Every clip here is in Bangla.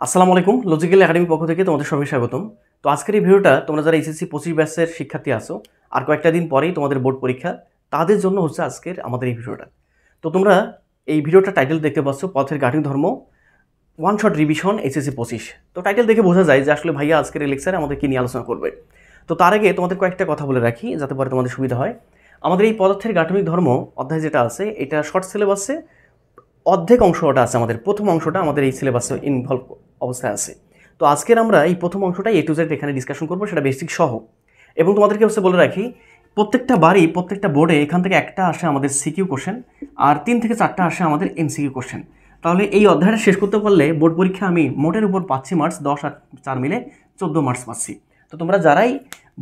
আসসালামু আলাইকুম। লজিক্যাল একাডেমি পক্ষ থেকে তোমাদের সবাই স্বাগতম। তো আজকের এই ভিডিওটা তোমরা যারা এইচএসসি 25 ব্যাচের শিক্ষার্থী আছো আর কয়েকটা দিন পরেই তোমাদের বোর্ড পরীক্ষা, তাদের জন্য হচ্ছে আজকের আমাদের এই ভিডিওটা। তো তোমরা এই ভিডিওটা টাইটেল দেখতে পাচ্ছ, পথের গাঠনিক ধর্ম ওয়ান শট রিভিশন এইচএসসি 25। তো টাইটেল দেখে বোঝা যায় যে আসলে ভাইয়া আজকের এই লেকচারে আমাদের কি নিয়ে আলোচনা করবে। তো তার আগে তোমাদের কয়েকটা কথা বলে রাখি যাতে পরে তোমাদের সুবিধা হয়। আমাদের এই পদার্থের গাঠনিক ধর্ম অধ্যায় যেটা আছে এটা শর্ট সিলেবাসে অর্ধেক অংশটা আছে, আমাদের প্রথম অংশটা আমাদের এই সিলেবাসে ইনভলভ অবস্থায় আছে। তো আজকের আমরা এই প্রথম অংশটা এ টু জেড এখানে ডিসকাশন করবো, সেটা বেসিক সহ। এবং তোমাদেরকে হচ্ছে বলে রাখি, প্রত্যেকটা বাড়ি প্রত্যেকটা বোর্ডে এখান থেকে একটা আসে আমাদের সিকিউ কোশ্চেন আর 3 থেকে 4টা আসে আমাদের এমসিকিউ কোশ্চেন। তাহলে এই অধ্যায়টা শেষ করতে পারলে বোর্ড পরীক্ষা আমি মোটের উপর পাচ্ছি মার্কস 10 আর 4 মিলে 14 মার্কস পাচ্ছি। তো তোমরা যারাই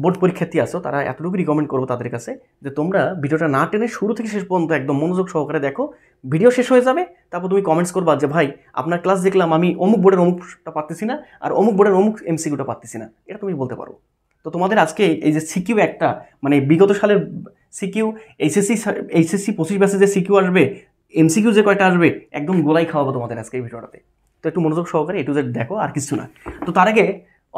বোর্ড পরীক্ষার্থী আসো তারা এতটুকু রিকমেন্ড করবো তাদের কাছে যে তোমরা ভিডিওটা না টেনে শুরু থেকে শেষ পর্যন্ত একদম মনোযোগ সহকারে দেখো। ভিডিও শেষ হয়ে যাবে, তারপর তুমি কমেন্টস করবা যে ভাই আপনার ক্লাস দেখলাম, আমি অমুক বোর্ডের অমুকটা পারতেছি না আর অমুক বোর্ডের অমুক এমসিকিউটা পারতেছি না, এটা তুমি বলতে পারো। তো তোমাদের আজকে এই যে সিকিউ একটা মানে বিগত সালের সিকিউ, এইচএসসি 25 ব্যাচে যে সিকিউ আসবে, এমসিকিউ যে কয়টা আসবে, একদম গোলাই খাওয়াবো তোমাদের আজকে এই ভিডিওটাতে। তো একটু মনোযোগ সহকারে এ টু জেড দেখো, আর কিছু না। তো তার আগে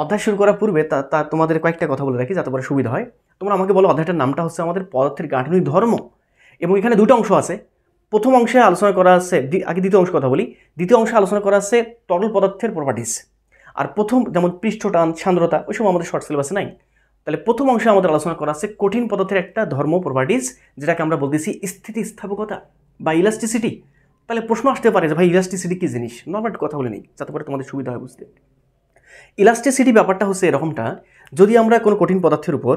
অধ্যায় শুরু করার পূর্বে তা তোমাদের কয়েকটা কথা বলে রাখি যাতে করে সুবিধা হয়। তোমরা আমাকে বলো অধ্যায়টার নামটা হচ্ছে আমাদের পদার্থের গাঠনিক ধর্ম, এবং এখানে দুটো অংশ আছে। প্রথম অংশে আলোচনা করা আছে, আগে দ্বিতীয় অংশ কথা বলি। দ্বিতীয় অংশে আলোচনা করা আছে তরল পদার্থের প্রপার্টিস। আর প্রথম যেমন পৃষ্ঠটান, সান্দ্রতা, ওই সময় আমাদের শর্ট সিলেবাসে নাই। তাহলে প্রথম অংশে আমাদের আলোচনা করা আছে কঠিন পদার্থের একটা ধর্ম প্রপার্টিস, যেটাকে আমরা বলতেছি স্থিতিস্থাপকতা বা ইলাস্টিসিটি। তাহলে প্রশ্ন আসতে পারে যে ভাই ইলাস্টিসিটি কি জিনিস, নর্মাল কথা বলে নিই যাতে করে তোমাদের সুবিধা হয় বুঝতে। ইলাস্টিসিটি ব্যাপারটা হচ্ছে এরকমটা, যদি আমরা কোনো কঠিন পদার্থের উপর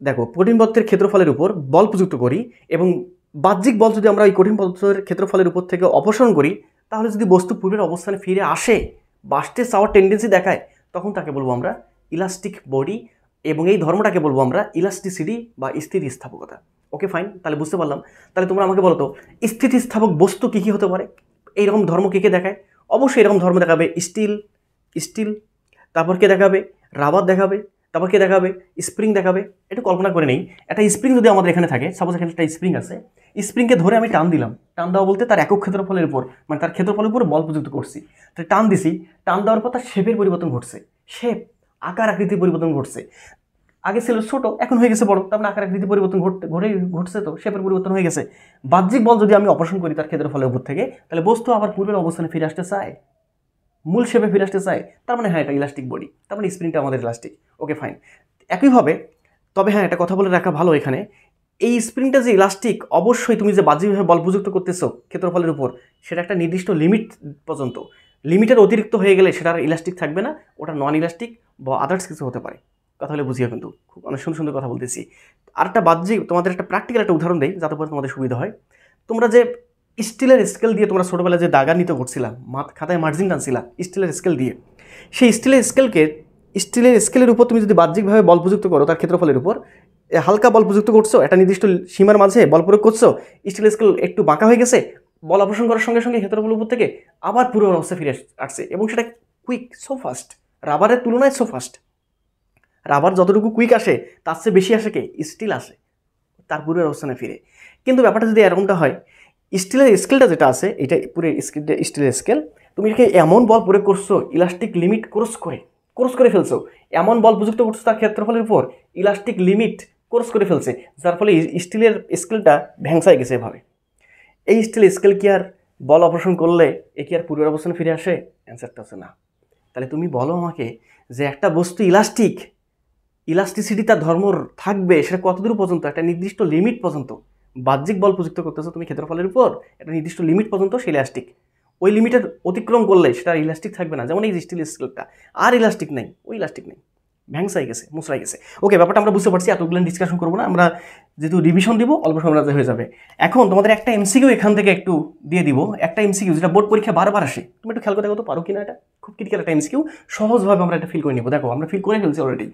দেখো কঠিন পদার্থের ক্ষেত্রফলের উপর বল প্রযুক্ত করি এবং বাহ্যিক বল যদি আমরা ওই কঠিন পদার্থের ক্ষেত্রফলের উপর থেকে অপসারণ করি, তাহলে যদি বস্তু পূর্বের অবস্থানে ফিরে আসে বা আসতে চাওয়ার টেন্ডেন্সি দেখায়, তখন তাকে বলবো আমরা ইলাস্টিক বডি, এবং এই ধর্মটাকে বলবো আমরা ইলাস্টিসিটি বা স্থিতিস্থাপকতা। ওকে ফাইন, তাহলে বুঝতে পারলাম। তাহলে তোমরা আমাকে বলো তো স্থিতিস্থাপক বস্তু কী কী হতে পারে, এইরকম ধর্ম কে কে দেখায়? অবশ্যই এরকম ধর্ম দেখাবে স্টিল, স্টিল, তারপর কে দেখাবে রাবার দেখাবে, তারপর কে দেখাবে স্প্রিং দেখাবে। একটু কল্পনা করে নেই, একটা স্প্রিং যদি আমাদের এখানে থাকে, সাপোজ এখানে একটা স্প্রিং আছে, স্প্রিংকে ধরে আমি টান দিলাম। টান দেওয়া বলতে তার একক ক্ষেত্রফলের উপর মানে তার ক্ষেত্রফলের উপর বল প্রযুক্ত করছি। তো টান দিছি, টান দেওয়ার পর তার শেপের পরিবর্তন ঘটছে, শেপ আকার আকৃতির পরিবর্তন ঘটছে। আগে ছিল ছোট, এখন হয়ে গেছে বড়, তার মানে আকার আকৃতির পরিবর্তন ঘটছে, তো শেপের পরিবর্তন হয়ে গেছে। বাহ্যিক বল যদি আমি অপারেশন করি তার ক্ষেত্রফলের উপর থেকে, তাহলে বস্তু আবার পূর্বের অবস্থানে ফিরে আসতে চায়, মূল শেপে ফিরে আসতে চায়, তার মানে হ্যাঁ এটা ইলাস্টিক বডি, তার মানে স্প্রিংটা আমাদের ইলাস্টিক। Okay fine. একইভাবে তবে হ্যাঁ একটা কথা বলে রাখা ভালো এখানে, এই স্প্রিংটা যে ইলাস্টিক, অবশ্যই তুমি যে বাহ্যিকভাবে বল প্রযুক্ত করতেছো ক্ষেত্রফলের উপর, সেটা একটা নির্দিষ্ট লিমিট পর্যন্ত, লিমিটের অতিরিক্ত হয়ে গেলে সেটা আর ইলাস্টিক থাকবে না, ওটা নন ইলাস্টিক বা আদার্স কিছু হতে পারে। কথা হলে বুঝিয়ে, কিন্তু খুব অনেক সুন্দর সুন্দর কথা বলতেছি। আর একটা বাহ্যিক তোমাদের একটা প্র্যাকটিক্যাল একটা উদাহরণ দেই যাতে করে তোমাদের সুবিধা হয়। তোমরা যে স্টিলের স্কেল দিয়ে তোমরা ছোটোবেলায় যে দাগা নিতে করছিলাম, খাতায় মার্জিন টানছিলাম স্টিলের স্কেল দিয়ে, সেই স্টিলের স্কেলের উপর তুমি যদি বাহ্যিকভাবে বল প্রযুক্ত করো তার ক্ষেত্রফলের উপর, হালকা বল প্রযুক্ত করছো, একটা নির্দিষ্ট সীমার মাঝে বল প্রয়োগ করছো, স্টিলের স্কেল একটু বাঁকা হয়ে গেছে, বল অপসারণ করার সঙ্গে সঙ্গে ক্ষেত্রফলের উপর থেকে আবার পুরো অবস্থা ফিরে আসছে, এবং সেটা কুইক, সো ফাস্ট, রাবারের তুলনায় সো ফাস্ট। রাবার যতটুকু কুইক আসে তার চেয়ে বেশি আসে কে? স্টিল আসে তার পূর্বের অবস্থানে ফিরে। কিন্তু ব্যাপারটা যদি এরকমটা হয়, স্টিলের স্কেলটা যেটা আছে, এটা পুরো স্টিলের স্কেল, তুমি এটাকে এমন বল প্রয়োগ করছো ইলাস্টিক লিমিট ক্রস করে ফেলছো, এমন বল প্রযুক্ত করছো তার ক্ষেত্রফলের উপর ইলাস্টিক লিমিট ক্রস করে ফেলছে, যার ফলে স্টিলের স্কেলটা ভ্যাংসায় গেছে এভাবে। এই স্টিল স্কেল কি আর বল অপারেশন করলে এ কি আর পূর্বের অবস্থানে ফিরে আসে? অ্যান্সারটা হচ্ছে না। তাহলে তুমি বলো আমাকে যে একটা বস্তু ইলাস্টিসিটি তার ধর্ম থাকবে সেটা কতদূর পর্যন্ত? একটা নির্দিষ্ট লিমিট পর্যন্ত। বাহ্যিক বল প্রযুক্ত করতেছো তুমি ক্ষেত্রফলের উপর, একটা নির্দিষ্ট লিমিট পর্যন্ত সে ইলাস্টিক, ওই লিমিটের অতিক্রম করলে সেটা ইলাস্টিক থাকবে না। যেমন এই স্টিল স্কেলটা আর ইলাস্টিক নেই, ওই ইলাস্টিক নেই, ভ্যাংসাই গেছে, মুসরাই গেছে। ওকে, ব্যাপারটা আমরা বুঝতে পারছি, এতগুলো ডিসকাশন করবো না আমরা, যেহেতু রিভিশন দিব অল্প সময় হয়ে যাবে। এখন তোমাদের একটা এমসিকিউ এখান থেকে একটু দিয়ে দিব, একটা এমসিকিউ যেটা বোর্ড পরীক্ষা বারবার আসে, তুমি একটু খেয়াল করে দেখো তো পারো কিনা। এটা খুব ক্রিটিক্যাল একটা এমসিকিউ, সহজভাবে আমরা এটা ফিল করে নিব। দেখো আমরা ফিল করে ফেলছি অলরেডি,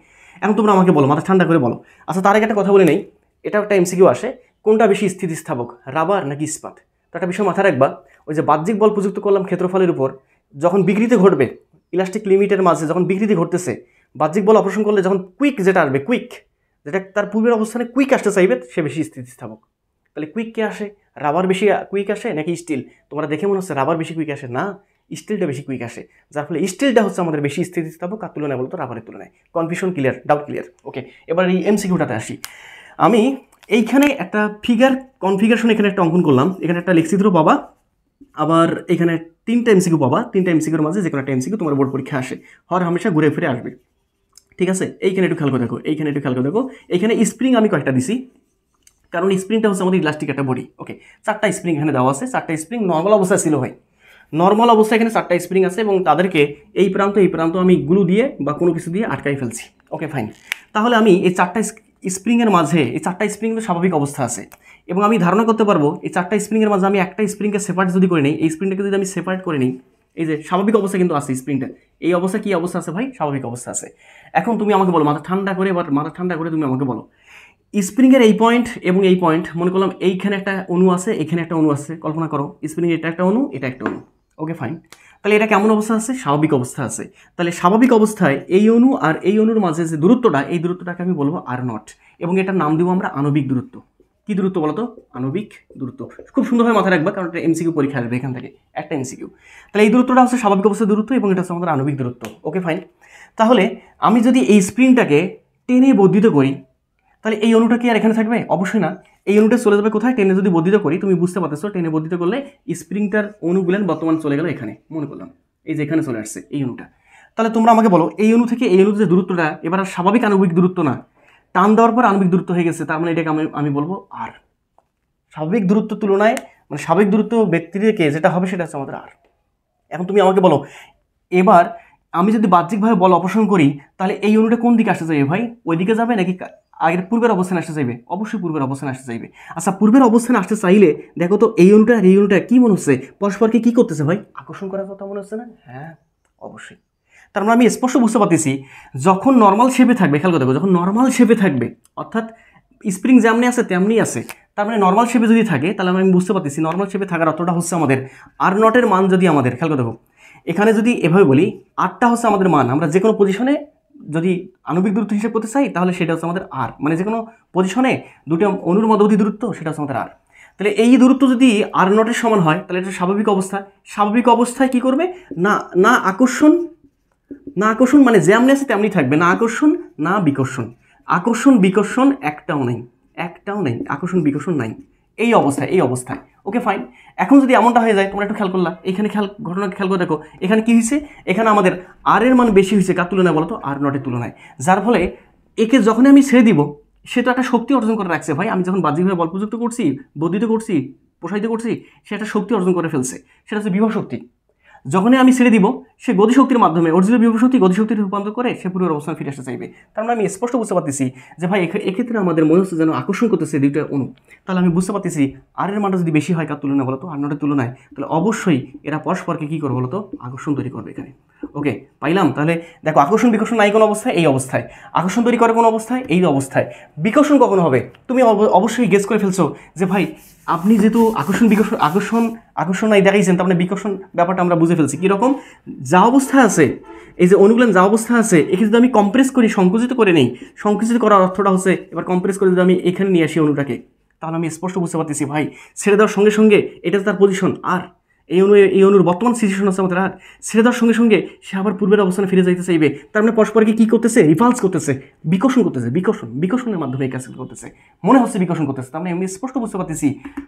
এখন তোমরা আমাকে বলো, মাথা ঠান্ডা করে বলো। আচ্ছা তার আগে একটা কথা বলে নেই, এটা একটা এমসিকিউ আসে, কোনটা বেশি স্থিতিস্থাপক, রাবার নাকি ইস্পাত? তো একটা বিষয় মাথায় রাখবা, ওই যে বাহ্যিক বল প্রযুক্ত করলাম ক্ষেত্রফলের উপর, যখন বিকৃতি ঘটবে ইলাস্টিক লিমিটের মাঝে, যখন বিকৃতি ঘটতেছে, বাহ্যিক বল অপারেশন করলে যখন কুইক যেটা আসবে, যেটা তার পূর্বের অবস্থানে কুইক আসতে চাইবে, সে বেশি স্থিতিস্থাপক। তাহলে কুইক কে আসে? রাবার বেশি কুইক আসে নাকি স্টিল? তোমরা দেখে মনে হচ্ছে রাবার বেশি কুইক আসে, না, স্টিলটা বেশি কুইক আসে, যার ফলে স্টিলটা হচ্ছে আমাদের বেশি স্থিতিস্থাপক কার তুলনায় বলতো, রাবারের তুলনায়। Confusion clear, doubt clear? Okay, এবার এই এমসিকিউটাতে আসি। আমি এইখানে একটা ফিগার কনফিগারেশন এখানে একটা অঙ্কন করলাম, এখানে একটা লেখচিত্র পাবা, আবার এখানে 3টা এমসিকিউ পাবা। 3টা এমসিকিউর মাঝে যে কোনো একটা এমসিকিউ তোমার বোর্ড পরীক্ষা আসে, হর হামেশা ঘুরে ফিরে আসবে, ঠিক আছে? এইখানে একটু খেয়াল করে দেখো, এইখানে একটু খেয়াল করে দেখো, এইখানে স্প্রিং আমি কয়েকটা দিছি, কারণ স্প্রিংটা হচ্ছে আমাদের ইলাস্টিক একটা বডি। ওকে, 4টা স্প্রিং এখানে দেওয়া আছে, 4টা স্প্রিং নর্মাল অবস্থায় ছিল ভাই, নর্মাল অবস্থায় এখানে 4টা স্প্রিং আছে এবং তাদেরকে এই প্রান্ত আমি গ্লু দিয়ে বা কোনো কিছু দিয়ে আটকাই ফেলছি। ওকে ফাইন, তাহলে আমি এই 4টা স্প্রিংয়ের মাঝে, এই 4টা স্প্রিং তো স্বাভাবিক অবস্থা আছে এবং আমি ধারণা করতে পারবো এই 4টা স্প্রিংয়ের মাঝে আমি একটা স্প্রিংকে সেপারেট যদি করে নিই, এই স্প্রিংটাকে যদি আমি সেপারেট করে নিই, এই যে স্বাভাবিক অবস্থা কিন্তু আছে স্প্রিংটা, এই অবস্থা কি অবস্থা আছে ভাই, স্বাভাবিক অবস্থা আছে। এখন তুমি আমাকে বলো, মাথা ঠান্ডা করে, এবার মাথা ঠান্ডা করে তুমি আমাকে বলো, স্প্রিংয়ের এই পয়েন্ট এবং এই পয়েন্ট, মনে করলাম এইখানে একটা অণু আছে, এখানে একটা অণু আছে, কল্পনা করো স্প্রিংয়ের এটা একটা অণু, এটা একটা অণু। ওকে ফাইন, তাহলে এটা কেমন অবস্থা আছে, স্বাভাবিক অবস্থা আছে। তাহলে স্বাভাবিক অবস্থায় এই অণু আর এই অণুর মাঝে যে দূরত্বটা, এই দূরত্বটাকে আমি বলবো আর নট, এবং এটার নাম দিব আমরা আণবিক দূরত্ব। কি দূরত্ব বলতো, আণবিক দূরত্ব। খুব সুন্দরভাবে মাথায় রাখবা, কারণ এটা এমসিকিউ পরীক্ষা আসবে এখান থেকে একটা এমসিকিউ। তাহলে এই দূরত্বটা হচ্ছে স্বাভাবিক অবস্থার দূরত্ব এবং এটা হচ্ছে আমাদের আণবিক দূরত্ব। ওকে ফাইন, তাহলে আমি যদি এই স্প্রিংটাকে টেনে বর্ধিত করি, তাহলে এই অণুটা কি আর এখানে থাকবে? অবশ্যই না, এই অণুটা চলে যাবে কোথায়, টেনে যদি বর্ধিত করি, তুমি বুঝতে পারতেছো টেনে বর্ধিত করলে স্প্রিংটার অণুগুলেন বর্তমান চলে গেল এখানে, মনে করলাম এই যে এখানে চলে আসছে এই অণুটা। তাহলে তোমরা আমাকে বলো, এই অণু থেকে এই অণুর যে দূরত্বটা এবার আর স্বাভাবিক আণবিক দূরত্ব না, টান দেওয়ার পর আণবিক দূরত্ব হয়ে গেছে, তার মানে এটাকে আমি বলবো আর। স্বাভাবিক দূরত্ব তুলনায় মানে স্বাভাবিক দূরত্ব ব্যক্তি থেকে যেটা হবে সেটা হচ্ছে আমাদের আর। এখন তুমি আমাকে বলো, এবার আমি যদি বাহ্যিকভাবে বল অপসারণ করি, তাহলে এই অণুটা কোন দিকে আসতে যাবে ভাই, ওইদিকে যাবে নাকি আগের পূর্বের অবস্থানে আসতে চাইবে? অবশ্যই পূর্বের অবস্থানে আসতে চাইবে। আচ্ছা, পূর্বের অবস্থানে আসতে চাইলে দেখো তো এই অণুটা আর এই অণুটা কি মনে হচ্ছে, পরস্পরকে কি করতেছে ভাই, আকর্ষণ করার কথা মনে হচ্ছে না? হ্যাঁ অবশ্যই। তার মানে আমি স্পষ্ট বুঝতে পারতেছি, যখন নর্মাল শেপে থাকবে, খেয়াল করে দেখো, যখন নর্মাল শেপে থাকবে, অর্থাৎ স্প্রিং যেমনি আছে তেমনি আছে, তার মানে নর্মাল শেপে যদি থাকে, তাহলে আমি বুঝতে পারতেছি নর্মাল শেপে থাকার অর্থটা হচ্ছে আমাদের আর নটের মান যদি আমাদের, খেয়াল করে দেখো, এখানে যদি এভাবে বলি আরটা হচ্ছে আমাদের মান, আমরা যে কোনো পজিশনে যদি আণবিক দূরত্ব হিসেবে করতে চাই তাহলে সেটা হচ্ছে আমাদের আর, মানে যে কোনো পজিশনে দুটো অণুর মধ্যবর্তী দূরত্ব সেটা হচ্ছে আমাদের আর। তাহলে এই দূরত্ব যদি আর নটের সমান হয় তাহলে এটা স্বাভাবিক অবস্থা। স্বাভাবিক অবস্থায় কি করবে, না না আকর্ষণ, না আকর্ষণ মানে যেমনি আছে তেমনি থাকবে, না আকর্ষণ না বিকর্ষণ, আকর্ষণ বিকর্ষণ একটাও নেই, একটাও নেই, আকর্ষণ বিকর্ষণ নাই এই অবস্থায়, এই অবস্থায়। ওকে ফাইন, এখন যদি এমনটা হয়ে যায়, তোমরা একটু খেয়াল করলা, এখানে ঘটনা খেয়াল করে দেখো, এখানে কি হয়েছে, এখানে আমাদের আর এর মান বেশি হয়েছে কার তুলনায় বলো তো, আর নটের তুলনায়, যার ফলে একে যখন আমি ছেড়ে দিব সে তো একটা শক্তি অর্জন করে রাখছে ভাই, আমি যখন বাহ্যিকভাবে বল প্রযুক্ত করছি, বর্ধিত করছি, প্রসারিত করছি, সে একটা শক্তি অর্জন করে ফেলছে, সেটা হচ্ছে বিভব শক্তি। যখনই আমি ছেড়ে দিব সে গতিশক্তির মাধ্যমে অরিজিনাল বিভব শক্তি গতিশক্তির রূপান্তর করে সে পূর্বের অবস্থানে ফিরে আসতে চাইবে। তার মানে আমি স্পষ্ট বুঝতে পারতেছি যে ভাই এক্ষেত্রে আমাদের মনে হচ্ছে যেন আকর্ষণ করতেছে দুইটা অণু, তাহলে আমি বুঝতে পারতেছি আর এর মানটা যদি বেশি হয় কার তুলনায় বলতো, আর নটের তুলনায়, তাহলে অবশ্যই এরা পরস্পরকে কী করবে বলতো, আকর্ষণ তৈরি করবে এখানে। ওকে পাইলাম, তাহলে দেখো আকর্ষণ বিকর্ষণ নাই কোন অবস্থায়, এই অবস্থায়, আকর্ষণ তৈরি করে কোন অবস্থায়, এই অবস্থায়, বিকর্ষণ কখন হবে, তুমি অবশ্যই গেস করে ফেলছো যে ভাই আপনি যেহেতু আকর্ষণ নাই দেখাইছেন, তার মানে বিকর্ষণ ব্যাপারটা আমরা বুঝে ফেলছি কীরকম, যা অবস্থা আছে এই যে অনুগুলান যা অবস্থা আছে একে যদি আমি কম্প্রেস করি, সংকুচিত করে নেই, সংকুচিত করার অর্থটা হচ্ছে এবার কম্প্রেস করে যদি আমি এখানে নিয়ে আসি অনুটাকে, তাহলে আমি স্পষ্ট বুঝতে পারতেছি ভাই ছেড়ে দেওয়ার সঙ্গে সঙ্গে এটা তার পজিশন আর, এই অনুর বর্তমান সিচুয়েশন হচ্ছে আমাদের আর, ছেড়ে দেওয়ার সঙ্গে সঙ্গে সে আবার পূর্বের অবস্থানে ফিরে যাইতে চাইবে, তার মানে পরস্পরকে কী করতেছে, রিপালস করতেছে, বিকর্ষণ করতেছে, বিকর্ষণের মাধ্যমে এই কাজ করতেছে, মনে হচ্ছে বিকর্ষণ করতেছে। তার মানে আমি স্পষ্ট বুঝতে পারতেছি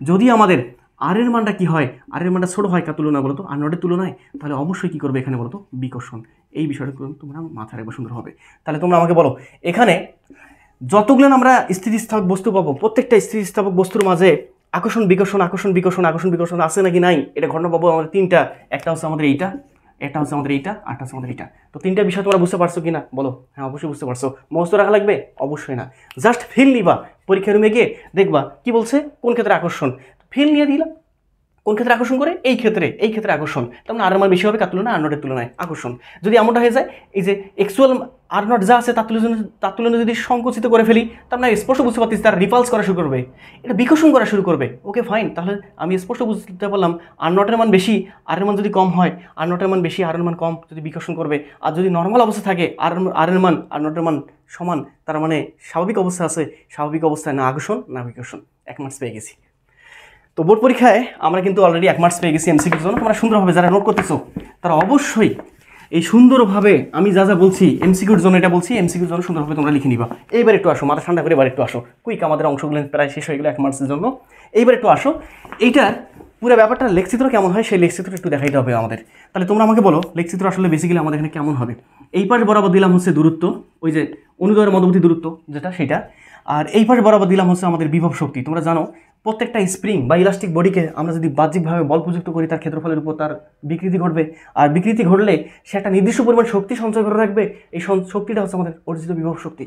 যদি আমাদের আর এর মানটা কি হয়, আর এর মানটা ছোটো হয় কার তুলনায় বলতো, আর নটের তুলনায়, তাহলে অবশ্যই কী করবে এখানে বলতো, বিকর্ষণ। এই বিষয়টা তোমরা মাথায় রাখবে সুন্দর হবে। তাহলে তোমরা আমাকে বলো, এখানে যতগুলো আমরা স্থিতিস্থাপক বস্তু পাবো, প্রত্যেকটা স্থিতিস্থাপক বস্তুর মাঝে আকর্ষণ বিকর্ষণ আছে নাকি নাই, এটা ঘটনা পাবো আমাদের 3টা, একটা হচ্ছে আমাদের এইটা, একটা হচ্ছে আমাদের এইটা, আরটা হচ্ছে আমাদের এইটা। তো 3টা বিষয় তোমরা বুঝতে পারছো কিনা বলো? হ্যাঁ অবশ্যই বুঝতে পারছো। মুখস্থ রাখা লাগবে? অবশ্যই না, জাস্ট ফিল নিবা, পরীক্ষা রুমে গিয়ে দেখবা কি বলছে, কোন ক্ষেত্রে আকর্ষণ, ফিল নিয়ে দিলাম, কোন ক্ষেত্রে আকর্ষণ করে, এই ক্ষেত্রে আকর্ষণ, তার মানে আর মান বেশি হবে কার তুলনায়, আর নটের তুলনায় আকর্ষণ। যদি এমনটা হয়ে যায় এই যে অ্যাকচুয়াল আর নট যা আছে তার তুলনায় যদি সংকুচিত করে ফেলি, তার মানে স্পষ্ট বুঝতে পারতেছি তার রিপালস করা শুরু করবে, এটা বিকর্ষণ করা শুরু করবে। ওকে ফাইন, তাহলে আমি স্পষ্ট বুঝতে পারলাম আর নটের মান বেশি, আর এর মান যদি কম হয়, আর নটের মান বেশি, আর এর মান কম, যদি বিকর্ষণ করবে। আর যদি নর্মাল অবস্থা থাকে আর এর মান আর নটের মান সমান, তার মানে স্বাভাবিক অবস্থা আছে, স্বাভাবিক অবস্থায় না আকর্ষণ না বিকর্ষণ। 1 মার্কস পেয়ে গেছি। তো বোর্ড পরীক্ষায় আমরা কিন্তু অলরেডি 1 মার্কস পেয়ে গেছি এমসিকিউর জন্য। তোমরা সুন্দরভাবে যারা নোট করতেছো তারা অবশ্যই এই সুন্দরভাবে আমি যা যা বলছি এমসিকিউর জন্য এটা বলছি, এমসিকিউর জন্য সুন্দরভাবে তোমরা লিখে নিবা। এইবার একটু আসো, মাথা ঠান্ডা করে এবার একটু আসো। কুইক, আমাদের অংশগুলো প্রায় শেষ হয়ে গেলো 1 মার্কসের জন্য। এইবার একটু আসো, এইটার পুরো ব্যাপারটা লেখচিত্র কেমন হয় সেই লেখচিত্র একটু দেখাইতে হবে আমাদের। তাহলে তোমরা আমাকে বলো লেখচিত্র আসলে বেসিক্যালি আমাদের এখানে কেমন হবে। এই পাশ বরাবর দিলাম হচ্ছে দূরত্ব, ওই যে অনুদয়ের মধ্যবর্তী দূরত্ব যেটা সেটা, আর এই পাশ বরাবর দিলাম হচ্ছে আমাদের বিভব শক্তি। তোমরা জানো প্রত্যেকটা স্প্রিং বা ইলাস্টিক বডিকে আমরা যদি বাহ্যিকভাবে বল প্রযুক্ত করি তার ক্ষেত্রফলের উপর তার বিকৃতি ঘটবে, আর বিকৃতি ঘটলে সে একটা নির্দিষ্ট পরিমাণ শক্তি সঞ্চয় করে রাখবে। এই শক্তিটা হচ্ছে আমাদের অর্জিত বিভব শক্তি।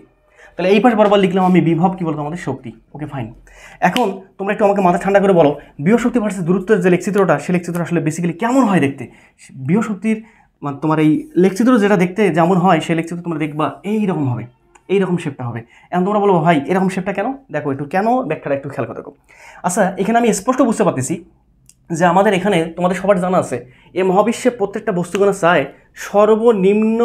তাহলে এই পাশ বরাবর লিখলাম আমি বিভব, কি বলতো আমাদের শক্তি। Okay fine. এখন তোমরা একটু আমাকে মাথা ঠান্ডা করে বলো বিভব শক্তি ভার্সেস দূরত্বের যে লেখচিত্রটা, সেই লেখচিত্র আসলে বেসিক্যালি কেমন হয় দেখতে। বিভব শক্তির তোমার এই লেখচিত্র যেটা দেখতে যেমন হয় সেই লেখচিত্র তোমরা দেখবা এইরকম হবে, এইরকম শেপটা হবে। এখন তোমরা বলবো ভাই এরকম শেপটা কেন, দেখো একটু কেন ব্যাখ্যাটা একটু খেয়াল করে দেখো। আচ্ছা, এখানে আমি স্পষ্ট বুঝতে পারতেছি যে আমাদের এখানে তোমাদের সবার জানা আছে এই মহাবিশ্বে প্রত্যেকটা বস্তুকণা চায় সর্বনিম্ন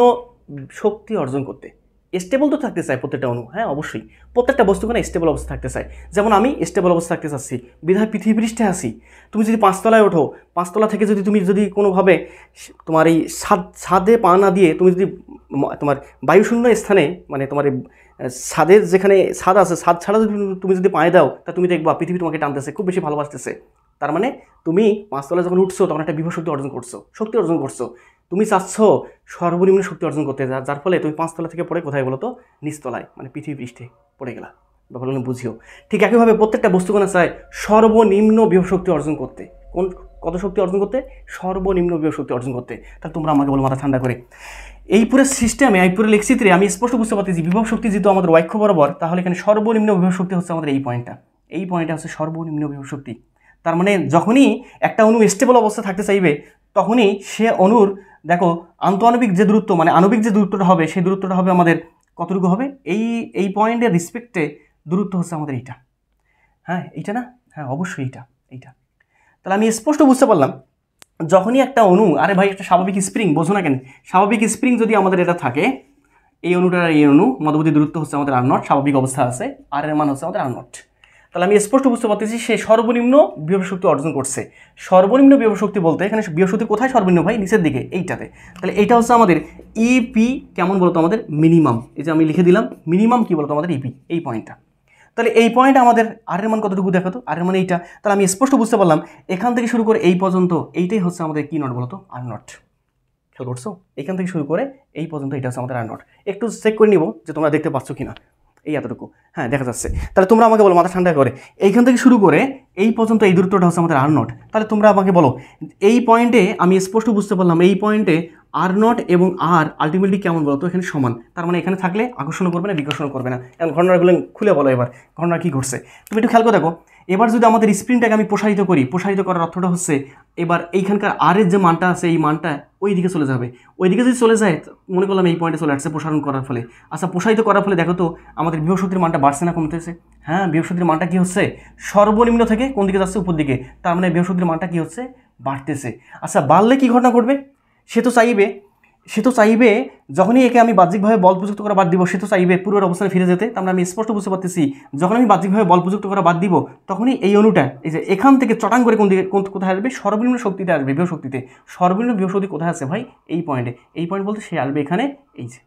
শক্তি অর্জন করতে। স্টেবল তো থাকতে চায় প্রত্যেকটা অণু, হ্যাঁ অবশ্যই প্রত্যেকটা বস্তুকণা স্টেবল অবস্থা থাকতে চায়। যেমন আমি স্টেবল অবস্থা থাকতে চাচ্ছি, বিধায় পৃথিবী পৃষ্ঠে আসি। তুমি যদি 5 তলায় ওঠো, 5 তলা থেকে তুমি যদি কোনোভাবে তোমার এই ছাদে পা না দিয়ে তুমি যদি তোমার বায়ুশূন্য স্থানে, মানে তোমার ছাদের যেখানে ছাদ আছে ছাদ ছাড়া যদি তুমি যদি পায়ে দাও, তা তুমি দেখবা পৃথিবী তোমাকে টানতেছে, খুব বেশি ভালোবাসতেছে। তার মানে তুমি 5 তলায় যখন উঠছো তখন একটা বিভব শক্তি অর্জন করছো, শক্তি অর্জন করছো। তুমি চাচ্ছ সর্বনিম্ন শক্তি অর্জন করতে, যার ফলে তুমি 5 তলা থেকে পড়ে কোথায় বলো তো নিচতলায়, মানে পৃথিবী পৃষ্ঠে পড়ে গেলা। ব্যাপারগুলো বুঝিও। ঠিক একইভাবে প্রত্যেকটা বস্তুকণা চায় সর্বনিম্ন বিভব শক্তি অর্জন করতে। কত শক্তি অর্জন করতে? সর্বনিম্ন বিভব শক্তি অর্জন করতে। তাহলে তোমরা আমাকে বলো মাথা ঠান্ডা করে, এই পুরো সিস্টেমে এই পুরো লেখচিত্রে আমি স্পষ্ট বুঝতে পারতেছি বিভব শক্তি যেহেতু আমাদের অক্ষ বরাবর, তাহলে এখানে সর্বনিম্ন বিভব শক্তি হচ্ছে আমাদের এই পয়েন্টটা। এই পয়েন্টটা হচ্ছে সর্বনিম্ন বিভব শক্তি। তার মানে যখনই একটা অণু স্টেবল অবস্থা থাকতে চাইবে তখনই সে অণুর দেখো আন্তঃআণবিক যে দূরত্ব, মানে আণবিক যে দূরত্বটা হবে সেই দূরত্বটা হবে আমাদের কতটুকু হবে, এই পয়েন্টের রেসপেক্টে দূরত্ব হচ্ছে আমাদের এইটা। হ্যাঁ এইটা না, হ্যাঁ অবশ্যই এইটা। তাহলে আমি স্পষ্ট বুঝতে পারলাম যখনই একটা অণু, আরে ভাই একটা স্বাভাবিক স্প্রিং বোঝো না কেন, স্বাভাবিক স্প্রিং যদি আমাদের এটা থাকে, এই অণুটার এই অণু মধ্যবর্তী দূরত্ব হচ্ছে আমাদের r0, স্বাভাবিক অবস্থা আছে, আর এর মান হচ্ছে আমাদের r0। তাহলে আমি স্পষ্ট বুঝতে পারতেছি সে সর্বনিম্ন বিভব শক্তি অর্জন করছে। সর্বনিম্ন বিভব শক্তি বলতে এখানে বিভব শক্তি কোথায় সর্বনিম্ন ভাই? নিচের দিকে, এইটাতে। তাহলে এইটা হচ্ছে আমাদের ইপি, কেমন বলতো আমাদের মিনিমাম। এই যে আমি লিখে দিলাম মিনিমাম, কি বলতো আমাদের ইপি, এই পয়েন্টটা। তাহলে এই পয়েন্টে আমাদের আর এর মান কতটুকু দেখাতো, আর এর মান এইটা। তাহলে আমি স্পষ্ট বুঝতে পারলাম এখান থেকে শুরু করে এই পর্যন্ত এইটাই হচ্ছে আমাদের কি নট বলতো, r0। খেয়াল করছো? এখান থেকে শুরু করে এই পর্যন্ত এটা হচ্ছে আমাদের r0। একটু চেক করে নিব যে তোমরা দেখতে পাচ্ছ কিনা, এই এতটুকু, হ্যাঁ দেখা যাচ্ছে। তাহলে তোমরা আমাকে বলো মাথা ঠান্ডা করে, এইখান থেকে শুরু করে এই পর্যন্ত এই দূরত্বটা হচ্ছে আমাদের r0। তাহলে তোমরা আমাকে বলো এই পয়েন্টে আমি স্পষ্ট বুঝতে পারলাম এই পয়েন্টে r0 এবং r আলটিমেটলি কেমন বলো তো এখানে সমান। তার মানে এখানে থাকলে আকর্ষণ করবে না, বিকর্ষণ করবে না। এখন ঘটনাগুলো খুলে বলো, এবার ঘটনা কী ঘটছে তুমি একটু খেয়াল করে দেখো। এবার যদি আমাদের স্প্রিংটাকে আমি প্রসারিত করি, প্রসারিত করার অর্থটা হচ্ছে এবার এইখানকার r এর যে মানটা আছে এই মানটা ওই দিকে চলে যাবে। ওই দিকে যদি চলে যায়, মনে করলাম এই পয়েন্টে চলে আসছে প্রসারণ করার ফলে। আচ্ছা, প্রসারিত করার ফলে দেখো তো আমাদের বিভব শক্তির মানটা বাড়ছে না কমতেছে? হ্যাঁ, বিভব শক্তির মানটা কী হচ্ছে, সর্বনিম্ন থেকে কোন দিকে যাচ্ছে, উপর দিকে। তার মানে বিভব শক্তির মানটা কী হচ্ছে, বাড়তেছে। আচ্ছা, বাড়লে কী ঘটনা ঘটবে? সে তো চাইবে যখনই একে আমি বাহ্যিকভাবে বল প্রযুক্ত করা বাদ দিব, সে তো চাইবে পূর্বের অবস্থানে ফিরে যেতে। তার মানে আমি স্পষ্ট বুঝতে পারতেছি যখন আমি বাহ্যিকভাবে বল প্রযুক্ত করা বাদ দিব তখনই এই অণুটা এই যে এখান থেকে চটাং করে কোথায় আসবে, সর্বনিম্ন শক্তিতে আসবে, বিভব শক্তিতে। সর্বনিম্ন বিভব শক্তি কোথায় আছে ভাই? এই পয়েন্টে। এই পয়েন্ট বলতে সে আসবে এখানে, এই যে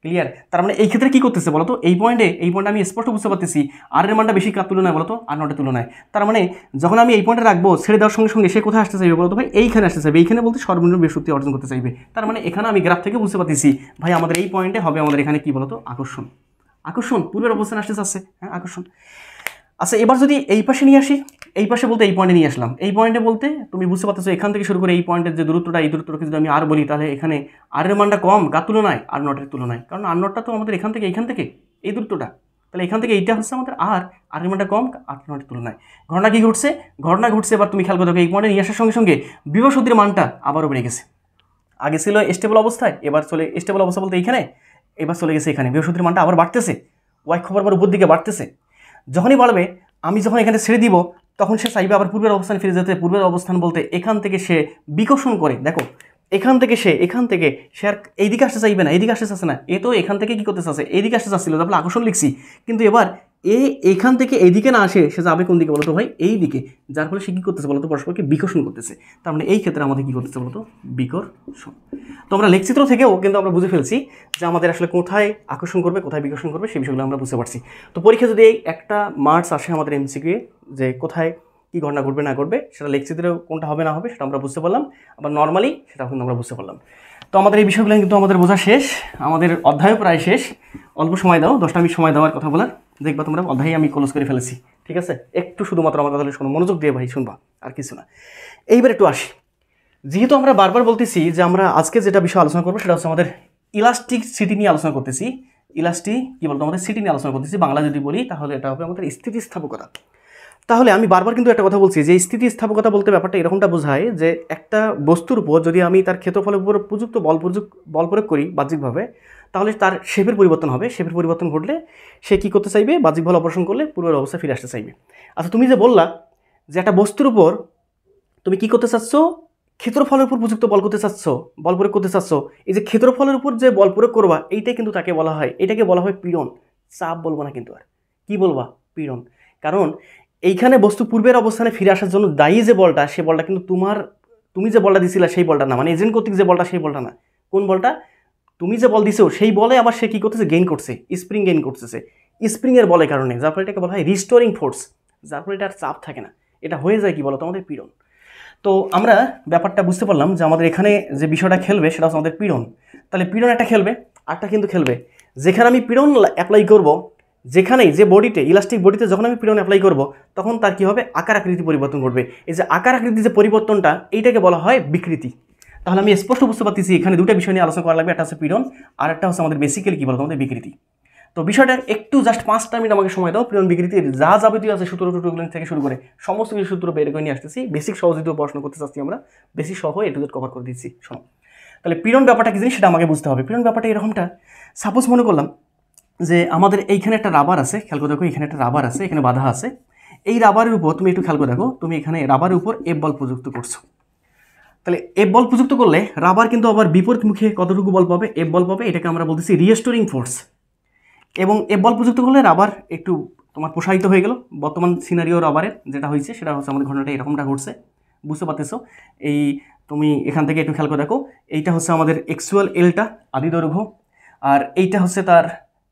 ক্লিয়ার। তার মানে এই ক্ষেত্রে কী করতেছে বলতো, এই পয়েন্টে আমি স্পষ্ট বুঝতে পারতেছি আর এর মানটা বেশি কার তুলনায় বলতো, r0 এর তুলনায়। তার মানে যখন আমি এই পয়েন্টে রাখবো, ছেড়ে দেওয়ার সঙ্গে সঙ্গে সে কোথায় আসতে চাইবে বলতো ভাই? এইখানে আসতে চাইবে। এইখানে বলতে সর্বনিম্ন বিভব শক্তি অর্জন করতে চাইবে। তার মানে এখানে আমি গ্রাফ থেকে বুঝতে পারতেছি ভাই আমাদের এই পয়েন্টে হবে আমাদের এখানে কি বলতো, আকর্ষণ পূর্বের অবস্থানে আসতে চাচ্ছে, হ্যাঁ আকর্ষণ। আচ্ছা, এবার যদি এই পাশে নিয়ে আসি, এই পাশে বলতে এই পয়েন্টে নিয়ে আসলাম। এই পয়েন্টে বলতে তুমি বুঝতে পারতেছো এখান থেকে শুরু করে এই পয়েন্টের যে দূরত্বটা, এই দূরত্বটাকে যদি আমি আর বলি তাহলে এখানে আর এর মানটা কম কার তুলনায়, r0 এর তুলনায়। কারণ r0টা তো আমাদের এখান থেকে এই দূরত্বটা, তাহলে এখান থেকে এইটা হচ্ছে আমাদের আর এর মানটা কম r0 এর তুলনায়। ঘটনা কি ঘটছে? এবার তুমি খেয়াল করে দেখো এই পয়েন্টে নিয়ে আসার সঙ্গে সঙ্গে বিভব শক্তির মানটা আবারও বেড়ে গেছে। আগে ছিল স্টেবল অবস্থায়, এবার স্টেবল অবস্থা বলতে এইখানে, এবার চলে গেছে এখানে। বিভব শক্তির মানটা আবার বাড়তেছে, অক্ষ বরাবর উপর দিকে বাড়তেছে। যখনই বাড়বে, আমি যখন এখানে ছেড়ে দিব তখন সে চাইবে আবার পূর্বের অবস্থানে ফিরে যেতে। পূর্বের অবস্থান বলতে এখান থেকে সে বিকর্ষণ করে, দেখো এখান থেকে সে আর এইদিকে আসতে চাইবে না, এইদিকে আসতে চাচ্ছে না। এ তো এখান থেকে কী করতে চাচ্ছে, এইদিকে আসতে চাচ্ছিল, তারপরে আকর্ষণ লিখছি। কিন্তু এবার এইখান থেকে এইদিকে না আসে, সে যাবে কোন দিকে বলতো ভাই? এই দিকে। যার ফলে সে কী করতেছে বলতো? পরস্পরকে বিকর্ষণ করতেছে। তার মানে এই ক্ষেত্রে আমাদের কী করতেছে বলতো? বিকর্ষণ। তো আমরা লেখচিত্র থেকেও কিন্তু আমরা বুঝে ফেলছি যে আমাদের আসলে কোথায় আকর্ষণ করবে, কোথায় বিকর্ষণ করবে, সেই বিষয়গুলো আমরা বুঝতে পারছি। তো পরীক্ষা যদি একটা মার্কস আসে আমাদের এমসিকিউ যে কোথায় কী ঘটনা ঘটবে না ঘটবে, সেটা লেখচিত্রে কোনটা হবে না হবে সেটা আমরা বুঝতে পারলাম, আবার নর্মালি সেটাও কিন্তু আমরা বুঝতে পারলাম। তো আমাদের এই বিষয়গুলো কিন্তু আমাদের বোঝা শেষ, আমাদের অধ্যায়ও প্রায় শেষ। অল্প সময় দাও, 10টা মিনিট সময় দেওয়ার কথা বলার, দেখবা তোমরা অধ্যায় আমি ক্লোজ করে ফেলেছি। ঠিক আছে, একটু শুধুমাত্র আমার কথা শোনো, মনোযোগ দিয়ে ভাই শুনবা, আর কিছু না। এইবার একটু আসি, যেহেতু আমরা বারবার বলতেছি যে আমরা আজকে যেটা বিষয় আলোচনা করবো সেটা হচ্ছে আমাদের ইলাস্টিসিটি নিয়ে আলোচনা করতেছি। কি বলতো? আমাদের সিটি নিয়ে আলোচনা করতেছি। বাংলা যদি বলি তাহলে এটা হবে আমাদের স্থিতিস্থাপকতা। তাহলে আমি বারবার কিন্তু একটা কথা বলছি যে স্থিতিস্থাপকতা বলতে ব্যাপারটা এরকমটা বোঝায় যে একটা বস্তুর উপর যদি আমি তার ক্ষেত্রফলের উপর উপযুক্ত বল প্রয়োগ করি বাহ্যিকভাবে, তাহলে তার শেপের পরিবর্তন হবে। শেপের পরিবর্তন ঘটলে সে কী করতে চাইবে? বাহ্যিক বল অপারেশন করলে পূর্বের অবস্থায় ফিরে আসতে চাইবে। আচ্ছা, তুমি যে বললা যে একটা বস্তুর উপর তুমি কী করতে চাচ্ছ? ক্ষেত্রফলের উপর উপযুক্ত বল করতে চাচ্ছ, বল প্রয়োগ করতে চাচ্ছ। এই যে ক্ষেত্রফলের উপর যে বল প্রয়োগ করবা, এইটাই কিন্তু তাকে বলা হয়, এটাকে বলা হয় পীড়ন। চাপ বলবো না কিন্তু, আর কি বলবা? পীড়ন। কারণ এইখানে বস্তু পূর্বের অবস্থানে ফিরে আসার জন্য দায়ী যে বলটা, সে বলটা কিন্তু তুমি যে বলটা দিছিলা সেই বলটা না, মানে এজেন্ট কর্তৃক যে বলটা সেই বলটা না। কোন বলটা? তুমি যে বল দিছো সেই বলে আবার সে কী করতেছে? গেইন করছে, স্প্রিং গেইন করতেছে স্প্রিংয়ের বলের কারণে, যার ফলে এটাকে বলা হয় রিস্টোরিং ফোর্স, যার ফলে এটা আর চাপ থাকে না, এটা হয়ে যায় কি বলো তো? আমাদের পীড়ন। তো আমরা ব্যাপারটা বুঝতে পারলাম যে আমাদের এখানে যে বিষয়টা খেলবে সেটা হচ্ছে আমাদের পীড়ন। তাহলে পীড়ন একটা খেলবে, আরটা কিন্তু খেলবে। যেখানে আমি পীড়ন অ্যাপ্লাই করব, যেখানেই যে বডিতে, ইলাস্টিক বডিতে যখন আমি পীড়ন অ্যাপ্লাই করব, তখন তার কী হবে? আকার আকৃতি পরিবর্তন ঘটবে। এই যে আকার আকৃতি যে পরিবর্তনটা, এইটাকে বলা হয় বিকৃতি। তাহলে আমি স্পষ্ট বুঝতে পারতেছি এখানে দুটো বিষয় নিয়ে আলোচনা করা লাগবে, একটা হচ্ছে পীড়ন, আর একটা হচ্ছে আমাদের বেসিক্যালি কী বলতো? আমাদের বিকৃতি। তো বিষয়টা একটু জাস্ট 5টা মিনিট আমাকে সময় দাও। পীড়ন বিকৃতির যা যাবতীয় আছে সূত্র টুটুগুলো থেকে শুরু করে সমস্ত কিছু সূত্র বের করে নিয়ে আসতেছি। বেসিক সহযোগিত পড়াশোনা করতে চাচ্ছি আমরা, বেসিক সহ এটু কভার করে দিচ্ছি। শোনো, তাহলে পীড়ন ব্যাপারটা কি জিনিস সেটা আমাকে বুঝতে হবে। পীড়ন ব্যাপারটা এরকমটা, সাপোজ মনে করলাম যে আমাদের এইখানে একটা রাবার আছে, খেয়াল করে দেখো, এখানে একটা রাবার আছে, এখানে বাধা আছে। এই রাবারের উপর তুমি একটু খেয়াল করে দেখো, তুমি এখানে রাবারের উপর এফ বল প্রযুক্ত করছো। তাহলে এফ বল প্রযুক্ত করলে রাবার কিন্তু আবার বিপরীত মুখে কতটুকু বল পাবে? এফ বল পাবে। এটাকে আমরা বলতেছি রিস্টোরিং ফোর্স। এবং এফ বল প্রযুক্ত করলে রাবার একটু তোমার প্রসারিত হয়ে গেল। বর্তমান সিনারিও রাবারের যেটা হয়েছে সেটা হচ্ছে আমাদের ঘটনাটা এরকমটা ঘটছে, বুঝতে পারতেছো? এই তুমি এখান থেকে একটু খেয়াল করে দেখো, এইটা হচ্ছে আমাদের অ্যাকচুয়াল এলটা, আদি দৈর্ঘ্য, আর এইটা হচ্ছে তার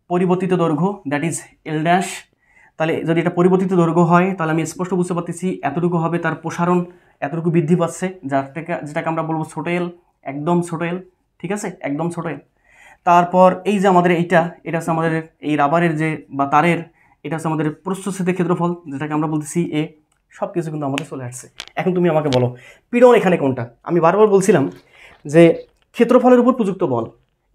পরিবর্তিত দৈর্ঘ্য, দ্যাট ইজ এল ড্যাশ। তাহলে যদি এটা পরিবর্তিত দৈর্ঘ্য হয় তাহলে আমি স্পষ্ট বুঝতে পারতেছি এতটুকু হবে তার প্রসারণ, এতটুকু বৃদ্ধি পাচ্ছে, যেটাকে আমরা বলবো ছোট এল, একদম ছোট এল। ঠিক আছে, একদম ছোট এল। তারপর এই যে আমাদের এটা হচ্ছে আমাদের এই রাবারের যে বা তারের, এটা হচ্ছে আমাদের প্রস্থচ্ছেদের ক্ষেত্রফল, যেটাকে আমরা বলতেছি এ। সব কিছু কিন্তু আমাদের চলে আসছে। এখন তুমি আমাকে বলো পীড়ন এখানে কোনটা? আমি বারবার বলছিলাম যে ক্ষেত্রফলের উপর প্রযুক্ত বল,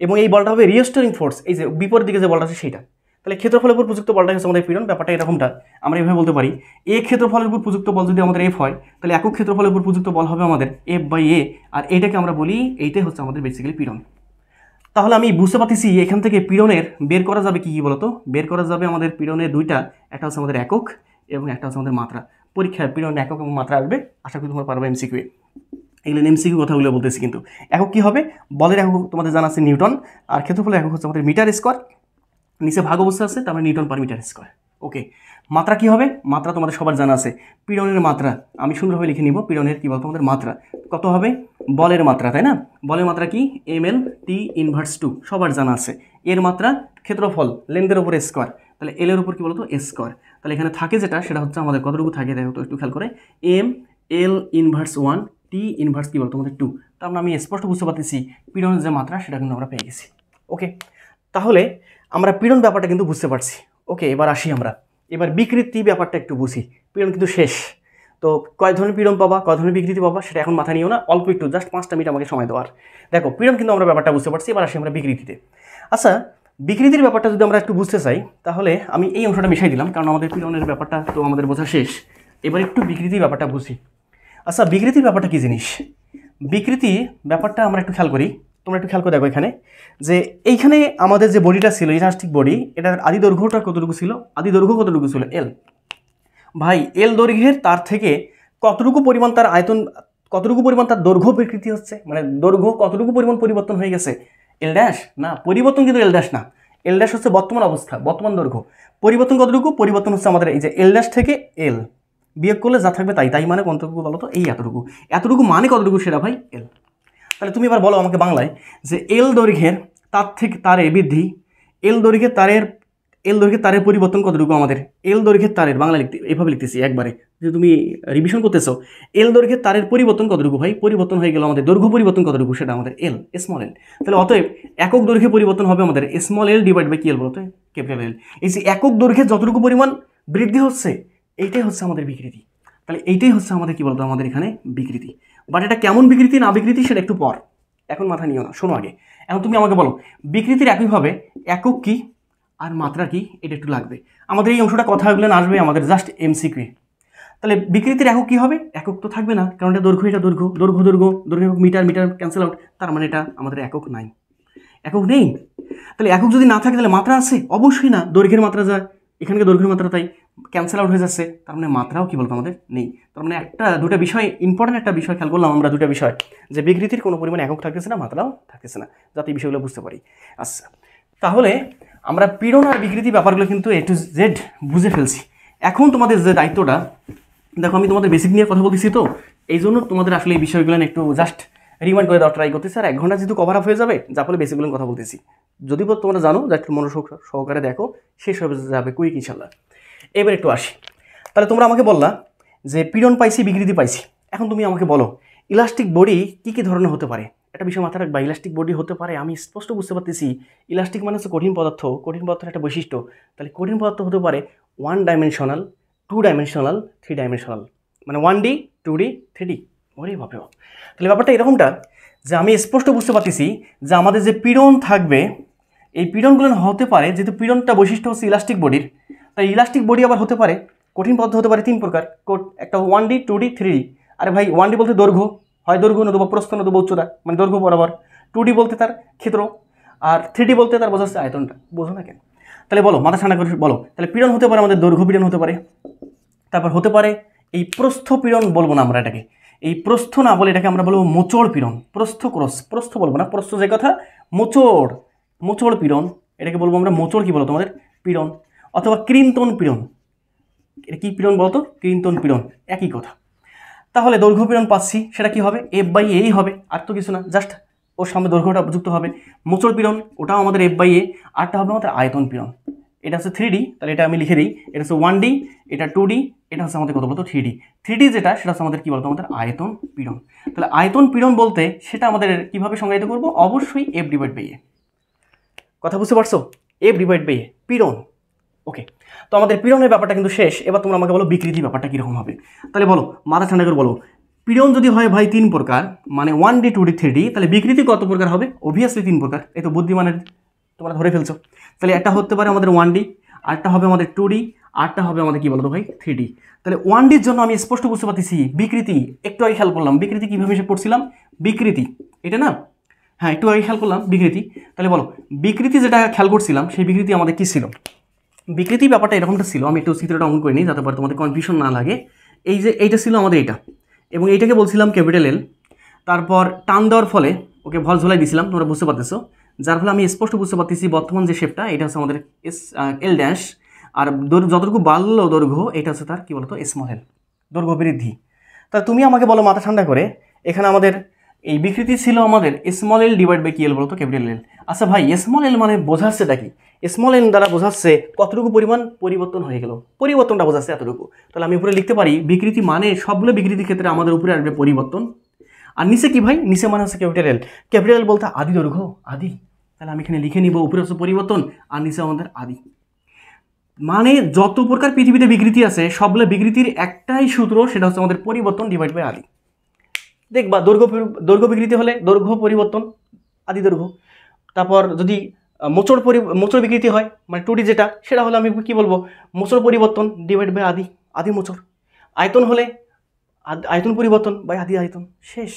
এবং এই বলটা হবে রিস্টোরিং ফোর্স, এই যে বিপরীত দিকে যে বলটা আছে সেইটা। তাহলে ক্ষেত্রফলের উপর প্রযুক্ত বলটা হচ্ছে আমাদের পীড়ন। ব্যাপারটা এরকমটা আমরা এভাবে বলতে পারি, এ ক্ষেত্রফলের উপর প্রযুক্ত বল যদি আমাদের এফ হয়, তাহলে একক ক্ষেত্রফলের উপর প্রযুক্ত বল হবে আমাদের এফ বাই এ, আর এটাকে আমরা বলি, এইটাই হচ্ছে আমাদের বেসিক্যালি পীড়ন। তাহলে আমি বুঝতে পারতেছি এখান থেকে পীড়নের বের করা যাবে কি বলতো? বের করা যাবে আমাদের পীড়নের দুইটা, একটা হচ্ছে আমাদের একক এবং একটা হচ্ছে আমাদের মাত্রা। পরীক্ষায় পীড়নের একক এবং মাত্রা আসবে, আশা করি তোমরা পারবে এমসিকিউ। এগুলো এমসিকিউ কথাগুলো বলতেছি কিন্তু। একক কী হবে? বলের একক তোমাদের জানা আছে নিউটন, আর ক্ষেত্রফলের একক হচ্ছে আমাদের মিটার স্কোয়ার। নিচে ভাগ অবস্থা আছে, তার মানে নিউটন পার মিটার স্কোয়ার। ওকে, মাত্রা কি হবে? মাত্রা তোমাদের সবার জানা আছে, পীড়নের মাত্রা আমি সুন্দরভাবে লিখে নিব। পীড়নের কী বলতো আমাদের মাত্রা কত হবে? বলের মাত্রা, তাই না? বলের মাত্রা কি? ml t ইনভার্স 2, সবার জানা আছে। এর মাত্রা ক্ষেত্রফল, লেন্থের উপর স্কোয়ার, তাহলে এল এর উপর কী বলতো? স্কোয়ার। তাহলে এখানে থাকে যেটা, সেটা হচ্ছে আমাদের কতটুকু থাকে দেখো তো একটু খেয়াল করে, ml ইনভার্স 1 t ইনভার্স কী বলতো আমাদের 2। তার মানে আমি স্পষ্ট বুঝতে পারতেছি পীড়নের যে মাত্রা সেটা কিন্তু আমরা পেয়ে গেছি। ওকে, তাহলে আমরা পীড়ন ব্যাপারটা কিন্তু বুঝতে পারছি। ওকে, এবার আসি আমরা, এবার বিকৃতি ব্যাপারটা একটু বুঝি। পীড়ন কিন্তু শেষ, তো কয় ধরনের পীড়ন পাবা, কয় ধরনের বিকৃতি পাবা সেটা এখন মাথা নিও না, অল্প একটু জাস্ট 5টা মিনিট আমাকে সময় দেওয়ার। দেখো পীড়ন কিন্তু আমরা ব্যাপারটা বুঝতে পারছি, এবার আসি আমরা বিকৃতিতে। আচ্ছা, বিকৃতির ব্যাপারটা যদি আমরা একটু বুঝতে চাই তাহলে আমি এই অংশটা মিশাই দিলাম, কারণ আমাদের পীড়নের ব্যাপারটা তো আমাদের বোঝা শেষ। এবার একটু বিকৃতির ব্যাপারটা বুঝি। আচ্ছা, বিকৃতির ব্যাপারটা কী জিনিস? বিকৃতি ব্যাপারটা আমরা একটু খেয়াল করি, তোমরা একটু খেয়াল করে দেখো এখানে, যে এইখানে আমাদের যে বডিটা ছিল, ইলাস্টিক বডি, এটার আদি দৈর্ঘ্যটা কতটুকু ছিল? আদি দৈর্ঘ্য কতটুকু ছিল? এল। ভাই এল দৈর্ঘ্যের তার থেকে কতটুকু পরিমাণ তার আয়তন, কতটুকু পরিমাণ তার দৈর্ঘ্য বিকৃতি হচ্ছে, মানে দৈর্ঘ্য কতটুকু পরিমাণ পরিবর্তন হয়ে গেছে? এল ড্যাশ না, পরিবর্তন কিন্তু এল ড্যাশ না, এল ড্যাশ হচ্ছে বর্তমান অবস্থা, বর্তমান দৈর্ঘ্য। পরিবর্তন কতটুকু? পরিবর্তন হচ্ছে আমাদের এই যে এল ড্যাশ থেকে এল বিয়োগ করলে যা থাকবে তাই মানে কতটুকু বলো তো? এই এতটুকু। এতটুকু মানে কতটুকু সেটা ভাই? এল। তাহলে তুমি এবার বলো আমাকে বাংলায় যে এল দৈর্ঘ্যের তার থেকে তারে বৃদ্ধি, এল দৈর্ঘ্যের তারের পরিবর্তন কতটুকু আমাদের? এল দৈর্ঘ্যের তারের বাংলা এভাবে লিখতেছি একবারে, যে তুমি রিভিশন করতেছো। এল দৈর্ঘ্যের তারের পরিবর্তন কতটুকু ভাই? পরিবর্তন হয়ে গেল আমাদের দৈর্ঘ্য পরিবর্তন কতটুকু? সেটা আমাদের এল, স্মল এল। তাহলে অতএব একক দৈর্ঘ্যে পরিবর্তন হবে আমাদের স্মল এল ডিভাইড বাই কি এল বলতো? ক্যাপিটাল এল। এই যে একক দৈর্ঘ্যে যতটুকু পরিমাণ বৃদ্ধি হচ্ছে এইটাই হচ্ছে আমাদের বিকৃতি। তাহলে এইটাই হচ্ছে আমাদের কি বলতো? আমাদের এখানে বিকৃতি। বাট এটা কেমন বিকৃতি না বিকৃতি সেটা একটু পর, এখন মাথা নিও না, শোনো আগে। এখন তুমি আমাকে বলো বিকৃতির একইভাবে একক কি আর মাত্রা কি, এটা একটু লাগবে আমাদের। এই অংশটা কথাগুলো আসবে আমাদের জাস্ট এমসিকিউ। তাহলে বিকৃতির একক কি হবে? একক তো থাকবে না, কারণ এটা দৈর্ঘ্য, এটা দৈর্ঘ্য, দৈর্ঘ্য দৈর্ঘ্য দৈর্ঘ্য একক, মিটার মিটার ক্যান্সেল আউট, তার মানে এটা আমাদের একক নাই, একক নেই। তাহলে একক যদি না থাকে তাহলে মাত্রা আছে? অবশ্যই না, দৈর্ঘ্যের মাত্রা যা এখানকে দৈর্ঘ্যের মাত্রা তাই ক্যান্সেল আউট হয়ে যাচ্ছে, তার মানে মাত্রাও কি বলতো আমাদের নেই। তার মানে দুটা বিষয় ইম্পর্টেন্ট, একটা বিষয় খেয়াল করলাম আমরা, দুটা বিষয়, যে বিকৃতির কোনো পরিমাণ একক থাকতেছে না, মাত্রাও থাকতেছে না, যাতে এই বিষয়গুলো বুঝতে পারি। আচ্ছা, তাহলে আমরা পীড়ন আর বিকৃতি ব্যাপারগুলো কিন্তু এ টু জেড বুঝে ফেলছি। এখন তোমাদের যে দায়িত্বটা, দেখো আমি তোমাদের বেসিক নিয়ে কথা বলতেছি, তো এই জন্য তোমাদের আসলে এই বিষয়গুলো একটু জাস্ট রিমাইন্ড করে দেওয়ার ট্রাই করতেছি। আর 1 ঘন্টা যেহেতু কভার আপ হয়ে যাবে, যার ফলে বেসিকগুলো কথা বলতেছি, যদি তোমরা জানো যা একটু মনোযোগ সহকারে দেখো, শেষ হয়ে যাবে কুইক ইনশাল্লাহ। এবার একটু আসি, তাহলে তোমরা আমাকে বললা যে পীড়ন পাইছি, বিকৃতি পাইছি। এখন তুমি আমাকে বলো ইলাস্টিক বডি কী কী ধরনের হতে পারে? একটা বিষয় মাথায় রাখবা, ইলাস্টিক বডি হতে পারে, আমি স্পষ্ট বুঝতে পারতেছি ইলাস্টিক মানে হচ্ছে কঠিন পদার্থ, কঠিন পদার্থের একটা বৈশিষ্ট্য। তাহলে কঠিন পদার্থ হতে পারে 1 ডাইমেনশনাল, 2 ডাইমেনশনাল, 3 ডাইমেনশনাল, মানে 1D 2D 3D। ওরে বাপরে বাপ! তাহলে ব্যাপারটা এরকমটা যে আমি স্পষ্ট বুঝতে পারতেছি যে আমাদের যে পীড়ন থাকবে, এই পীড়নগুলো হতে পারে, যেহেতু পীড়নটা বৈশিষ্ট্য হচ্ছে ইলাস্টিক বডির, তাই ইলাস্টিক বডি আবার হতে পারে কঠিন পদার্থ হতে পারে 3 প্রকার, একটা 1D 2D 3D। আরে ভাই 1D বলতে দৈর্ঘ্য, হয় দৈর্ঘ্য নতুবা প্রস্থ নতুবা উচ্চতা, মানে দৈর্ঘ্য বরাবর। 2D বলতে তার ক্ষেত্র, আর 3D বলতে তার বোঝাচ্ছে আয়তনটা। বোঝো না কেন? তাহলে বলো, মাথা ঠান্ডা করে বলো। তাহলে পীড়ন হতে পারে আমাদের দৈর্ঘ্য পীড়ন হতে পারে, তারপর হতে পারে এই প্রস্থ পীড়ন বলবো না আমরা এটাকে, এই প্রস্থ না বলে এটাকে আমরা বলবো মোচড় পীড়ন। প্রস্থ ক্রস, প্রস্থ বলবো না, প্রস্থ যে কথা, মোচড়, মোচড় পীড়ন, এটাকে বলবো আমরা মোচড় কি বলো তোমাদের? পীড়ন। অথবা কৃন্তন পীড়ন, এটা কি পীড়ন বলতো? কৃন্তন পীড়ন, একই কথা। তাহলে দৈর্ঘ্য পীড়ন পাচ্ছি, সেটা কি হবে? F/A হবে, আর তো কিছু না, জাস্ট ওর সামনে দৈর্ঘ্যটা যুক্ত হবে। মোচড় পীড়ন ওটাও আমাদের F/A, আরটা হবে আমাদের আয়তন পীড়ন। এটা হচ্ছে 3D, তাহলে এটা আমি লিখে দিই, এটা হচ্ছে 1D, এটা 2D, এটা হচ্ছে আমাদের কত বলতো? 3D। 3D যেটা সেটা হচ্ছে আমাদের কি বলতো? আমাদের আয়তন পীড়ন। তাহলে আয়তন পীড়ন বলতে সেটা আমাদের কিভাবে সংজ্ঞায়িত করব? অবশ্যই F/A। কথা বুঝতে পারছো? F/A পীড়ন। ওকে, তো আমাদের পীড়নের ব্যাপারটা কিন্তু শেষ। এবার তোমরা আমাকে বলো বিকৃতি ব্যাপারটা কীরকম হবে। তাহলে বলো, মাথা ঠান্ডা করে বলো, পীড়ন যদি হয় ভাই 3 প্রকার, মানে 1D 2D 3D, তাহলে বিকৃতি কত প্রকার হবে? অবভিয়াসলি 3 প্রকার। এই তো বুদ্ধিমানের তোমরা ধরে ফেলছো। তাহলে একটা হতে পারে আমাদের 1D, আরটা হবে আমাদের 2D, আরটা হবে আমাদের কি বলতো ভাই? 3D। তাহলে 1Dর জন্য আমি স্পষ্ট বুঝতে পারতেছি বিকৃতি, একটু আগে খেয়াল করলাম বিকৃতি কীভাবে হিসেব করছিলাম, বিকৃতি এটা না, হ্যাঁ একটু আগে খেয়াল করলাম বিকৃতি। তাহলে বলো বিকৃতি যেটা খেয়াল করছিলাম সেই বিকৃতি আমাদের কী ছিল? বিকৃতি ব্যাপারটা এরকমটা ছিল, আমি একটু চিত্রটা অঙ্কন করে নিই যাতে পরে তোমাদের কনফিউশন না লাগে। এই যে এইটা ছিল আমাদের এটা, এবং এইটাকে বলছিলাম ক্যাপিটাল এল, তারপর টান দেওয়ার ফলে ওকে ভল ঝোলাই দিয়েছিলাম, তোমরা বুঝতে পারতেছো, যার ফলে আমি স্পষ্ট বুঝতে পারতেছি বর্তমান যে শেপটা এটা হচ্ছে আমাদের এল ড্যাশ, আর যতটুকু বাড়লো দৈর্ঘ্য এটা হচ্ছে তার কী বলতো? স্মল এল, দৈর্ঘ্য বৃদ্ধি। তা তুমি আমাকে বলো মাথা ঠান্ডা করে, এখানে আমাদের এই বিকৃতি ছিল আমাদের স্মল এল ডিভাইড বাই কি এল বলতো? ক্যাপিটাল এল। আচ্ছা ভাই স্মল এল মানে বোঝাচ্ছেটা কি? স্মল এল দ্বারা বোঝাচ্ছে কতটুকু পরিমাণ পরিবর্তন হয়ে গেল, পরিবর্তনটা বোঝাচ্ছে এতটুকু। তাহলে আমি উপরে লিখতে পারি বিকৃতি মানে সবগুলো বিকৃতির ক্ষেত্রে আমাদের উপরে আসবে পরিবর্তন, আর নিচে কি ভাই? নিচে মানে হচ্ছে ক্যাপিটাল এল। ক্যাপিটাল এল বলতে আদি দৈর্ঘ্য, আদি। তাহলে আমি এখানে লিখে নিব উপরে হচ্ছে পরিবর্তন আর নিচে আমাদের আদি। মানে যত প্রকার পৃথিবীতে বিকৃতি আছে সবগুলো বিকৃতির একটাই সূত্র, সেটা হচ্ছে আমাদের পরিবর্তন ডিভাইড বাই আদি। দেখবা দৈর্ঘ্য বিকৃতি হলে দৈর্ঘ্য পরিবর্তন আদি দৈর্ঘ্য। তারপর যদি মোচড় বিকৃতি হয় মানে 2D যেটা, সেটা হলে আমি কি বলবো? মোচড় পরিবর্তন ডিভাইড বাই আদি মোচড়। আয়তন হলে আয়তন পরিবর্তন বাই আদি আয়তন। শেষ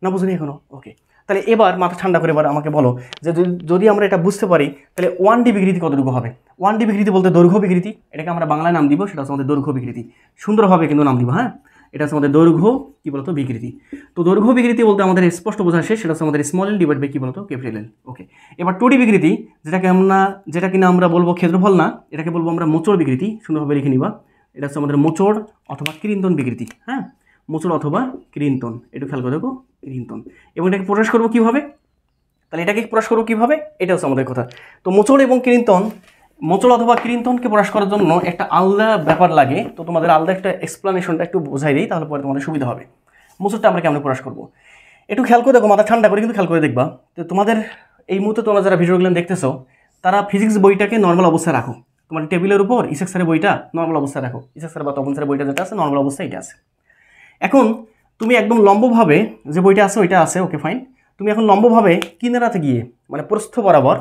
না? বুঝলি এখনো? ওকে, তাহলে এবার মাথা ঠান্ডা করে এবার আমাকে বলো যে যদি আমরা এটা বুঝতে পারি তাহলে 1D বিকৃতি কতটুকু হবে? 1D বিকৃতি বলতে দৈর্ঘ্য বিকৃতি, এটাকে আমরা বাংলায় নাম দিব, সেটা হচ্ছে আমাদের দৈর্ঘ্য বিকৃতি। সুন্দরভাবে কিন্তু নাম দিব, হ্যাঁ। এটা হচ্ছে আমাদের দৈর্ঘ্য কী বলতো বিকৃতি। তো দৈর্ঘ্য বিকৃতি বলতে আমাদের স্পষ্ট বোঝা শেষ, সেটা হচ্ছে আমাদের স্মল এল ডিভাইড বাই কী বলতো ক্যাপিটাল এল। ওকে, এবার 2D বিকৃতি যেটা কিনা আমরা বলবো ক্ষেত্রফল না, এটাকে বলবো আমরা মোচড় বিকৃতি। সুন্দরভাবে লিখে নিবা, এটা হচ্ছে আমাদের মোচড় অথবা কৃন্তন বিকৃতি। হ্যাঁ, মোচড় অথবা কৃন্তন, একটু খেয়াল করে দেখো, কৃন্তন। এবং এটাকে প্রকাশ করবো কীভাবে, তাহলে এটাকে প্রকাশ করবো কীভাবে, এটা হচ্ছে আমাদের কথা। তো মোচড় এবং কৃন্তন, মোচড় অথবা কৃন্তনকে প্রকাশ করার জন্য একটা আলাদা ব্যাপার লাগে। তো তোমাদের আলাদা একটা এক্সপ্লানেশনটা একটু বোঝাই দিই, তাহলে পরে তোমাদের সুবিধা হবে। মোচড়টা আমরা কেমন প্রকাশ করবো একটু খেয়াল করে দেখো, মাথা ঠান্ডা করে কিন্তু খেয়াল করে দেখবা। তো তোমাদের এই মুহূর্তে তোমরা যারা ভিডিওগুলো দেখতেছো, তারা ফিজিক্স বইটাকে নর্মাল অবস্থায় রাখো। তোমার টেবিলের উপর ইসেক স্যারের বইটা নর্মাল অবস্থায় রাখো, ইসেক স্যার বা তপন স্যারের বইটা যেটা আছে নর্মাল অবস্থায় এটা আছে। এখন তুমি একদম লম্বভাবে যে বইটা আছে ওইটা আছে, ওকে ফাইন। তুমি এখন লম্বভাবে কিনারাতে গিয়ে মানে প্রস্থ বরাবর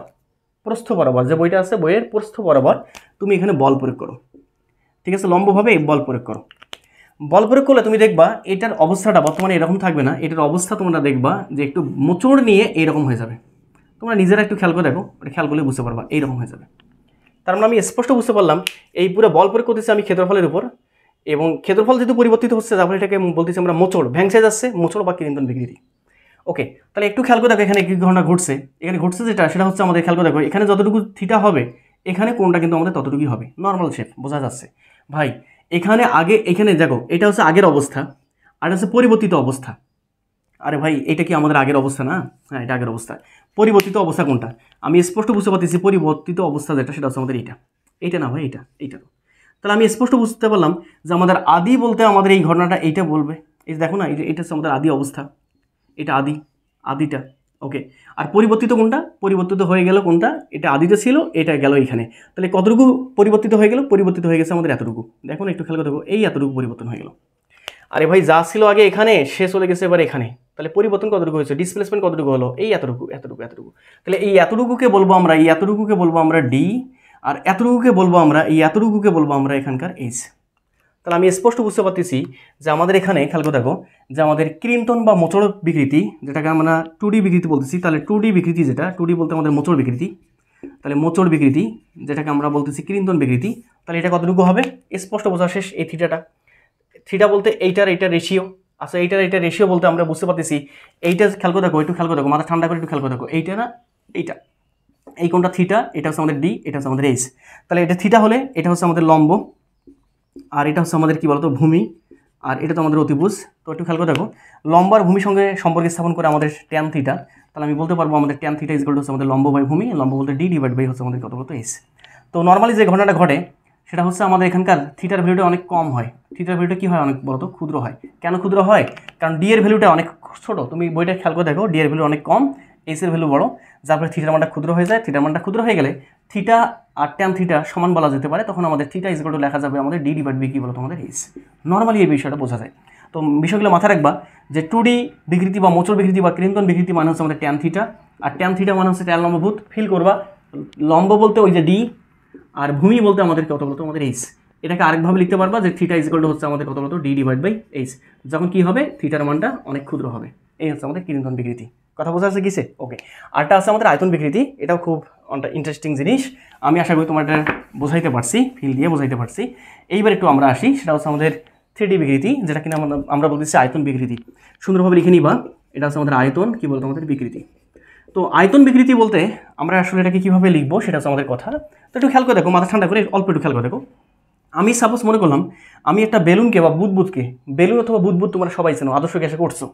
যে বইটা আছে বইয়ের প্রস্থ বরাবর তুমি এখানে বল প্রয়োগ করো। ঠিক আছে, লম্বভাবে বল প্রয়োগ করো। বল প্রয়োগ করলে তুমি দেখবা এটার অবস্থাটা বর্তমানে এরকম থাকবে না, এটার অবস্থা তোমরা দেখবা যে একটু মোচড় নিয়ে এইরকম হয়ে যাবে। তোমরা নিজেরা একটু খেয়াল করে দেখো, এটা খেয়াল করলে বুঝতে পারবা এইরকম হয়ে যাবে। তার মানে আমি স্পষ্ট বুঝতে পারলাম এই পুরো বল প্রয়োগ করতেছি আমি ক্ষেত্রফলের উপর, এবং ক্ষেত্রফল যেহেতু পরিবর্তিত হচ্ছে তারপরে এটাকে বলতেছি আমরা মোচড়, ভ্যাংসে যাচ্ছে, মোচড় বা কৃন্তন বিকৃতি। ওকে, তাহলে একটু খেয়াল করে দেখো এখানে কি ঘটনা ঘটছে। এখানে ঘটছে সেটা হচ্ছে আমাদের খেয়াল করে দেখো, এখানে যতটুকু থিটা হবে এখানে কোনটা কিন্তু আমাদের ততটুকুই হবে, নর্মাল শেপ বোঝা যাচ্ছে ভাই। এখানে দেখো এটা হচ্ছে আগের অবস্থা আর হচ্ছে পরিবর্তিত অবস্থা। আরে ভাই এটা কি আমাদের আগের অবস্থা না? হ্যাঁ, এটা আগের অবস্থা। পরিবর্তিত অবস্থা কোনটা আমি স্পষ্ট বুঝতে পারতেছি, পরিবর্তিত অবস্থা যেটা সেটা হচ্ছে আমাদের এইটা না ভাই, এইটা। তাহলে আমি স্পষ্ট বুঝতে পারলাম যে আমাদের আদি বলতে আমাদের এই ঘটনাটা এইটা বলবে। এই দেখো না, এটা হচ্ছে আমাদের আদি অবস্থা, এটা আদিটা। ওকে, আর পরিবর্তিত কোনটা, পরিবর্তিত হয়ে গেল কোনটা, এটা আদিতে ছিল, এটা গেল এখানে। তাহলে কতটুকু পরিবর্তিত হয়ে গেল, পরিবর্তিত হয়ে গেছে আমাদের এতটুকু। দেখো না, একটু খেয়াল করে দেখো, এই এতটুকু পরিবর্তন হয়ে গেল। আরে ভাই যা ছিল আগে এখানে সে চলে গেছে এবার এখানে, তাহলে পরিবর্তন কতটুকু হয়েছে, ডিসপ্লেসমেন্ট কতটুকু হলো, এই এতটুকু। তাহলে এই এতটুকুকে বলবো আমরা ডি, আর এতটুকুকে বলবো আমরা এখানকার এইচ। তাহলে আমি স্পষ্ট বুঝতে পারতেছি যে আমাদের এখানে খেয়াল করে দেখো যে আমাদের কৃন্তন বা মোচড় বিকৃতি, যেটাকে আমরা 2D বিকৃতি বলতেছি, তাহলে 2D বিকৃতি যেটা 2D বলতে আমাদের মোচড় বিকৃতি, তাহলে মোচড় বিকৃতি যেটাকে আমরা বলতেছি কৃন্তন বিকৃতি, তাহলে এটা কতটুকু হবে স্পষ্ট বোঝা শেষ। এই থিটা বলতে এইটার রেশিও। আচ্ছা, এইটার রেশিও বলতে আমরা বুঝতে পারতেছি এইটা, খেয়াল করে দেখো, একটু খেয়াল করে দেখো, মাথা ঠান্ডা করে একটু খেয়াল করে দেখো, এইটা না এইটা, এই কোনটা থিটা, এটা হচ্ছে আমাদের ডি, এটা হচ্ছে আমাদের এইচ। তাহলে এটা থিটা হলে এটা হচ্ছে আমাদের লম্ব, আর এটা হচ্ছে আমাদের কি বলতো ভূমি, আর এটা তো আমাদের অতিভুজ। তো একটু খেয়াল করে দেখো, লম্ব আর ভূমির সঙ্গে সম্পর্ক স্থাপন করে আমাদের ট্যান থিটা, তাহলে আমি বলতে পারবো আমাদের ট্যান থিটা ইকুয়াল টু হচ্ছে আমাদের লম্ব বাই ভূমি, লম্ব বলতে ডি ডিভাইড বাই হচ্ছে আমাদের কত বলতো এইচ। তো নর্মালি যে ঘটনাটা ঘটে সেটা হচ্ছে আমাদের এখানকার থিটার ভ্যালুটা অনেক কম হয়, থিটার ভ্যালুটা কি হয় অনেক বলতো ক্ষুদ্র হয়। কেন ক্ষুদ্র হয়? কারণ ডি এর ভ্যালুটা অনেক ছোট, তুমি বইটা খেয়াল করে দেখো, ডি এর ভ্যালু অনেক কম, এইচ এর ভ্যালু বড়, যার ফলে থিটার মানটা ক্ষুদ্র হয়ে যায়। থিটার মানটা ক্ষুদ্র হয়ে গেলে থিটা আর ট্যান থিটা সমান বলা যেতে পারে, তখন আমাদের থিটা ইকুয়াল টু লেখা যাবে আমাদের ডি ডিভাইড বাই কি বলতো আমাদের এইচ। নর্মালি এই বিষয়টা বোঝা যায়। তো বিষয়গুলো মাথায় রাখবা যে 2D বিকৃতি বা মোচড় বিকৃতি বা কৃন্তন বিকৃতি মানে হচ্ছে আমাদের ট্যান থিটা, আর ট্যান থিটা মানে হচ্ছে ট্যান লম্বভূত। ফিল করবা লম্ব বলতে ওই যে ডি, আর ভূমি বলতে আমাদের কত বলতো আমাদের এইচ। এটাকে আরেকভাবে লিখতে পারবা যে থিটা ইকুয়াল টু হচ্ছে আমাদের কত বলতো ডি ডিভাইড বাই এইচ, যখন কি হবে থিটার মানটা অনেক ক্ষুদ্র হবে। এই হচ্ছে আমাদের কৃন্তন বিকৃতি। কথা বোঝা যাচ্ছে কিসে? ওকে, আরটা আছে আমাদের আয়তন বিকৃতি, এটাও খুব ইন্টারেস্টিং জিনিস। আমি আশা করি তোমার এটা বোঝাইতে পারছি, ফিল দিয়ে বোঝাইতে পারছি। এইবার একটু আমরা আসি, সেটা হচ্ছে আমাদের 3D বিকৃতি, যেটা কিনা আমরা বলতেছি আয়তন বিকৃতি। সুন্দরভাবে লিখে নিবা, এটা হচ্ছে আমাদের আয়তন কি বলতো আমাদের বিকৃতি। তো আয়তন বিকৃতি বলতে আমরা আসলে এটাকে কীভাবে লিখবো সেটা হচ্ছে আমাদের কথা। তো একটু খেয়াল করে দেখো, মাথা ঠান্ডা করে অল্প একটু খেয়াল করে দেখো। আমি সাপোজ মনে করলাম আমি একটা বেলুনকে বা বুদবুদকে, বেলুন অথবা বুদবুদ তোমরা সবাই চেনো, আদর্শ গ্যাসে করছো,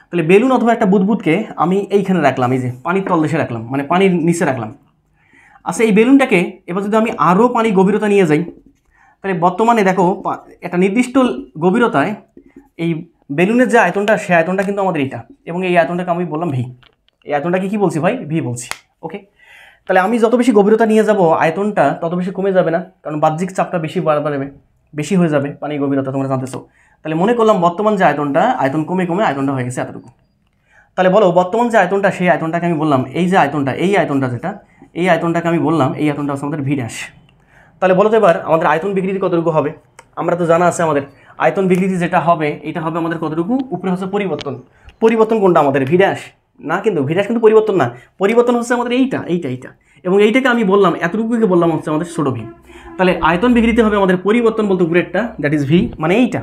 তাহলে বেলুন অথবা একটা বুদবুদকে আমি এইখানে রাখলাম, এই যে পানির তলদেশে রাখলাম, মানে পানির নিচে রাখলাম। আচ্ছা, এই বেলুনটাকে এবার যদি আমি আরও পানি গভীরতা নিয়ে যাই, তাহলে বর্তমানে দেখো একটা নির্দিষ্ট গভীরতায় এই বেলুনের যে আয়তনটা, সে আয়তনটা কিন্তু আমাদের এটা, এবং এই আয়তনটাকে আমি বললাম ভি। এই আয়তনটাকে কী বলছি ভাই? ভি বলছি। ওকে, তাহলে আমি যত বেশি গভীরতা নিয়ে যাব আয়তনটা তত বেশি কমে যাবে না, কারণ বাহ্যিক চাপটা বেশি হয়ে যাবে, পানির গভীরতা তোমরা জানতেছো। তাহলে মনে করলাম বর্তমান যে আয়তনটা, আয়তন কমে আয়তনটা হয়ে গেছে এতটুকু। তাহলে বলো বর্তমান যে আয়তনটা, সেই আয়তনটাকে আমি বললাম এই যে আয়তনটা, এই আয়তনটাকে আমি বললাম এই আয়তনটা হচ্ছে আমাদের ভি ড্যাশ। তাহলে বলো তো এবার আমাদের আয়তন বিকৃতি কতটুকু হবে? আমরা তো জানা আছে আমাদের আয়তন বিকৃতি যেটা হবে এটা হবে আমাদের কতটুকু, উপরে হচ্ছে পরিবর্তন কোনটা আমাদের ভি ড্যাশ না, কিন্তু ভি ড্যাশ কিন্তু পরিবর্তন না, পরিবর্তন হচ্ছে আমাদের এইটা, এবং এইটাকে আমি বললাম এতটুকুকে বললাম হচ্ছে আমাদের ছোটো ভি। তাহলে আয়তন বিকৃতি হবে আমাদের পরিবর্তন বলতে উপরেরটা, দ্যাট ইজ ভি, মানে এইটা।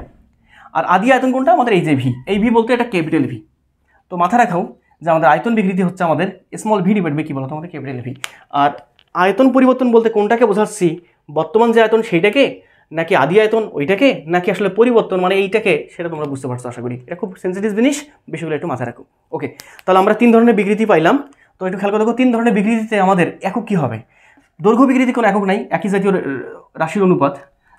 আর আদি আয়তন কোনটা আমাদের এই যে ভি, এই ভি বলতে এটা ক্যাপিটাল ভি। তো মাথা রাখাও যে আমাদের আয়তন বিকৃতি হচ্ছে আমাদের স্মল ভি ডিভাইড বাই কি বলতো আমাদের ক্যাপিটাল ভি। আর আয়তন পরিবর্তন বলতে কোনটাকে বোঝাচ্ছি, বর্তমান যে আয়তন সেইটাকে, নাকি আদি আয়তন ওইটাকে, নাকি আসলে পরিবর্তন মানে এইটাকে, সেটা তোমরা বুঝতে পারছো আশা করি। এটা খুব সেন্সিটিভ জিনিস, বিষয়গুলো একটু মাথায় রাখো। ওকে, তাহলে আমরা 3 ধরনের বিকৃতি পাইলাম। তো একটু খেয়াল করে দেখো 3 ধরনের বিকৃতিতে আমাদের একক কী হবে। দৈর্ঘ্য বিকৃতি কোনো একক নাই, একই জাতীয় রাশির অনুপাত।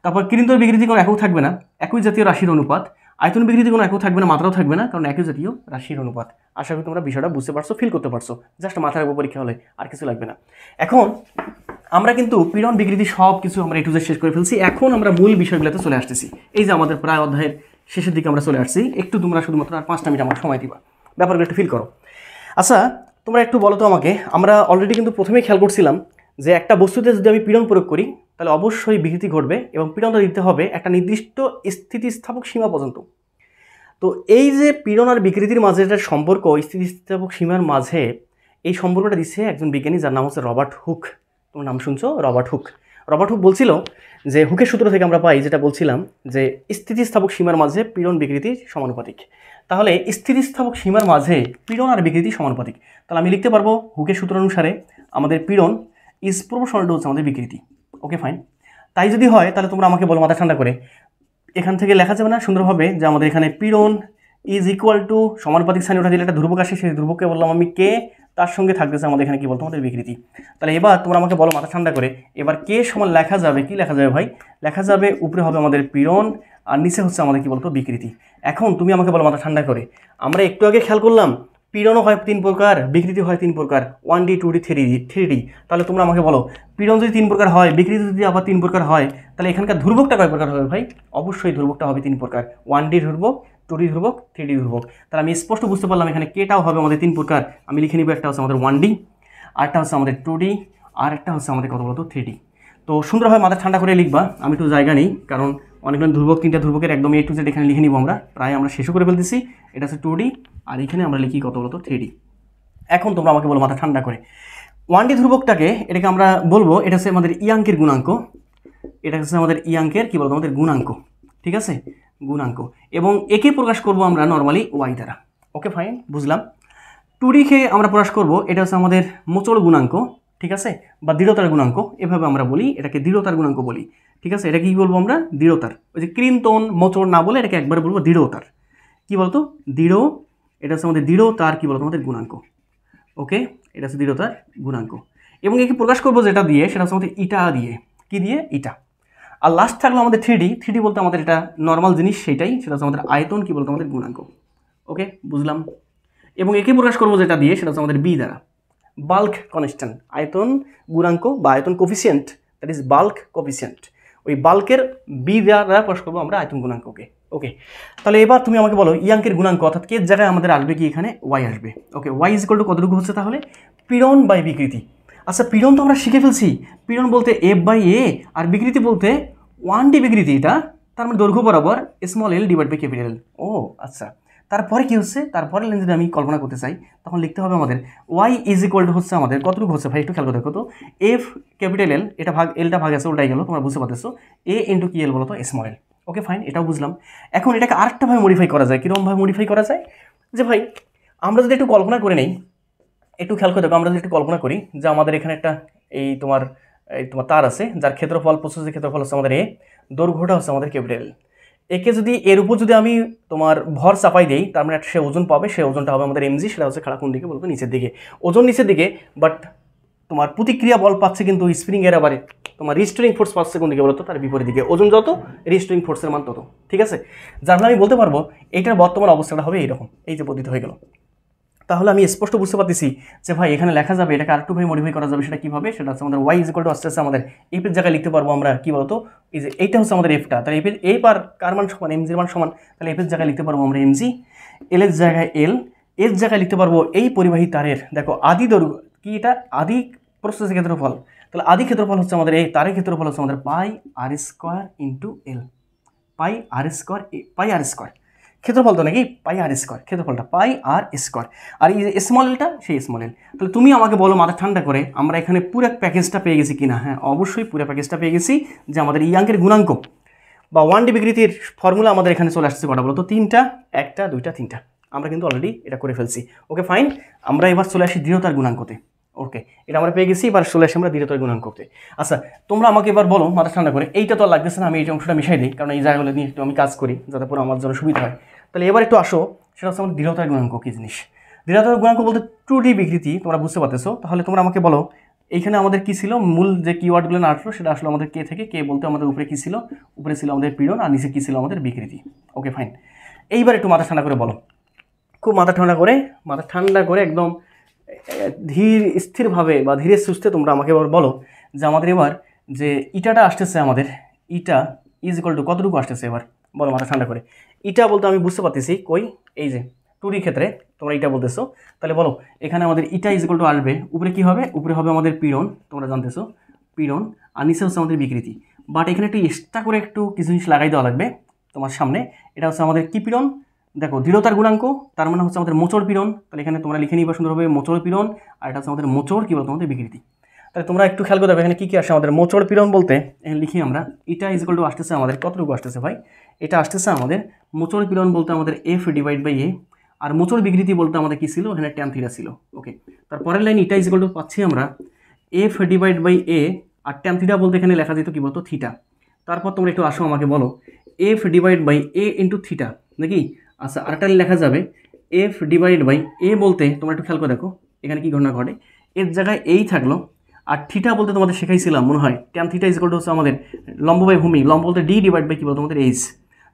তারপর কৃন্তর বিকৃতি কোনো একক থাকবে না, একই জাতীয় রাশির অনুপাত। আয়তন বিকৃতি কোনো একক থাকবে না, মাত্রাও থাকবে না, কারণ একই জাতীয় রাশির অনুপাত। আশা করি তোমরা বিষয়টা বুঝতে পারছো, ফিল করতে পারছো। জাস্ট মাথায় রাখবো পরীক্ষা হলে, আর কিছু লাগবে না। এখন আমরা কিন্তু পীড়ন বিকৃতি সব কিছু আমরা একটু শেষ করে ফেলছি। এখন আমরা মূল বিষয়গুলোতে চলে আসতেছি। এই যে আমাদের প্রায় অধ্যায়ের শেষের দিকে আমরা চলে আসছি। একটু তোমরা শুধুমাত্র আর 5টা মিনিট আমার সময় দিবা, ব্যাপারগুলো একটু ফিল করো। আচ্ছা, তোমরা একটু বলো তো আমাকে, আমরা অলরেডি কিন্তু প্রথমেই খেয়াল করছিলাম যে একটা বস্তুতে যদি আমি পীড়ন প্রয়োগ করি তাহলে অবশ্যই বিকৃতি ঘটবে, এবং পীড়নটা দিতে হবে একটা নির্দিষ্ট স্থিতিস্থাপক সীমা পর্যন্ত। তো এই যে পীড়ন আর বিকৃতির মাঝে একটা সম্পর্ক, স্থিতিস্থাপক সীমার মাঝে, এই সম্পর্কটা দিচ্ছে একজন বিজ্ঞানী যার নাম হচ্ছে রবার্ট হুক। তোমার নাম শুনছো, রবার্ট হুক। রবার্ট হুক বলছিল যে হুকের সূত্র থেকে আমরা পাই, যেটা বলছিলাম যে স্থিতিস্থাপক সীমার মাঝে পীড়ন বিকৃতি সমানুপাতিক। তাহলে স্থিতিস্থাপক সীমার মাঝে পীড়ন আর বিকৃতি সমানুপাতিক। তাহলে আমি লিখতে পারবো হুকের সূত্র অনুসারে আমাদের পীড়ন ইজ প্রপোর্শনাল টু হচ্ছে আমাদের বিকৃতি। Okay fine. তাই যদি হয় তাহলে তোমরা আমাকে বলো মাথা ঠান্ডা করে, এখান থেকে লেখা যাবে না সুন্দরভাবে যে আমাদের এখানে পীড়ন ইজ ইকুয়াল টু সমানুপাতিক সাইন ওঠা দিলে একটা ধ্রুবক আসে, সেই ধ্রুবককে বললাম আমি কে, তার সঙ্গে থাকতেছে আমাদের এখানে কি বলতো আমাদের বিকৃতি। তাহলে এবার তোমরা আমাকে বলো মাথা ঠান্ডা করে, এবার কে সমান লেখা যাবে, কি লেখা যাবে ভাই? লেখা যাবে উপরে হবে আমাদের পীড়ন আর নিচে হচ্ছে আমাদের কি বলতো বিকৃতি। এখন তুমি আমাকে বলো মাথা ঠান্ডা করে, আমরা একটু আগে খেয়াল করলাম পীড়নও হয় 3 প্রকার, বিকৃতি হয় 3 প্রকার, 1D 2D 3D। তাহলে তোমরা আমাকে বলো পীড়ন যদি 3 প্রকার হয়, বিকৃতি যদি আবার 3 প্রকার হয়, তাহলে এখানকার ধ্রুবকটা কয় প্রকার হবে ভাই? অবশ্যই ধ্রুবকটা হবে 3 প্রকার, 1D ধ্রুবক, 2D ধ্রুবক, 3D ধ্রুবক। তাহলে আমি স্পষ্ট বুঝতে পারলাম এখানে কেটাও হবে আমাদের 3 প্রকার। আমি লিখে নিব, একটা হচ্ছে আমাদের 1D, আরেকটা হচ্ছে আমাদের 2D, আর একটা হচ্ছে আমাদের কত বলতো 3D। তো সুন্দরভাবে মাথা ঠান্ডা করে লিখবা, আমি একটু জায়গা নেই, কারণ অনেকগুলো ধ্রুবক, 3টা ধ্রুবকের একদম A to Z এখানে লিখে নিব আমরা, প্রায় আমরা শেষও করে ফেলতেছি। এটা হচ্ছে 2D, আর এখানে আমরা লিখি কত বলতো 3D। এখন তোমরা আমাকে বলো মাথা ঠান্ডা করে, 1D ধ্রুবকটাকে এটাকে আমরা বলবো এটা হচ্ছে আমাদের ইয়াঙ্কের গুণাঙ্ক, এটা হচ্ছে আমাদের ইয়াঙ্কের কি বলবো আমাদের গুণাঙ্ক, ঠিক আছে, গুণাঙ্ক। এবং একে প্রকাশ করব আমরা নর্মালি ওয়াই দ্বারা। ওকে ফাইন, বুঝলাম। 2D কে আমরা প্রকাশ করব, এটা হচ্ছে আমাদের মোচড় গুণাঙ্ক, ঠিক আছে, বা দৃঢ়তার গুণাঙ্ক, এভাবে আমরা বলি, এটাকে দৃঢ়তার গুণাঙ্ক বলি, ঠিক আছে। এটা কি বলবো আমরা? দৃঢ়তার। ওই যে কৃন্তন মোচড় না বলে এটাকে একবার বলবো দৃঢ়তার, কি বলতো দৃঢ়, এটা হচ্ছে আমাদের দৃঢ়তার কি বলতো আমাদের গুণাঙ্ক। ওকে, এটা হচ্ছে দৃঢ়তার গুণাঙ্ক। এবং একে প্রকাশ করবো যেটা দিয়ে, সেটা হচ্ছে আমাদের ইটা দিয়ে, কি দিয়ে? ইটা। আর লাস্ট থাকলো আমাদের 3D বলতে আমাদের এটা নর্মাল জিনিস, সেটাই, সেটা হচ্ছে আমাদের আয়তন কি বলতো আমাদের গুণাঙ্ক। ওকে, বুঝলাম। এবং একে প্রকাশ করবো যেটা দিয়ে, সেটা হচ্ছে আমাদের বি দ্বারা, বাল্ক কনস্ট্যান্ট, আয়তন গুণাঙ্ক বা আয়তন coefficient, that is bulk coefficient. ওই বাল্কের বি দ্বারা প্রকাশ করবো আমরা আয়তন গুণাঙ্ককে। ওকে, তাহলে এবার তুমি আমাকে বলো ইয়াঙ্কের গুণাঙ্ক অর্থাৎ কে জায়গায় আমাদের আসবে কি? এখানে ওয়াই আসবে। ওকে, ওয়াই ইজ ইকুয়াল টু কতটুকু হচ্ছে তাহলে? পীড়ন বাই বিকৃতি। আচ্ছা, পীড়ন তো আমরা শিখে ফেলছি, পীড়ন বলতে F/A, আর বিকৃতি বলতে 1D বিকৃতি, এটা তার মানে দৈর্ঘ্য বরাবর small l divide by capital L। ও আচ্ছা, তারপরে কি হচ্ছে? তারপরে লাইন যদি আমি কল্পনা করতে চাই তখন লিখতে হবে আমাদের ওয়াই ইজ ইকুয়াল টু হচ্ছে আমাদের কতটুকু হচ্ছে ভাই? একটু খেয়াল করে দেখো তো, এফ ক্যাপিটাল এল, এটা ভাগ এলটা ভাগ আছে, উল্টাই গেল, তোমরা বুঝতে পারতেছো, এ ইন্টু কি এল বলো তো স্মল এল। ওকে ফাইন, এটাও বুঝলাম। এখন এটাকে আরেকটা ভাবে মডিফাই করা যায়। কীরকমভাবে মডিফাই করা যায়? যে ভাই আমরা যদি একটু কল্পনা করে নেই, একটু খেয়াল করে দেখো, আমরা যদি একটু কল্পনা করি যে আমাদের এখানে একটা এই তোমার তার আছে, যার ক্ষেত্রফল, প্রস্থের ক্ষেত্রফল হচ্ছে আমাদের এ, দৈর্ঘ্যটা হচ্ছে আমাদের ক্যাপিটাল এল। একে যদি এর উপর যদি আমি তোমার ভর চাপাই দেই, তার মানে সে ওজন পাবে, সে ওজনটা হবে আমাদের mg, সেটা হচ্ছে খাড়া কোন দিকে বলতো নিচের দিকে, ওজন নিচের দিকে, বাট তোমার প্রতিক্রিয়া বল পাচ্ছে কিন্তু স্প্রিং এর আবারে তোমার রিস্টোরিং ফোর্স পাচ্ছে কোন দিকে বলতো? তার বিপরীত দিকে। ওজন যত, রিস্টোরিং ফোর্সের মান তত, ঠিক আছে। যার ফলে আমি বলতে পারবো এটার বর্তমান অবস্থাটা হবে এইরকম, এই যে পদ্ধতি হয়ে গেল। তাহলে আমি স্পষ্ট বুঝতে পারতেছি যে ভাই এখানে লেখা যাবে, এটাকে আরেকটু ভাই মডিফাই করা যাবে। সেটা কীভাবে? সেটা হচ্ছে আমাদের ওয়াই ইজ ইকুয়াল টু আস্তে আস্তে আমাদের এফের জায়গায় লিখতে পারবো আমরা কি বলতো, এই যে এইটা হচ্ছে আমাদের এফটা, তাহলে এফের এ পার কার মান সমান? এমজির মান সমান, তাহলে এফের জায়গায় লিখতে পারবো আমরা এমজি, এল এর জায়গায় এল, এর জায়গায় লিখতে পারবো এই পরিবাহী তারের, দেখো আদি দৈর্ঘ্য কি, এটা আদি প্রস্থের ক্ষেত্রফল, তাহলে আদি ক্ষেত্রফল হচ্ছে আমাদের এই তারের ক্ষেত্রফল হচ্ছে আমাদের পাই আর স্কোয়ার ইন্টু এল, পাই আর স্কোয়ার, পাই আর স্কোয়ার, ক্ষেত্রফল তো নাকি পাই আর স্কোয়ার, ক্ষেত্রফলটা পাই আর স্কোয়ার, আর এই যে স্মল এলটা সেই স্মল এল। তাহলে তুমি আমাকে বলো মাথা ঠান্ডা করে, আমরা এখানে পুরো প্যাকেজটা পেয়ে গেছি কিনা? হ্যাঁ, অবশ্যই পুরো প্যাকেজটা পেয়ে গেছি, যে আমাদের ইয়াঙ্কের গুণাঙ্ক বা 1D বিকৃতির ফর্মুলা আমাদের এখানে চলে আসছে কটা বলো তো? 3টা, 1টা 2টা 3টা। আমরা কিন্তু অলরেডি এটা করে ফেলছি। ওকে ফাইন, আমরা এবার চলে আসি দৃঢ়তার গুণাঙ্কতে। ওকে, এটা আমরা পেয়ে গেছি, এবার চলে আসি আমরা দৃঢ়তার গুণাঙ্ক করতে। আচ্ছা, তোমরা আমাকে এবার বলো মাথা ঠান্ডা করে, এইটা তো আর লাগতেছে না, আমি এই অংশটা মিশাই দিই, কারণ এই জায়গাগুলো নিয়ে একটু আমি কাজ করি যাতে পুরো আমার জন্য সুবিধা হয়। তাহলে এবার একটু আসো, সেটা হচ্ছে আমাদের দৃঢ়তার গুণাঙ্ক কী জিনিস। দৃঢ়তার গুণাঙ্ক বলতে 2D বিকৃতি, তোমরা বুঝতে পারতেছো। তাহলে তোমরা আমাকে বলো এইখানে আমাদের কি ছিল, মূল যে কিওয়ার্ডগুলো না আসলো সেটা আসলো আমাদের কে থেকে। কে বলতে আমাদের উপরে কি ছিল, উপরে ছিল আমাদের পীড়ন আর নিচে কি ছিল আমাদের বিকৃতি। ওকে ফাইন, এইবার একটু মাথা ঠান্ডা করে বলো, খুব মাথা ঠান্ডা করে একদম ধীর স্থিরভাবে বা ধীরে সুস্থে তোমরা আমাকে এবার বলো যে আমাদের এবার যে ইটাটা আসতেছে, আমাদের ইটা ইজ ইকুয়াল টু কতটুকু আসতেছে, এবার বলো মাথা ঠান্ডা করে। ইটা বলতে আমি বুঝতে পারতেছি কই, এই যে 2D ক্ষেত্রে তোমরা ইটা বলতেছো, তাহলে বলো এখানে আমাদের ইটা ইজ ইকুয়াল টু আসবে, উপরে কি হবে, উপরে হবে আমাদের পীড়ন, তোমরা জানতেছো পীড়ন, আর নিচে হচ্ছে আমাদের বিকৃতি। বাট এখানে একটু এক্সট্রা করে একটু কিছু জিনিস লাগাই দেওয়া লাগবে তোমার সামনে। এটা হচ্ছে আমাদের কি পীড়ন, দেখো দৃঢ়তার গুণাঙ্ক, তার মানে হচ্ছে আমাদের মোচড় পীড়ন। তাহলে এখানে তোমরা লিখে নিবা সুন্দরভাবে মোচড় পীড়ন, আর এটা হচ্ছে আমাদের মোচড় কি বলতো আমাদের বিকৃতি। তাহলে তোমরা একটু খেয়াল করে দেখো এখানে কী কী আসে আমাদের। মোচড় পীড়ন বলতে এখানে লিখি আমরা, এটা ইজ ইকুয়াল টু আসতেছে আমাদের কতটুকু আসতেছে ভাই, এটা আসতেছে আমাদের মোচড় পীড়ন বলতে আমাদের এফ ডিভাইড বাই এ, আর মোচড় বিকৃতি বলতে আমাদের কী ছিল, এখানে ট্যান থিটা ছিল। ওকে, তারপরের লাইন ইটা ইজ ইকুয়াল টু পাচ্ছি আমরা এফ ডিভাইড বাই এ, আর ট্যান থিটা বলতে এখানে লেখা যেত কি বলতো থিটা। তারপর তোমরা একটু আসো আমাকে বলো f divide by a into theta নাকি। আচ্ছা, আরেকটা লেখা যাবে এফ ডিভাইড বাই এ বলতে, তোমরা একটু খেয়াল করে দেখো এখানে কি ঘটনা ঘটে, এর জায়গায় এই থাকলো, আর থিটা বলতে তোমাদের শেখাইছিলাম মনে হয় tan theta is equal to হচ্ছে আমাদের লম্ব বাই ভূমি, লম্ব বলতে ডি ডিভাইড বাই কি বলতো আমাদের এইচ,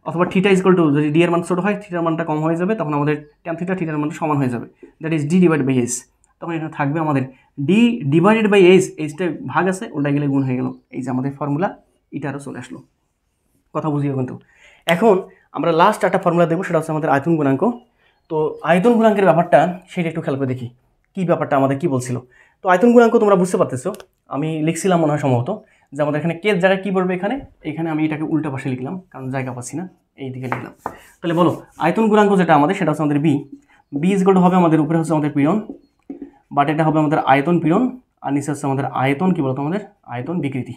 অথবা থিটা ইজ ইকুয়াল টু যদি ডি এর মান ছোটো হয় থিটার মানটা কম হয়ে যাবে, তখন আমাদের ট্যান থিটা থিটার মানটা সমান হয়ে যাবে, that is d divide by h. তখন এখানে থাকবে আমাদের ডি ডিভাইডেড বাই এইচ, এইচটা ভাগ আছে উল্টা গেলে গুণ হয়ে গেল, এই যে আমাদের ফর্মুলা এটারও চলে আসলো। কথা বুঝিও কিন্তু। এখন আমরা লাস্ট একটা ফর্মুলা দেখবো, সেটা হচ্ছে আমাদের আয়তন গুণাঙ্ক। তো আয়তন গুণাঙ্কের ব্যাপারটা সেটা একটু খেয়াল করে দেখি কী ব্যাপারটা আমাদের কী বলছিল। তো আয়তন গুণাঙ্ক তোমরা বুঝতে পারতেছো, আমি লিখছিলাম মনে হয় সম্ভবত যে আমাদের এখানে কে জায়গায় কী পড়বে, এখানে আমি এটাকে উল্টা পাশে লিখলাম কারণ জায়গা পাচ্ছি না, এই দিকে লিখলাম। তাহলে বলো আয়তন গুণাঙ্ক যেটা আমাদের সেটা হচ্ছে আমাদের b, b is equal to হবে আমাদের উপরে হচ্ছে আমাদের পীড়ন, বাট এটা হবে আমাদের আয়তন পীড়ন, আর নিচে হচ্ছে আমাদের আয়তন কী বলতো আমাদের আয়তন বিকৃতি,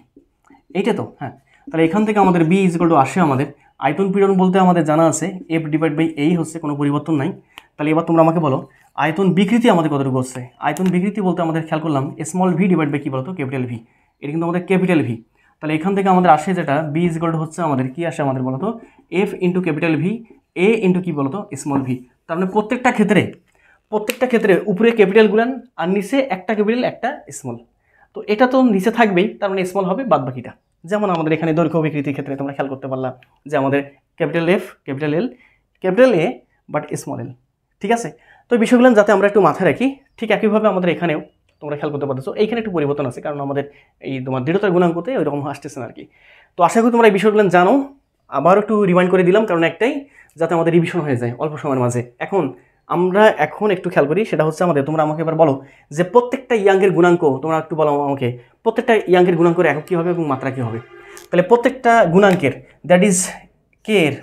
এইটা তো হ্যাঁ। তাহলে এখান থেকে আমাদের বি ইজ ইকুয়াল টু আসে আমাদের আয়তন পীড়ন বলতে আমাদের জানা আছে এফ ডিভাইড বাই এই হচ্ছে, কোনো পরিবর্তন নাই। তাহলে এবার তোমরা আমাকে বলো আয়তন বিকৃতি আমাদের কতটুকু হচ্ছে। আয়তন বিকৃতি বলতে আমাদের খেয়াল করলাম স্মল ভি ডিভাইড বাই কী বলতো ক্যাপিটাল ভি, এটা কিন্তু আমাদের ক্যাপিটাল ভি। তাহলে এখান থেকে আমাদের আসে যেটা বি ইজ ইকুয়াল টু হচ্ছে আমাদের কি আসে আমাদের বলতো F into capital V A into কী বলতো স্মল ভি। তার মানে প্রত্যেকটা ক্ষেত্রে উপরে ক্যাপিটাল গুলান আর নিচে একটা ক্যাপিটাল একটা স্মল, তো এটা তো নিচে থাকবেই, তার মানে স্মল হবে বাদ বাকিটা। যেমন আমাদের এখানে দৈর্ঘ্য বিকৃতির ক্ষেত্রে তোমরা খেয়াল করতে পারলাম যে আমাদের capital F capital L capital A but small এল, ঠিক আছে। তো এই বিষয়গুলো যাতে আমরা একটু মাথায় রাখি, ঠিক একইভাবে আমাদের এখানেও তোমরা খেয়াল করতে পারতেছো এইখানে একটু পরিবর্তন আছে, কারণ আমাদের এই তোমার দৃঢ়তার গুণাঙ্কতে ওই রকম আসতেছে না আর কি। তো আশা করি তোমরা এই বিষয়গুলো জানো, আবার একটু রিমাইন্ড করে দিলাম কারণ একটাই যাতে আমাদের রিভিশন হয়ে যায় অল্প সময়ের মাঝে। আমরা এখন একটু খেয়াল করি, সেটা হচ্ছে আমাদের, তোমরা আমাকে এবার বলো যে প্রত্যেকটা ইয়াঙ্গের গুণাঙ্ক, তোমরা একটু বলো আমাকে প্রত্যেকটা ইয়াঙ্গের গুণাঙ্কের একক কী হবে এবং মাত্রা কী হবে। তাহলে প্রত্যেকটা গুণাঙ্কের দ্যাট ইজ কে এর,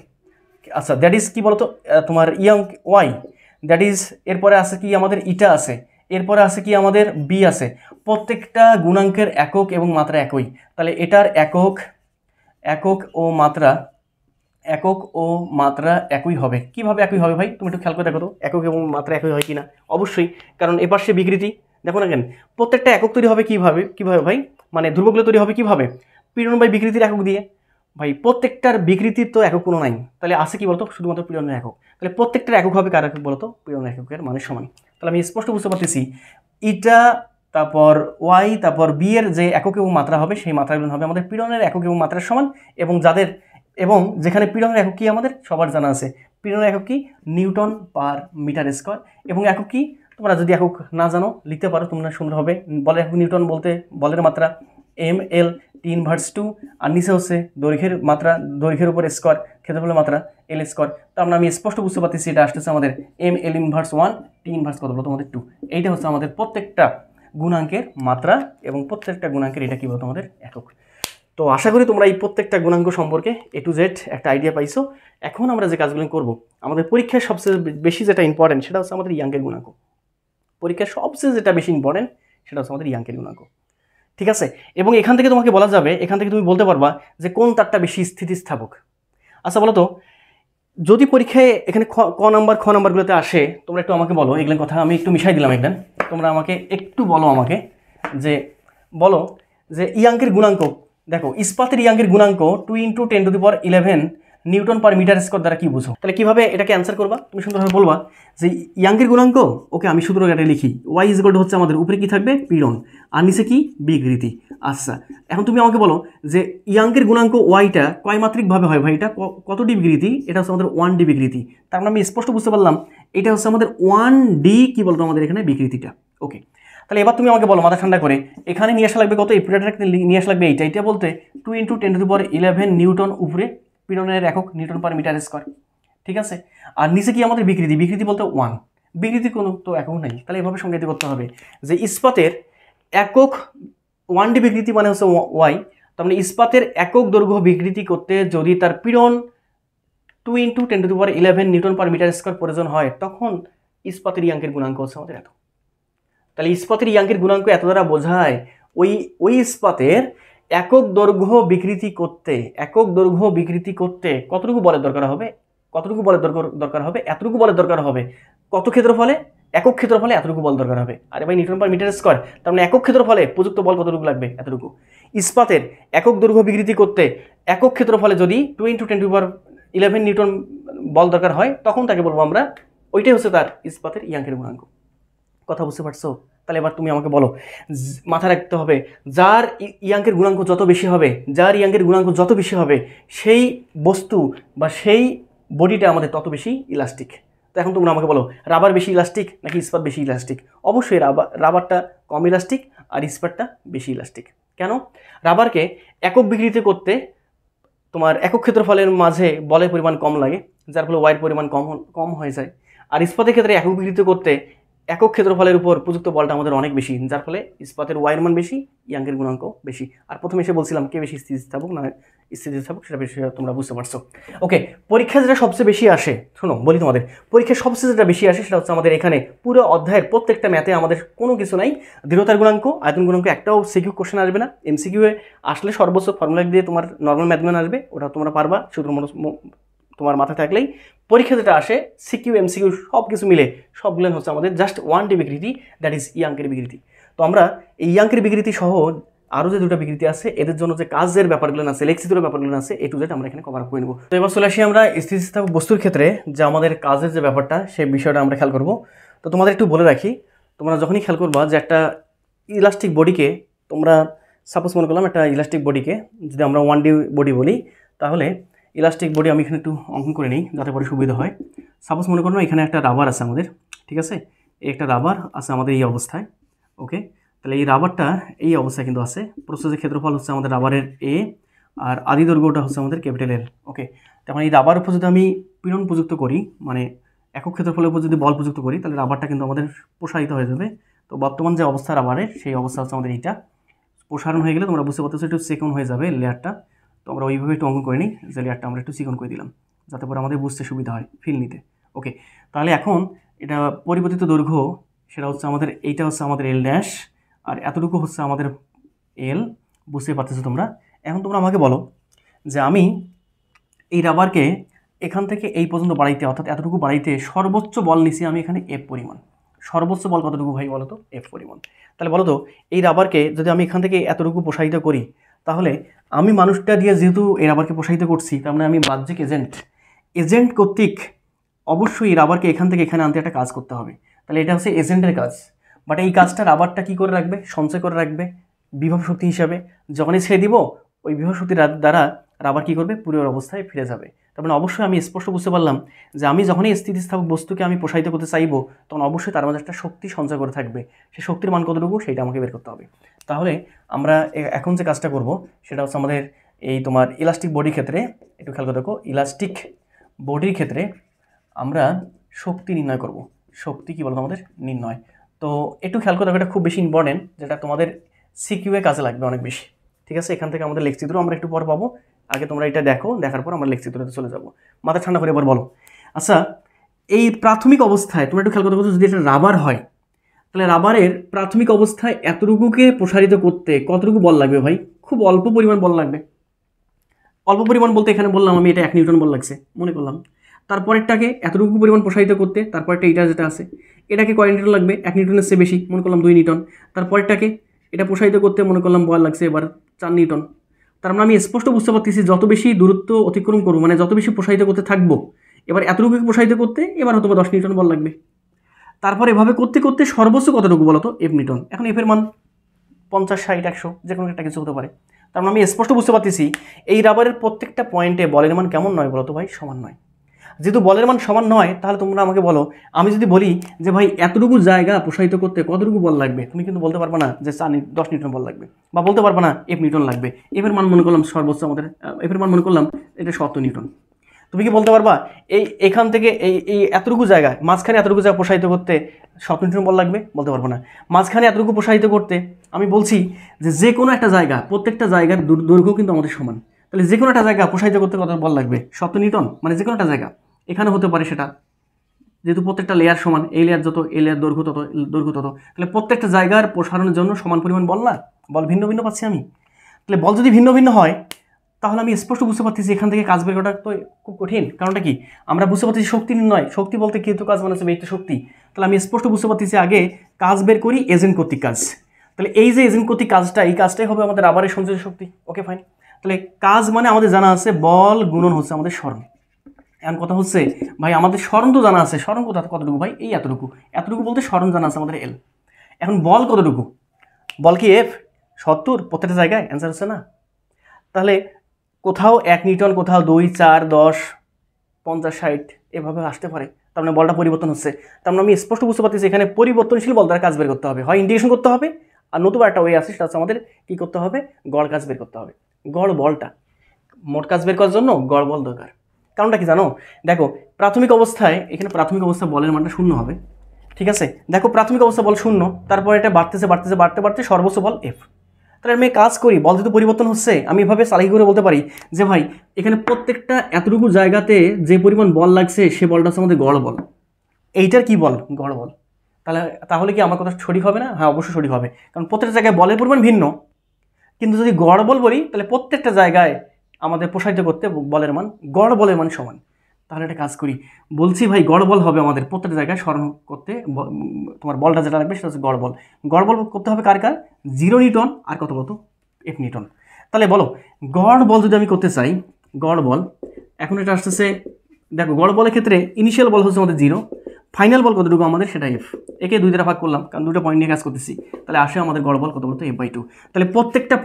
আচ্ছা দ্যাট ইজ কী বলতো তোমার ইয়াং ওয়াই, দ্যাট ইজ এরপরে আছে কি আমাদের ইটা আছে, এরপরে আছে কি আমাদের বি আছে, প্রত্যেকটা গুণাঙ্কের একক এবং মাত্রা একই। তাহলে এটার একক ও মাত্রা একই হবে। কিভাবে একই হবে ভাই, তুমি একটু খেয়াল করে দেখো তো একক এবং মাত্রা একই হয় কিনা। অবশ্যই, কারণ এ পাশে বিকৃতি দেখো না কেন, প্রত্যেকটা একক তৈরি হবে কিভাবে ভাই, মানে ধ্রুবকগুলো তৈরি হবে কিভাবে, পীড়ন বাই বিকৃতির একক দিয়ে। ভাই প্রত্যেকটার বিকৃতির তো একক কোনো নাই, তাহলে আছে কি বলতো শুধুমাত্র পীড়নের একক। তাহলে প্রত্যেকটার একক হবে কার একক বলতো, পীড়নের এককের মানে সমান। তাহলে আমি স্পষ্ট বুঝতে পারতেছি ইটা তারপর ওয়াই তারপর বি এর যে একক এবং মাত্রা হবে সেই মাত্রাগুলো হবে আমাদের পীড়নের একক এবং মাত্রার সমান, এবং যেখানে পীড়নের একক কি আমাদের সবার জানা আছে, পীড়নের একক কি নিউটন পার মিটার স্কয়ার, এবং একক কি তোমরা যদি একক না জানো লিখতে পারো তোমরা সুন্দরভাবে, বলের একক নিউটন বলতে বলের মাত্রা এম এল T⁻², আর নিচে হচ্ছে দৈর্ঘ্যের উপর স্কয়ার, ক্ষেত্রফলের মাত্রা এল স্কয়ার। তার মানে আমি স্পষ্ট বুঝতে পারতেছি এটা আসতেছে আমাদের mL⁻1 T⁻, কত বলতো আমাদের 2। এইটা হচ্ছে আমাদের প্রত্যেকটা গুণাঙ্কের মাত্রা এবং প্রত্যেকটা গুণাঙ্কের এটা কি বলতো আমাদের একক। তো আশা করি তোমরা এই প্রত্যেকটা গুণাঙ্ক সম্পর্কে A to Z একটা আইডিয়া পাইছো। এখন আমরা যে কাজগুলো করব, আমাদের পরীক্ষায় সবচেয়ে বেশি যেটা ইম্পর্টেন্ট সেটা হচ্ছে আমাদের ইয়াঙ্কের গুণাঙ্ক। পরীক্ষায় সবচেয়ে যেটা বেশি ইম্পর্টেন্ট সেটা হচ্ছে আমাদের ইয়াঙ্কের গুণাঙ্ক, ঠিক আছে। এবং এখান থেকে তোমাকে বলা যাবে, এখান থেকে তুমি বলতে পারবা যে কোন তারটা বেশি স্থিতিস্থাপক, আচ্ছা বলো তো, যদি পরীক্ষায় এখানে ক নাম্বার খ নাম্বারগুলোতে আসে, তোমরা একটু আমাকে বলো, এগুলোর কথা আমি একটু মিশাই দিলাম একদম। তোমরা আমাকে একটু বলো আমাকে যে বলো যে ইয়াঙ্কের গুণাঙ্ক, দেখো ইস্পাতের ইয়াঙ্কের গুণাঙ্ক 2 × 10⁻11 নিউটন পার মিটার স্কোয়ার দ্বারা কি বুঝো? তাহলে কিভাবে এটাকে অ্যান্সার করবা? তুমি সুন্দরভাবে বলবা যে ইয়াঙ্কের গুণাঙ্ক, ওকে আমি সূত্র এটা লিখি, ওয়াই ইজ ইকুয়াল টু হচ্ছে আমাদের উপরে কি থাকবে পীড়ন, আর নিচে কি বিকৃতি। আচ্ছা এখন তুমি আমাকে বলো যে ইয়াঙ্কের গুণাঙ্ক ওয়াইটা কয়মাত্রিকভাবে হয় ভাই, এটা কত ডি বিকৃতি? এটা হচ্ছে আমাদের 1 ডি বিকৃতি। তার মানে আমি স্পষ্ট বুঝতে পারলাম এটা হচ্ছে আমাদের 1 ডি কি বলতো আমাদের এখানে বিকৃতিটা। ওকে, তাহলে এবার তুমি আমাকে বলো মাথা ঠান্ডা করে, এখানে নিয়ে আসা লাগবে কত? এই পীড়নটাকে নিয়ে আসা লাগবে এইটা বলতে 2 × 10⁻11 নিউটন উপরে পীড়নের একক নিউটন পার মিটার স্কোয়ার, ঠিক আছে। আর নিচে কি আমাদের বিকৃতি, বিকৃতি বলতে 1, বিকৃতি কোনো তো একক নাই, তাহলে এভাবে সংজ্ঞায়িত করতে হবে যে ইস্পাতের একক 1 ডি বিকৃতি মানে হচ্ছে ওয়াই, তার মানে ইস্পাতের একক দৈর্ঘ্য বিকৃতি করতে যদি তার পীড়ন 2 × 10⁻11 নিউটন পার মিটার স্কোয়ার প্রয়োজন হয়, তখন ইস্পাতের ইয়াঙ্কের গুণাঙ্ক হচ্ছে আমাদের এত। তাহলে ইস্পাতের ইয়াঙ্কের গুণাঙ্ক এত দ্বারা বোঝায় ওই ইস্পাতের একক দৈর্ঘ্য বিকৃতি করতে কতটুকু বলের দরকার হবে? কতটুকু বলের দরকার হবে? এতটুকু বলের দরকার হবে। কত ক্ষেত্রফলে? একক ক্ষেত্রফলে এতটুকু বল দরকার হবে। আরে ভাই নিউটন পার মিটার স্কোয়ার, তার মানে একক ক্ষেত্রফলে প্রযুক্ত বল কতটুকু লাগবে? এতটুকু। ইস্পাতের একক দৈর্ঘ্য বিকৃতি করতে একক ক্ষেত্রফলে যদি 2 × 10⁻11 নিউটন বল দরকার হয়, তখন তাকে বলবো আমরা ওইটাই হচ্ছে তার ইস্পাতের ইয়াঙ্কের গুণাঙ্ক। কথা বুঝতে পারছো? তাহলে এবার তুমি আমাকে বলো, মাথায় রাখতে হবে যার ইয়াঙ্কের গুণাঙ্ক যত বেশি হবে, সেই বস্তু বা সেই বডিটা আমাদের তত বেশি ইলাস্টিক। তো এখন তোমরা আমাকে বলো রাবার বেশি ইলাস্টিক নাকি ইস্পাত বেশি ইলাস্টিক? অবশ্যই রাবারটা কম ইলাস্টিক আর ইস্পাতটা বেশি ইলাস্টিক। কেন? রাবারকে একক বিকৃতি করতে তোমার একক ক্ষেত্রফলের মাঝে বলের পরিমাণ কম লাগে, যার ফলে ওয়াইয়ের পরিমাণ কম হয়ে যায়। আর ইস্পাতের ক্ষেত্রে একক বিকৃতি করতে একক ক্ষেত্রফলের উপর প্রযুক্ত বলটা আমাদের অনেক বেশি, যার ফলে ইস্পাতের ওয়াইয়ের মান বেশি, ইয়াঙ্কের গুণাঙ্ক বেশি। আর প্রথমে এসে বলছিলাম কে বেশি স্থিতিস্থাপক না স্থিতিস্থাপক, সেটা বেশি তোমরা বুঝতে পারছো। ওকে, পরীক্ষা যেটা সবচেয়ে বেশি আসে, শোনো বলি তোমাদের, পরীক্ষায় সবচেয়ে যেটা বেশি আসে সেটা হচ্ছে আমাদের এখানে পুরো অধ্যায়ের প্রত্যেকটা ম্যাথে আমাদের কোনো কিছু নাই দৃঢ়তার গুণাঙ্ক, আয়তন গুণাঙ্ক, একটাও সিকিউ কোশ্চেন আসবে না। এমসিকিউ আসলে সর্বোচ্চ ফর্মুলা দিয়ে তোমার নর্মাল ম্যাথমেটিক্স আসবে, ওটা তোমরা পারবা শুধু তোমার মাথায় থাকলেই। পরীক্ষা যেটা আসে সিকিউ এমসিকিউ সব কিছু মিলে সবগুলো হচ্ছে আমাদের জাস্ট 1 ডি বিকৃতি, দ্যাট ইজ ইয়াঙ্কের বিকৃতি। তো আমরা এই ইয়াঙ্কের বিকৃতি সহ আরও যে দুটো বিকৃতি আছে এদের জন্য যে কাজের ব্যাপারগুলো আছে, লেক্সিতুর ব্যাপারগুলো আছে, এ টু জেড আমরা এখানে কভার করে নেব। তো এবার চলে আসি আমরা স্থিতিস্থাপক বস্তুর ক্ষেত্রে যে আমাদের কাজের যে ব্যাপারটা সেই বিষয়টা আমরা খেয়াল করব। তো তোমাদের একটু বলে রাখি, তোমরা যখনই খেয়াল করবা যে একটা ইলাস্টিক বডিকে, তোমরা সাপোজ মনে করলাম একটা ইলাস্টিক বডিকে যদি আমরা 1 ডি বডি বলি, তাহলে ইলাস্টিক বডি আমি এখানে একটু অঙ্কন করে নিই যাতে পরে সুবিধা হয়। সাপোজ মনে করলাম এখানে একটা রাবার আছে আমাদের, ঠিক আছে, একটা রাবার আছে আমাদের এই অবস্থায়। ওকে, তাহলে এই রাবারটা এই অবস্থায় কিন্তু আছে। প্রস্থের ক্ষেত্রফল হচ্ছে আমাদের রাবারের এ, আর আদি দৈর্ঘ্যটা হচ্ছে আমাদের ক্যাপিটাল এল। ওকে, তখন এই রাবার উপর যদি আমি পীড়ন প্রযুক্ত করি, মানে একক ক্ষেত্রফলের উপর যদি বল প্রযুক্ত করি, তাহলে রাবারটা কিন্তু আমাদের প্রসারিত হয়ে যাবে। তো বর্তমান যে অবস্থা রাবারের, সেই অবস্থা হচ্ছে আমাদের এইটা। প্রসারণ হয়ে গেলে তোমরা বুঝতে পারতেছো একটু চিকন হয়ে যাবে লেয়ারটা। তো আমরা ওইভাবে একটু অঙ্কন করে নিই যে লেয়ারটা আমরা একটু চিকন করে দিলাম যাতে করে আমাদের বুঝতে সুবিধা হয়, ফিল নিতে। ওকে, তাহলে এখন এটা পরিবর্তিত দৈর্ঘ্য সেটা হচ্ছে আমাদের, এইটা হচ্ছে আমাদের এল ড্যাশ, আর এতটুকু হচ্ছে আমাদের এল, বুঝতে পারতেছো তোমরা। এখন তোমরা আমাকে বলো যে আমি এই রাবারকে এখান থেকে এই পর্যন্ত বাড়াইতে, অর্থাৎ এতটুকু বাড়াইতে সর্বোচ্চ বল নিছি আমি এখানে এফ পরিমাণ। সর্বোচ্চ বল কতটুকু ভাই বলো তো? এফ পরিমাণ। তাহলে বলো তো এই রাবারকে যদি আমি এখান থেকে এতটুকু প্রসারিত করি, তাহলে আমি মানুষটা দিয়ে যেহেতু এই রাবারকে প্রসারিত করছি, তার মানে আমি বাহ্যিক এজেন্ট কর্তৃক অবশ্যই এই রাবারকে এখান থেকে এখানে আনতে একটা কাজ করতে হবে। তাহলে এটা হচ্ছে এজেন্টের কাজ, বাট এই কাজটা রাবারটা কী করে রাখবে? সঞ্চয় করে রাখবে বিভব শক্তি হিসাবে। যখনই ছেড়ে দিব ওই বিভব শক্তির দ্বারা রাবার কী করবে? পূর্বের অবস্থায় ফিরে যাবে। তার মানে অবশ্যই আমি স্পষ্ট বুঝতে পারলাম যে আমি যখনই স্থিতিস্থাপক বস্তুকে আমি প্রসারিত করতে চাইবো, তখন অবশ্যই তার মাঝে একটা শক্তি সঞ্চয় করে থাকবে। সেই শক্তির মান কতটুকু সেইটা আমাকে বের করতে হবে। তাহলে আমরা এখন যে কাজটা করব সেটা হচ্ছে আমাদের এই তোমার ইলাস্টিক বডির ক্ষেত্রে একটু খেয়াল করে দেখো, ইলাস্টিক বডির ক্ষেত্রে আমরা শক্তি নির্ণয় করব। শক্তি কী বলতো আমাদের? নির্ণয়। তো একটু খেয়াল করে দেখো, এটা খুব বেশি ইম্পর্টেন্ট, যেটা তোমাদের সিকিউয়ে কাজে লাগবে অনেক বেশি। ঠিক আছে, এখান থেকে আমাদের লেকচিত্র আমরা একটু পর পাবো। আগে তোমরা এটা দেখো, দেখার পর আমরা লেকচিত্রতে চলে যাব। মাথা ঠান্ডা করে এবার বলো, আচ্ছা এই প্রাথমিক অবস্থায় তোমরা একটু খেয়াল করে দেখো, যদি এটা রাবার হয় তাহলে রাবারের প্রাথমিক অবস্থায় এতটুকুকে প্রসারিত করতে কতটুকু বল লাগবে ভাই? খুব অল্প পরিমাণ বল লাগবে। অল্প পরিমাণ বলতে এখানে বললাম আমি এটা 1 নিউটন বল লাগছে মনে করলাম। তারপরেরটাকে এতটুকু পরিমাণ প্রসারিত করতে, তারপরটা এটা যেটা আছে এটাকে কয় নিউটন লাগবে, 1 নিউটনের চেয়ে বেশি মনে করলাম 2 নিউটন। তারপরেরটাকে এটা প্রসারিত করতে মনে করলাম বল লাগছে এবার 4 নিউটন। তার মানে আমি স্পষ্ট বুঝতে পারতেছি যত বেশি দূরত্ব অতিক্রম করবো, মানে যত বেশি প্রসারিত করতে থাকবো, এবার এতটুকু প্রসারিত করতে এবার হয়তো 10 নিউটন বল লাগবে। তারপর এভাবে করতে করতে সর্বোচ্চ কতটুকু বলো তো, এফ নিউটন। এখন এফের মান 50, 60, 100 যে কোনো একটা কিছু হতে পারে। তার মানে আমি স্পষ্ট বুঝতে পারতেছি এই রাবারের প্রত্যেকটা পয়েন্টে বলের মান কেমন নয় বলো তো ভাই, সমান নয়। যেহেতু বলের মান সমান নয়, তাহলে তোমরা আমাকে বলো, আমি যদি বলি যে ভাই এতটুকু জায়গা প্রসারিত করতে কতটুকু বল লাগবে, তুমি কিন্তু বলতে পারবে না যে 10 নিউটন বল লাগবে, বা বলতে পারবে না এফ নিউটন লাগবে। এফের মান মনে করলাম সর্বোচ্চ আমাদের, এফের মান মনে করলাম এটা 70 নিউটন। তুমি কি বলতে পারবা এখান থেকে এই এতটুকু জায়গায়, মাঝখানে এতটুকু জায়গা প্রসারিত করতে 70 নিউটন বল লাগবে? বলতে পারবো না। মাঝখানে এতটুকু প্রসারিত করতে আমি বলছি যে কোনো একটা জায়গা, প্রত্যেকটা জায়গার দৈর্ঘ্য কিন্তু আমাদের সমান, তাহলে যে কোনো একটা জায়গা প্রসারিত করতে কত বল লাগবে? 70 নিউটন। মানে যে কোনো একটা জায়গা এখানে হতে পারে সেটা, যেহেতু প্রত্যেকটা লেয়ার সমান, এই লেয়ার যত এই লেয়ার দৈর্ঘ্য তত, তাহলে প্রত্যেকটা জায়গার প্রসারণের জন্য সমান পরিমাণ বল না? বল ভিন্ন ভিন্ন পাচ্ছি আমি। তাহলে বল যদি ভিন্ন ভিন্ন হয়, তাহলে আমি স্পষ্ট বুঝতে পারতেছি এখান থেকে কাজ বের করাটা তো খুব কঠিন। কারণটা কি, আমরা বুঝতে পারতেছি শক্তি নির্ণয়, শক্তি বলতে কিন্তু কাজ মানে হচ্ছে ব্যক্তি শক্তি। তাহলে আমি স্পষ্ট বুঝতে পারতেছি আগে কাজ বের করি এজেন্ট কর্তৃক কাজ। তাহলে এই যে এজেন্ট কর্তৃক কাজটা, এই কাজটাই হবে আমাদের রাবারের সঞ্চিত শক্তি। ওকে ফাইন। তাহলে কাজ মানে আমাদের জানা আছে বল গুণন হচ্ছে আমাদের স্মরণ। এখন কথা হচ্ছে ভাই আমাদের স্মরণ তো জানা আছে, স্মরণ কতটুকু ভাই? এই এতটুকু। এতটুকু বলতে স্মরণ জানা আছে আমাদের এল। এখন বল কতটুকু? বল কি এফ 70 প্রত্যেকটা জায়গায়? অ্যান্সার হচ্ছে না। তাহলে কোথাও 1 নিউটন, কোথাও 2, 4, 10, 50, 60 এভাবে আসতে পারে। তার মানে বলটা পরিবর্তন হচ্ছে। তার মানে আমি স্পষ্ট বুঝতে পারতেছি এখানে পরিবর্তনশীল বল দ্বারা কাজ বের করতে হবে, হয় ইন্টিগ্রেশন করতে হবে, আর নতুবা একটা ওয়ে আছে সেটা হচ্ছে আমাদের কী করতে হবে, গড় কাজ বের করতে হবে। গড় বলটা, মোট কাজ বের করার জন্য গড় বল দরকার। কারণটা কি জানো? দেখো প্রাথমিক অবস্থায়, এখানে প্রাথমিক অবস্থায় বলের মানটা 0 হবে, ঠিক আছে? দেখো প্রাথমিক অবস্থা বল 0, তারপর এটা বাড়তে সর্বোচ্চ বল এফ। তাহলে আমি কাজ করি, বল যেহেতু পরিবর্তন হচ্ছে, আমি এভাবে চালাই করে বলতে পারি যে ভাই এখানে প্রত্যেকটা এতটুকু জায়গাতে যে পরিমাণ বল লাগছে সে বলটা হচ্ছে আমাদের গড় বল। এইটার কি বল? গড় বল। তাহলে কি আমার কথা সঠিক হবে না? হ্যাঁ অবশ্যই সঠিক হবে, কারণ প্রত্যেকটা জায়গায় বলের পরিমাণ ভিন্ন। কিন্তু যদি গড় বল বলি তাহলে প্রত্যেকটা জায়গায় আমাদের প্রসারিত করতে বলের মান, গড় বলের মান সমান। তাহলে একটা কাজ করি, বলছি ভাই গড় বল হবে আমাদের প্রত্যেকটা জায়গায় স্মরণ করতে, তোমার বলটা যেটা লাগবে সেটা হচ্ছে গড় বল। গড় বল করতে হবে কার কার? 0 নিউটন আর কত এফ নিউটন। তাহলে বলো গড় বল যদি আমি করতে চাই, গড় বল এখন এটা আসতেছে, দেখো গড় বলের ক্ষেত্রে ইনিশিয়াল বল হচ্ছে আমাদের 0, ফাইনাল বল কতটুকু আমাদের সেটা এফ। একে 2 দ্বারা ভাগ করলাম কারণ 2টা পয়েন্ট নিয়ে কাজ করতেছি। তাহলে আসে আমাদের গড় বল কত বলতো F/2। তাহলে প্রত্যেকটা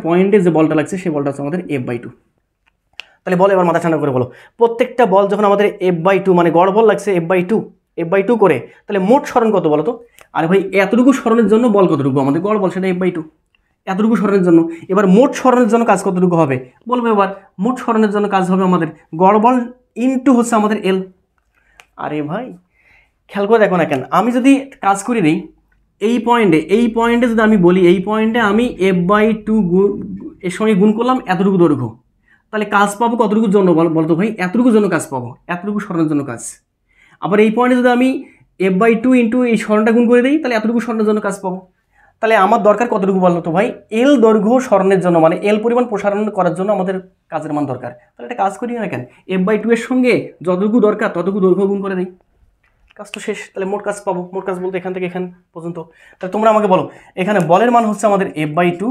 পয়েন্টে যে বলটা লাগছে সেই বলটা হচ্ছে আমাদের F/2। তাহলে বল এবার মাথা ঠান্ডা করে বলো, প্রত্যেকটা বল যখন আমাদের F/2 মানে গড় বল লাগছে F/2 করে, তাহলে মোট স্মরণ কত বলো তো? আরে ভাই এতটুকু স্মরণের জন্য বল কতটুকু আমাদের? গড় বল সেটা F/2 এতটুকু স্মরণের জন্য। এবার মোট স্মরণের জন্য কাজ কতটুকু হবে বলবো? এবার মোট স্মরণের জন্য কাজ হবে আমাদের গড় বল ইনটু হচ্ছে আমাদের এল। আরে ভাই খেয়াল করে দেখো না কেন, আমি যদি কাজ করে দিই এই পয়েন্টে যদি আমি বলি এই পয়েন্টে আমি F/2 এর সঙ্গে গুণ করলাম এতটুকু দৈর্ঘ্য, তাহলে কাজ পাবো কতটুকুর জন্য বলতো ভাই? এতটুকুর জন্য কাজ পাবো, এতটুকু স্মরণের জন্য কাজ। আবার এই পয়েন্টে যদি আমি F/2 ইন্টু এই স্মরণটা গুণ করে দিই তাহলে এতটুকু স্মরণের জন্য কাজ পাবো। তাহলে আমার দরকার কতটুকু বলতো ভাই? এল দৈর্ঘ্য স্মরণের জন্য, মানে এল পরিমাণ প্রসারণ করার জন্য আমাদের কাজের মান দরকার। তাহলে এটা কাজ করি না কেন, F/2 এর সঙ্গে যতটুকু দরকার ততটুকু দৈর্ঘ্য গুণ করে দিই, কাজ তো শেষ। তাহলে মোট কাজ পাবো, মোট কাজ বলতে এখান থেকে এখান পর্যন্ত। তাহলে তোমরা আমাকে বলো এখানে বলের মান হচ্ছে আমাদের F/2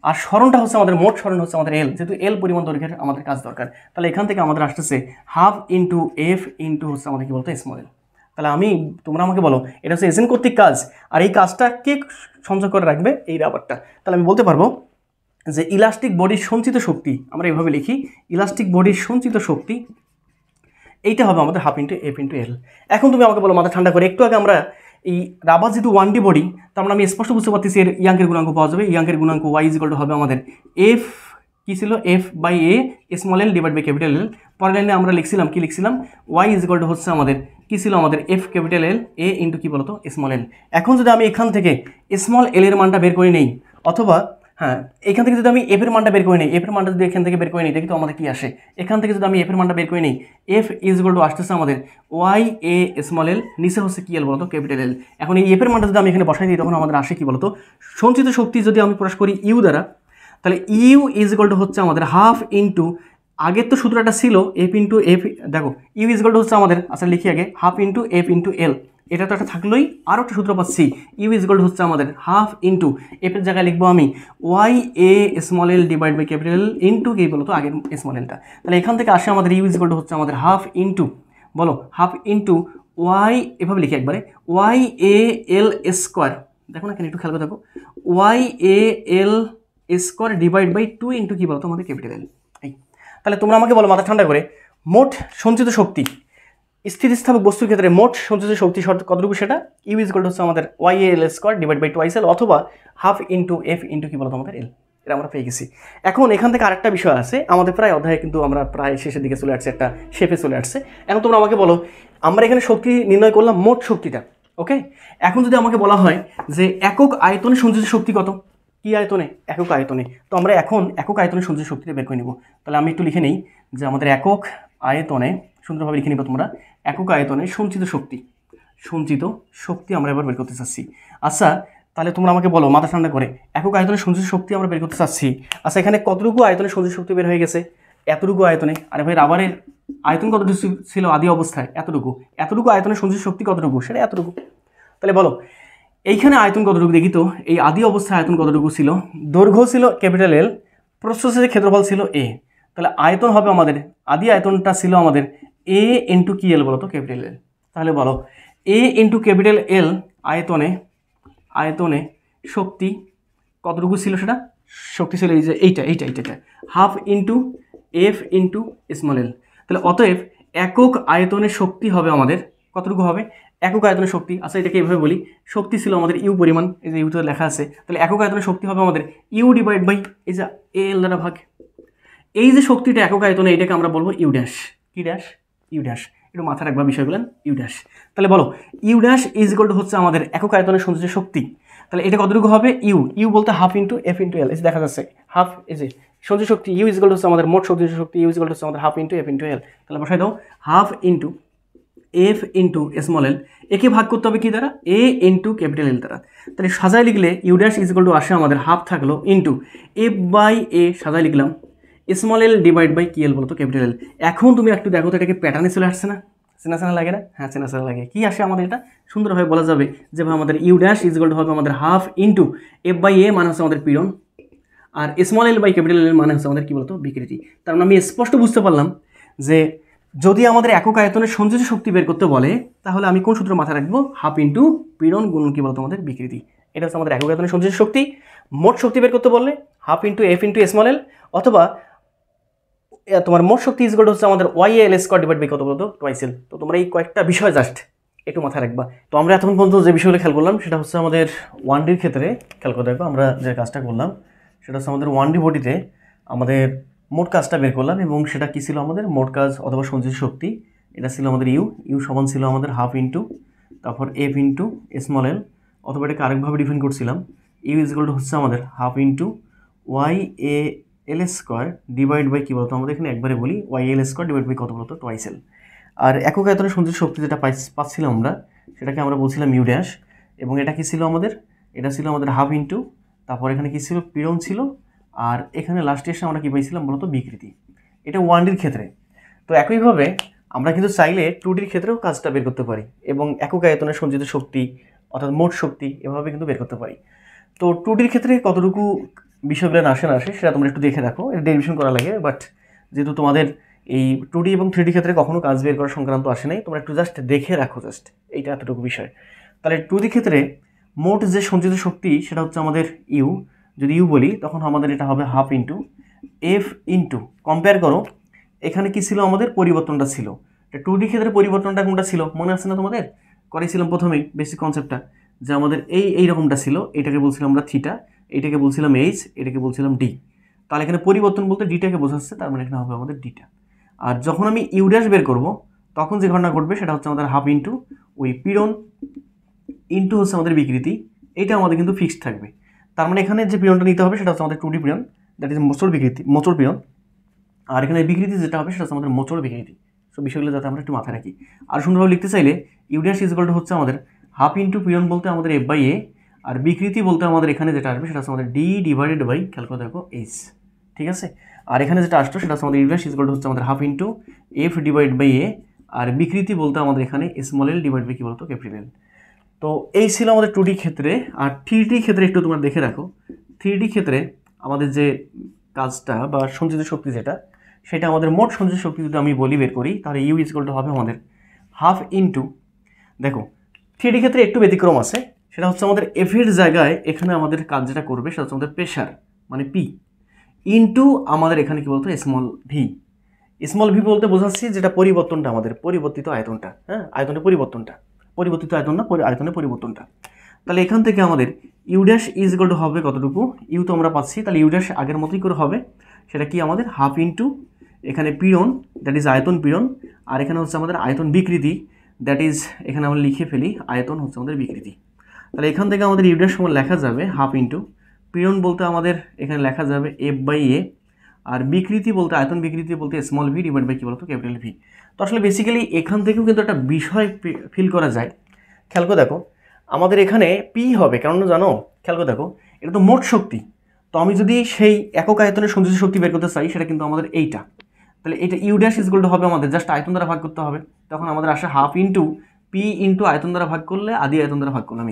আর স্মরণটা হচ্ছে আমাদের, মোট স্মরণ হচ্ছে আমাদের এল, যেহেতু এল পরিমাণ দৈর্ঘ্যের আমাদের কাজ দরকার। তাহলে এখান থেকে আমাদের আসতেছে হাফ ইন্টু এফ ইন্টু হচ্ছে আমাদের কি বলতো স্মল এল। তাহলে তোমরা আমাকে বলো এটা হচ্ছে এজেন্ট কর্তৃক কাজ, আর এই কাজটা কে সঞ্চয় করে রাখবে? এই রাবারটা। তাহলে আমি বলতে পারবো যে ইলাস্টিক বডির সঞ্চিত শক্তি, আমরা এইভাবে লিখি ইলাস্টিক বডির সঞ্চিত শক্তি, এইটা হবে আমাদের half into F into L. এখন তুমি আমাকে বলো মাথা ঠান্ডা করে, একটু আগে আমরা এই রাবার যেহেতু 1D বডি, তার মানে আমি স্পষ্ট বুঝতে পারতেছি এর ইয়াঙ্কের গুণাঙ্ক পাওয়া যাবে। ইয়াঙ্কের গুণাঙ্ক y ইকুয়াল টু হবে আমাদের এফ, কী ছিল? F/a small l divide by capital L. পরের লাইনে আমরা লিখছিলাম কি লিখছিলাম? y ইকুয়াল টু হচ্ছে আমাদের কী ছিল? আমাদের এফ ক্যাপিটাল এল এ ইন্টু কী বলতো স্মল এল। এখন যদি আমি এখান থেকে স্মল এল এর মানটা বের করে নেই, অথবা হ্যাঁ এখান থেকে যদি আমি এফ এর মানটা বের করে নিই, এফের মানটা যদি এখান থেকে বের করে নিই দেখি তো আমাদের কি আসে। এখান থেকে যদি আমি এফের মানটা বের করে নিই, এফ ইজ ইকুয়াল টু আসতেছে আমাদের y/a স্মল এল, নিচে হচ্ছে কি এল বলতো? ক্যাপিটাল এল। এখন এই এফের মানটা যদি আমি এখানে বসাই দিই তখন আমাদের আসে কি বলতো? সঞ্চিত শক্তি যদি আমি প্রকাশ করি ইউ দ্বারা, তাহলে ইউ ইজ ইকুয়াল টু হচ্ছে আমাদের হাফ ইন্টু, আগের তো সূত্রটা ছিল এফ ইন্টু এফ, দেখো ইউ ইজ ইকুয়াল টু হচ্ছে আমাদের, আচ্ছা লিখি আগে, half into F into L, এটা তো একটা থাকলোই, আরও একটা সূত্র পাচ্ছি, ইউ ইজ ইকুয়াল টু হচ্ছে আমাদের হাফ ইন্টু এফের জায়গায় লিখবো আমি Y a small l divide by capital L into কি বলো তো আগের স্মল এলটা। তাহলে এখান থেকে আসে আমাদের ইউ ইজ ইকুয়াল টু হচ্ছে আমাদের হাফ ইন্টু, বলো হাফ ইন্টু ওয়াই, এভাবে লিখি একবারে, ওয়াই এ এল স্কোয়ার, দেখো না কেন একটু খেয়াল করে দেখো, Y A L square divide by 2 into কী বলো তো আমাদের ক্যাপিটাল এল। এই তাহলে তোমরা আমাকে বলো মাথা ঠান্ডা করে, মোট সঞ্চিত শক্তি স্থিতিস্থাপক বস্তুর ক্ষেত্রে মোট সঞ্চিত শক্তি কতটুকু, সেটা ইউ ইজ ইকুয়াল টু হচ্ছে আমাদের Y L square divide by twice L অথবা হাফ ইন্টু এফ ইন্টু কী বলো আমাদের এল, এটা আমরা পেয়ে গেছি। এখন এখান থেকে আরেকটা বিষয় আছে, আমাদের প্রায় অধ্যায়ে কিন্তু আমরা প্রায় শেষের দিকে চলে আসছে, একটা শেপে চলে আসছে। এখন তোমরা আমাকে বলো, আমরা এখানে শক্তি নির্ণয় করলাম মোট শক্তিটা, ওকে। এখন যদি আমাকে বলা হয় যে একক আয়তনে সঞ্চিত শক্তি কত, কী আয়তনে, একক আয়তনে, তো আমরা এখন একক আয়তনে সঞ্চিত শক্তিটা বের করে নেব। তাহলে আমি একটু লিখে নিই যে আমাদের একক আয়তনে, সুন্দরভাবে লিখে নিব তোমরা, একক আয়তনে সঞ্চিত শক্তি আমরা এবার বের করতে চাচ্ছি। আচ্ছা তাহলে তোমরা আমাকে বলো মাথা ঠান্ডা করে, একক আয়তনে সঞ্চিত শক্তি আমরা বের করতে চাচ্ছি। আচ্ছা এখানে কতটুকু আয়তনে সঞ্চিত শক্তি বের হয়ে গেছে, এতটুকু আয়তনে। আরে ভাই রাবারের আয়তন কতটুকু ছিল আদি অবস্থায়, এতটুকু আয়তনে সঞ্চিত শক্তি কতটুকু, সেটা এতটুকু। তাহলে বলো এইখানে আয়তন কতটুকু দেখি তো, এই আদি অবস্থায় আয়তন কতটুকু ছিল, দৈর্ঘ্য ছিল ক্যাপিটাল এল, প্রস্থচ্ছেদের ক্ষেত্রফল ছিল এ, তাহলে আয়তন হবে আমাদের, আদি আয়তনটা ছিল আমাদের এ ইন্টু কি এল বলো তো ক্যাপিটাল এল। তাহলে বলো এ ইন্টু ক্যাপিটাল এল আয়তনে শক্তি কতটুকু ছিল, সেটা শক্তি ছিল এই যে এইটা half into F into small L. তাহলে অতএব একক আয়তনের শক্তি হবে আমাদের কতটুকু হবে, একক আয়তনের শক্তি, আচ্ছা এটাকে এইভাবে বলি, শক্তি ছিল আমাদের ইউ পরিমাণ, এই যে ইউতে লেখা আছে, তাহলে একক আয়তনের শক্তি হবে আমাদের ইউ ডিভাইড বাই এই যে এল দ্বারা ভাগ। এই যে শক্তিটা একক আয়তনে, এটাকে আমরা বলবো ইউ ড্যাশ, কি ড্যাশ, ইউ ড্যাশ, একটু মাথা রাখবা বিষয়গুলো, ইউ ড্যাশ। তাহলে বলো u dash is equal to হচ্ছে আমাদের একক আয়তনের সঞ্চিত শক্তি, তাহলে এটা কতটুকু হবে, ইউ বলতে half into F into L, এই যে দেখা যাচ্ছে হাফ, এই যে সঞ্চিত শক্তি ইউ ইজ ইকুয়াল টু হচ্ছে আমাদের মোট সঞ্চিত শক্তি, ইউ ইজ ইকুয়াল টু হচ্ছে আমাদের half into F into L. তাহলে বসাই দাও half into F into small এল, একে ভাগ করতে হবে কি দ্বারা, এ ইন্টু ক্যাপিটাল এল দ্বারা। তাহলে সাজায় লিখলে u dash is equal to আসে আমাদের হাফ থাকলো ইন্টু এফ বাই এ, সাজায় লিখলাম স্মল এল ডিভাইড বাই কি এল বলতো ক্যাপিটাল এল। এখন তুমি একটু দেখো তো এটাকে প্যাটার্নে চলে আসছে না, চেনা লাগে না, হ্যাঁ চেনা লাগে। কি আসে আমাদের, এটা সুন্দরভাবে বলা যাবে যে আমাদের you dash is equal to হবে আমাদের half into F by A মানে হচ্ছে আমাদের পীড়ন, আর small L by capital L মানে হচ্ছে আমাদের কী বলতো বিকৃতি। তার মানে আমি স্পষ্ট বুঝতে পারলাম যে যদি আমাদের একক আয়তনের সঞ্চিত শক্তি বের করতে বলে তাহলে আমি কোন সূত্র মাথায় রাখবো, হাফ ইন্টু পীড়ন গুণন কী বলতো আমাদের বিকৃতি। এটা হচ্ছে আমাদের একক আয়তনের সঞ্চিত শক্তি। মোট শক্তি বের করতে বললে half into F into small এল, অথবা তোমার মোট শক্তি ইজ ইকুয়াল টু হচ্ছে আমাদের Y L square divide by কত বলতো টুয়াইস এল। তো তোমরা এই কয়েকটা বিষয় জাস্ট একটু মাথায় রাখবা। তো আমরা এতক্ষণ পর্যন্ত যে বিষয়গুলো খেয়াল করলাম সেটা হচ্ছে আমাদের 1Dর ক্ষেত্রে খেয়াল করে দেখবো, আমরা যে কাজটা করলাম সেটা হচ্ছে আমাদের 1D বডিতে আমাদের মোট কাজটা বের করলাম, এবং সেটা কী ছিল আমাদের মোট কাজ অথবা সঞ্চিত শক্তি, এটা ছিল আমাদের ইউ সমান ছিল আমাদের হাফ ইন্টু তারপর এফ ইন্টু স্মল এল, অথবা এটাকে আরেকভাবে ডিফাইন করছিলাম, ইউ ইজ ইকুয়াল টু হচ্ছে আমাদের half into Y A L square divide by কী বলতো আমাদের এখানে একবারে বলি Y L square divide by কত বলতো টুয়াইস এল। আর একক আয়তনের সঞ্চিত শক্তি যেটা পাচ্ছিলাম আমরা সেটাকে আমরা বলছিলাম ইউ ড্যাশ, এবং এটা কী ছিল আমাদের, এটা ছিল আমাদের হাফ ইন্টু তারপর এখানে কী ছিল পীড়ন ছিল, আর এখানে লাস্টে এসে আমরা কী পাইছিলাম বলতো বিকৃতি। এটা 1Dর ক্ষেত্রে। তো একইভাবে আমরা কিন্তু চাইলে 2Dর ক্ষেত্রেও কাজটা বের করতে পারি, এবং একক আয়তনের সঞ্চিত শক্তি অর্থাৎ মোট শক্তি এভাবে কিন্তু বের করতে পারি। তো 2Dর ক্ষেত্রে কতটুকু বিষয়গুলো আসে সেটা তোমরা একটু দেখে রাখো, এটা ডেরিভেশন করা লাগে, বাট যেহেতু তোমাদের এই 2D এবং 3D ক্ষেত্রে কখনো কাজ বের করা সংক্রান্ত আসে নাই, তোমরা একটু জাস্ট দেখে রাখো, জাস্ট এইটা এতটুকু বিষয়। তাহলে 2D ক্ষেত্রে মোট যে সঞ্চিত শক্তি সেটা হচ্ছে আমাদের ইউ, যদি ইউ বলি তখন আমাদের এটা হবে half into F into, compare করো এখানে কি ছিল আমাদের পরিবর্তনটা ছিল, 2D ক্ষেত্রে পরিবর্তনটা কোনটা ছিল মনে আছে না তোমাদের, করেছিলাম প্রথমেই বেসিক কনসেপ্টটা, যে আমাদের এই রকমটা ছিল, এটাকে বলছিলাম আমরা থিটা, এটাকে বলছিলাম এইচ, এটাকে বলছিলাম ডি। তাহলে এখানে পরিবর্তন বলতে ডিটাকে বোঝাচ্ছে, তার মানে এখানে হবে আমাদের ডিটা। আর যখন আমি ইউ ড্যাশ বের করব তখন যে ঘটনা ঘটবে সেটা হচ্ছে আমাদের হাফ ইন্টু ওই পীড়ন ইন্টু হচ্ছে আমাদের বিকৃতি, এটা আমাদের কিন্তু ফিক্সড থাকবে। তার মানে এখানে যে পীড়নটা নিতে হবে সেটা হচ্ছে আমাদের 2D পীড়ন, দ্যাট ইজ মোচড় পীড়ন, আর এখানে বিকৃতি যেটা হবে সেটা হচ্ছে আমাদের মোচড় বিকৃতি। সো বিষয়গুলো যাতে আমরা একটু মাথায় রাখি। আর সুন্দরভাবে লিখতে চাইলে u dash is equal to হচ্ছে আমাদের হাফ ইন্টু পীড়ন বলতে আমাদের এফ বাই এ, আর বিকৃতি বলতে আমাদের এখানে যেটা আসবে সেটা হচ্ছে আমাদের ডি ডিভাইডেড বাই, খেয়াল করে দেখো, এইচ। ঠিক আছে, আর এখানে যেটা আসতো সেটা হচ্ছে আমাদের you dash is equal to হচ্ছে আমাদের half into F divide by এ, আর বিকৃতি বলতে আমাদের এখানে স্মল এল ডিভাইড বাই কি বলতো ক্যাপিটাল এল। তো এই ছিল আমাদের 2D ক্ষেত্রে। আর 3D ক্ষেত্রে একটু তোমরা দেখে রাখো, 3D ক্ষেত্রে আমাদের যে কাজটা বা সঞ্চিত শক্তি যেটা, সেটা আমাদের মোট সঞ্চিত শক্তি যদি আমি বলি বের করি, তাহলে ইউ ইজ ইকুয়াল টু হবে আমাদের হাফ ইন্টু, দেখো 3D ক্ষেত্রে একটু ব্যতিক্রম আছে, সেটা হচ্ছে আমাদের এফের জায়গায় এখানে আমাদের কাজ যেটা করবে সেটা হচ্ছে আমাদের প্রেশার মানে পি ইন্টু আমাদের এখানে কি বলতো স্মল ভি। স্মল ভি বলতে বোঝাচ্ছি যেটা পরিবর্তনটা, আমাদের পরিবর্তিত আয়তনটা, হ্যাঁ, আয়তনের পরিবর্তনটা, পরিবর্তিত আয়তন না, আয়তনের পরিবর্তনটা। তাহলে এখান থেকে আমাদের you dash is equal to হবে কতটুকু, ইউ তো আমরা পাচ্ছি, তাহলে ইউ ড্যাশ আগের মতোই করে হবে, সেটা কি আমাদের হাফ ইন্টু এখানে পীড়ন, দ্যাট ইজ আয়তন পীড়ন, আর এখানে হচ্ছে আমাদের আয়তন বিকৃতি, দ্যাট ইজ এখানে আমরা লিখে ফেলি আয়তন হচ্ছে আমাদের বিকৃতি। তাহলে এখান থেকে আমাদের ইউ ড্যাশ সময় লেখা যাবে হাফ ইন্টু পীড়ন বলতে আমাদের এখানে লেখা যাবে এফ বাই এ, আর বিকৃতি বলতে আয়তন বিকৃতি বলতে স্মল ভি ডিভাইড বাই কি বলতো ক্যাপিটাল ভি। তো আসলে বেসিক্যালি এখান থেকেও কিন্তু একটা বিষয় ফিল করা যায়। খেয়াল করে দেখো আমাদের এখানে পি হবে, কেন জানো, খেয়াল করে দেখো এটা তো মোট শক্তি। তো আমি যদি সেই একক আয়তনের সঞ্চিত শক্তি বের করতে চাই, সেটা কিন্তু আমাদের এইটা, তাহলে এটা u dash is equal to হবে আমাদের জাস্ট আয়তন দ্বারা ভাগ করতে হবে, তখন আমাদের আসে হাফ ইন্টু পি ইন্টু আয়তন দ্বারা ভাগ করলে আদি আয়তন দ্বারা ভাগ করলাম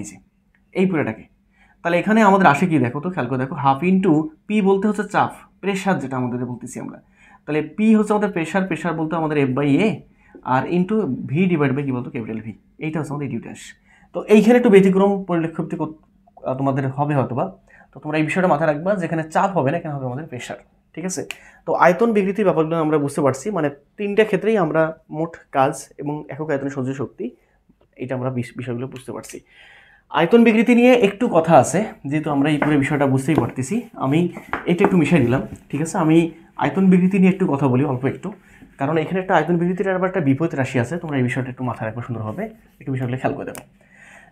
এই পুরোটাকে। তাহলে এখানে আমাদের আসে কি দেখো তো, খেয়াল করে দেখো হাফ ইন্টু পি বলতে হচ্ছে চাপ, প্রেশার যেটা আমাদের বলতেছি আমরা, তাহলে পি হচ্ছে আমাদের প্রেশার, প্রেশার বলতে আমাদের এফ বাই এ, আর ইন্টু ভি ডিভাইড বাই কি বলতো ক্যাপিটাল ভি, এইটা হচ্ছে আমাদের ইউ ড্যাশ। তো এইখানে একটু ব্যতিক্রম পরিলক্ষিত তোমাদের হবে হয়তো বা, তো তোমরা এই বিষয়টা মাথায় রাখবা, যেখানে চাপ হবে না, এখানে হবে আমাদের প্রেশার। ঠিক আছে, তো আয়তন বিকৃতির ব্যাপারগুলো আমরা বুঝতে পারছি, মানে তিনটা ক্ষেত্রেই আমরা মোট কাজ এবং একক আয়তনের সঞ্চিত শক্তি, এটা আমরা বিষয়গুলো বুঝতে পারছি। আয়তন বিকৃতি নিয়ে একটু কথা আছে, যেহেতু আমরা এই পুরো বিষয়টা বুঝতেই পারতেছি, আমি এটা একটু মিশাই দিলাম। ঠিক আছে, আমি আয়তন বিকৃতি নিয়ে একটু কথা বলি অল্প একটু, কারণ এখানে একটা আয়তন বিকৃতির আবার একটা বিপরীত রাশি আছে, তোমরা এই বিষয়টা একটু মাথায় রাখবে সুন্দরভাবে, একটু বিষয়গুলো খেয়াল করে দেখো।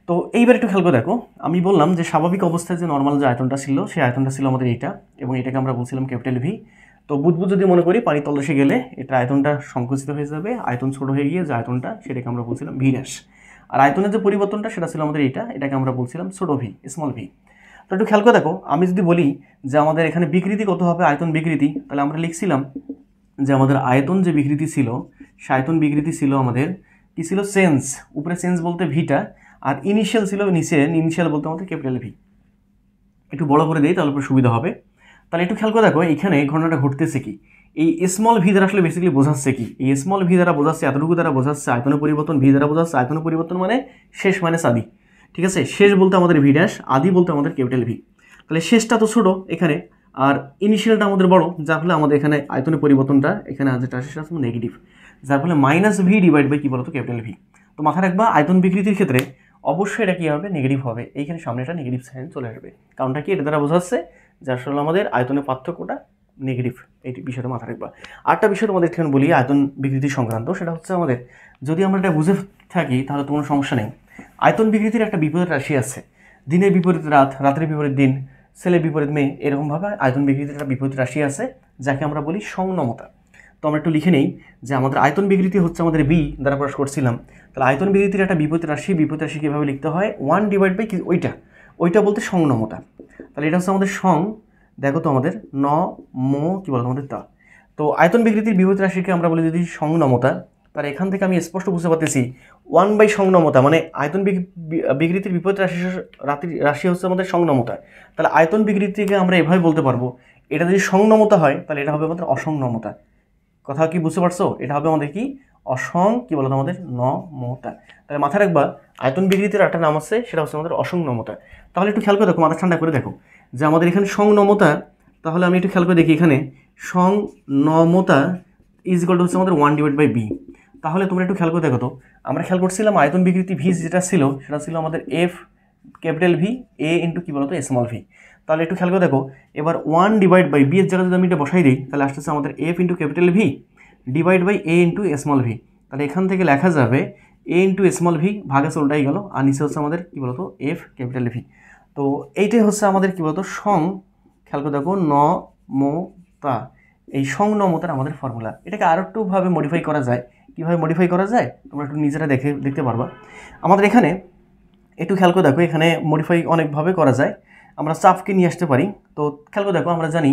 তো এইবার একটু খেয়াল করে দেখো, আমি বললাম যে স্বাভাবিক অবস্থায় যে নর্মাল যে আয়তনটা ছিল, সেই আয়তনটা ছিল আমাদের এইটা, এবং এটাকে আমরা বলছিলাম ক্যাপিটাল ভি। তো বুদবুদ যদি মনে করি পানি তলদেশে গেলে এটা আয়তনটা সংকুচিত হয়ে যাবে, আয়তন ছোট হয়ে গিয়ে যে আয়তনটা সেটাকে আমরা বলছিলাম ভি ড্যাশ, আর আয়তনের যে পরিবর্তনটা সেটা ছিল আমাদের এইটা, এটাকে আমরা বলছিলাম ছোট ভি, স্মল ভি। তো একটু খেয়াল করে দেখো, আমি যদি বলি যে আমাদের এখানে বিকৃতি কত হবে, আয়তন বিকৃতি, তাহলে আমরা লিখছিলাম যে আমাদের আয়তন যে বিকৃতি ছিল, সে আয়তন বিকৃতি ছিল আমাদের কি ছিল, সেন্স, উপরে সেন্স বলতে ভিটা, আর ইনিশিয়াল ছিল নিচে, ইনিশিয়াল বলতে আমাদের ক্যাপিটাল ভি। একটু বড় করে দিই তাহলে সুবিধা হবে। তাহলে একটু খেয়াল করে দেখো এখানে ঘটনাটা ঘটতেছে কি, এই স্মল ভি দ্বারা আসলে বেসিক্যালি বোঝাচ্ছে কি, এই স্মল ভি দ্বারা বোঝাচ্ছে, এতটুকু দ্বারা বোঝাচ্ছে আয়তনের পরিবর্তন, ভি দ্বারা বোঝাচ্ছে আয়তনের পরিবর্তন মানে শেষ মানে আদি। ঠিক আছে, শেষ বলতে আমাদের ভি ড্যাশ, আদি বলতে আমাদের ক্যাপিটাল ভি। তাহলে শেষটা তো ছোট এখানে, আর ইনিশিয়ালটা আমাদের বড়, যার ফলে আমাদের এখানে আয়তনের পরিবর্তনটা এখানে যেটা আসে সেটা হচ্ছে নেগেটিভ, যার ফলে মাইনাস ভি ডিভাইড বাই কি বলতো ক্যাপিটাল ভি। তো মাথায় রাখবা আয়তন বিকৃতির ক্ষেত্রে অবশ্যই এটা কী হবে, নেগেটিভ হবে, এইখানে সামনে একটা নেগেটিভ সাইন চলে আসবে, কারণটা কি, এটা দ্বারা বোঝাচ্ছে যে আসলে আমাদের আয়তনের পার্থক্যটা নেগেটিভ, এই বিষয়টা মাথায় রাখবা। আরেকটা বিষয় তোমাদের এখানে বলি আয়তন বিকৃতি সংক্রান্ত, সেটা হচ্ছে আমাদের যদি আমরা এটা বুঝে থাকি তাহলে কোনো সমস্যা নেই। আয়তন বিকৃতির একটা বিপরীত রাশি আছে, দিনের বিপরীত রাত, রাতের বিপরীত দিন, ছেলে বিপরীত মেয়ে, এরকমভাবে আয়তন বিকৃতির একটা বিপরীত রাশি আছে, যাকে আমরা বলি সংনমতা। তো আমরা একটু লিখে নেই যে আমাদের আয়তন বিকৃতি হচ্ছে আমাদের বি দ্বারা প্রকাশ করছিলাম, তাহলে আয়তন বিকৃতির একটা বিপরীত রাশি কীভাবে লিখতে হয়, 1 ডিভাইড বাই কি ওইটা বলতে সংনমতা। তাহলে এটা হচ্ছে আমাদের সং, দেখো তো আমাদের ন মো কী বলতো আমাদের তা। তো আয়তন বিকৃতির বিপরীত রাশিকে আমরা বলি যদি সংনমতা, তাহলে এখান থেকে আমি স্পষ্ট বুঝতে পারতেছি 1 বাই সংনমতা মানে আয়তন বিকৃতির বিপরীত রাশি হচ্ছে আমাদের সংনমতা। তাহলে আয়তন বিকৃতিকে আমরা এভাবে বলতে পারবো, এটা যদি সংনমতা হয় তাহলে এটা হবে আমাদের অসংনমতা। কথা কি বুঝতে পারছো, এটা হবে আমাদের কি কি বলতো আমাদের নমতা। তাহলে মাথায় রাখবা আয়তন বিকৃতির একটা নাম আছে, সেটা হচ্ছে আমাদের অসংনমতা। তাহলে একটু খেয়াল করে দেখো, মাথা ঠান্ডা করে দেখো যে আমাদের এখানে সংনমতা, তাহলে আমি একটু খেয়াল করে দেখি এখানে সংনমতা ইজ ইকুয়াল টু হচ্ছে আমাদের 1 ডিভাইড বাই বি। তাহলে তোমরা একটু খেয়াল করে দেখো তো, আমরা খেয়াল করছিলাম আয়তন বিকৃতি ভি যেটা ছিল সেটা ছিল আমাদের F capital V A into কী বলতো স্মল ভি। তাহলে একটু খেয়াল করে দেখো, এবার 1 ডিভাইড বাই বি এর জায়গায় যদি আমি এটা বসাই দিই, তাহলে আসতেছে আমাদের F into capital v divide by a into small v. তাহলে এখান থেকে লেখা যাবে এ ইন্টু স্মল ভি, ভাগে উল্টাই গেল, আর নিচে হচ্ছে আমাদের কী বলতো এফ ক্যাপিটাল ভি। তো এইটাই হচ্ছে আমাদের কী বলতো খেয়াল করে দেখো নমতা, এই সংনমতার আমাদের ফর্মুলা। এটাকে আরও একটুভাবে মডিফাই করা যায়, কীভাবে মডিফাই করা যায় তোমরা একটু নিজেরা দেখতে পারবা। আমাদের এখানে একটু খেয়াল করে দেখো, এখানে মডিফাই অনেকভাবে করা যায়। আমরা চাপকে নিয়ে আসতে পারি। তো খেয়াল করে দেখো, আমরা জানি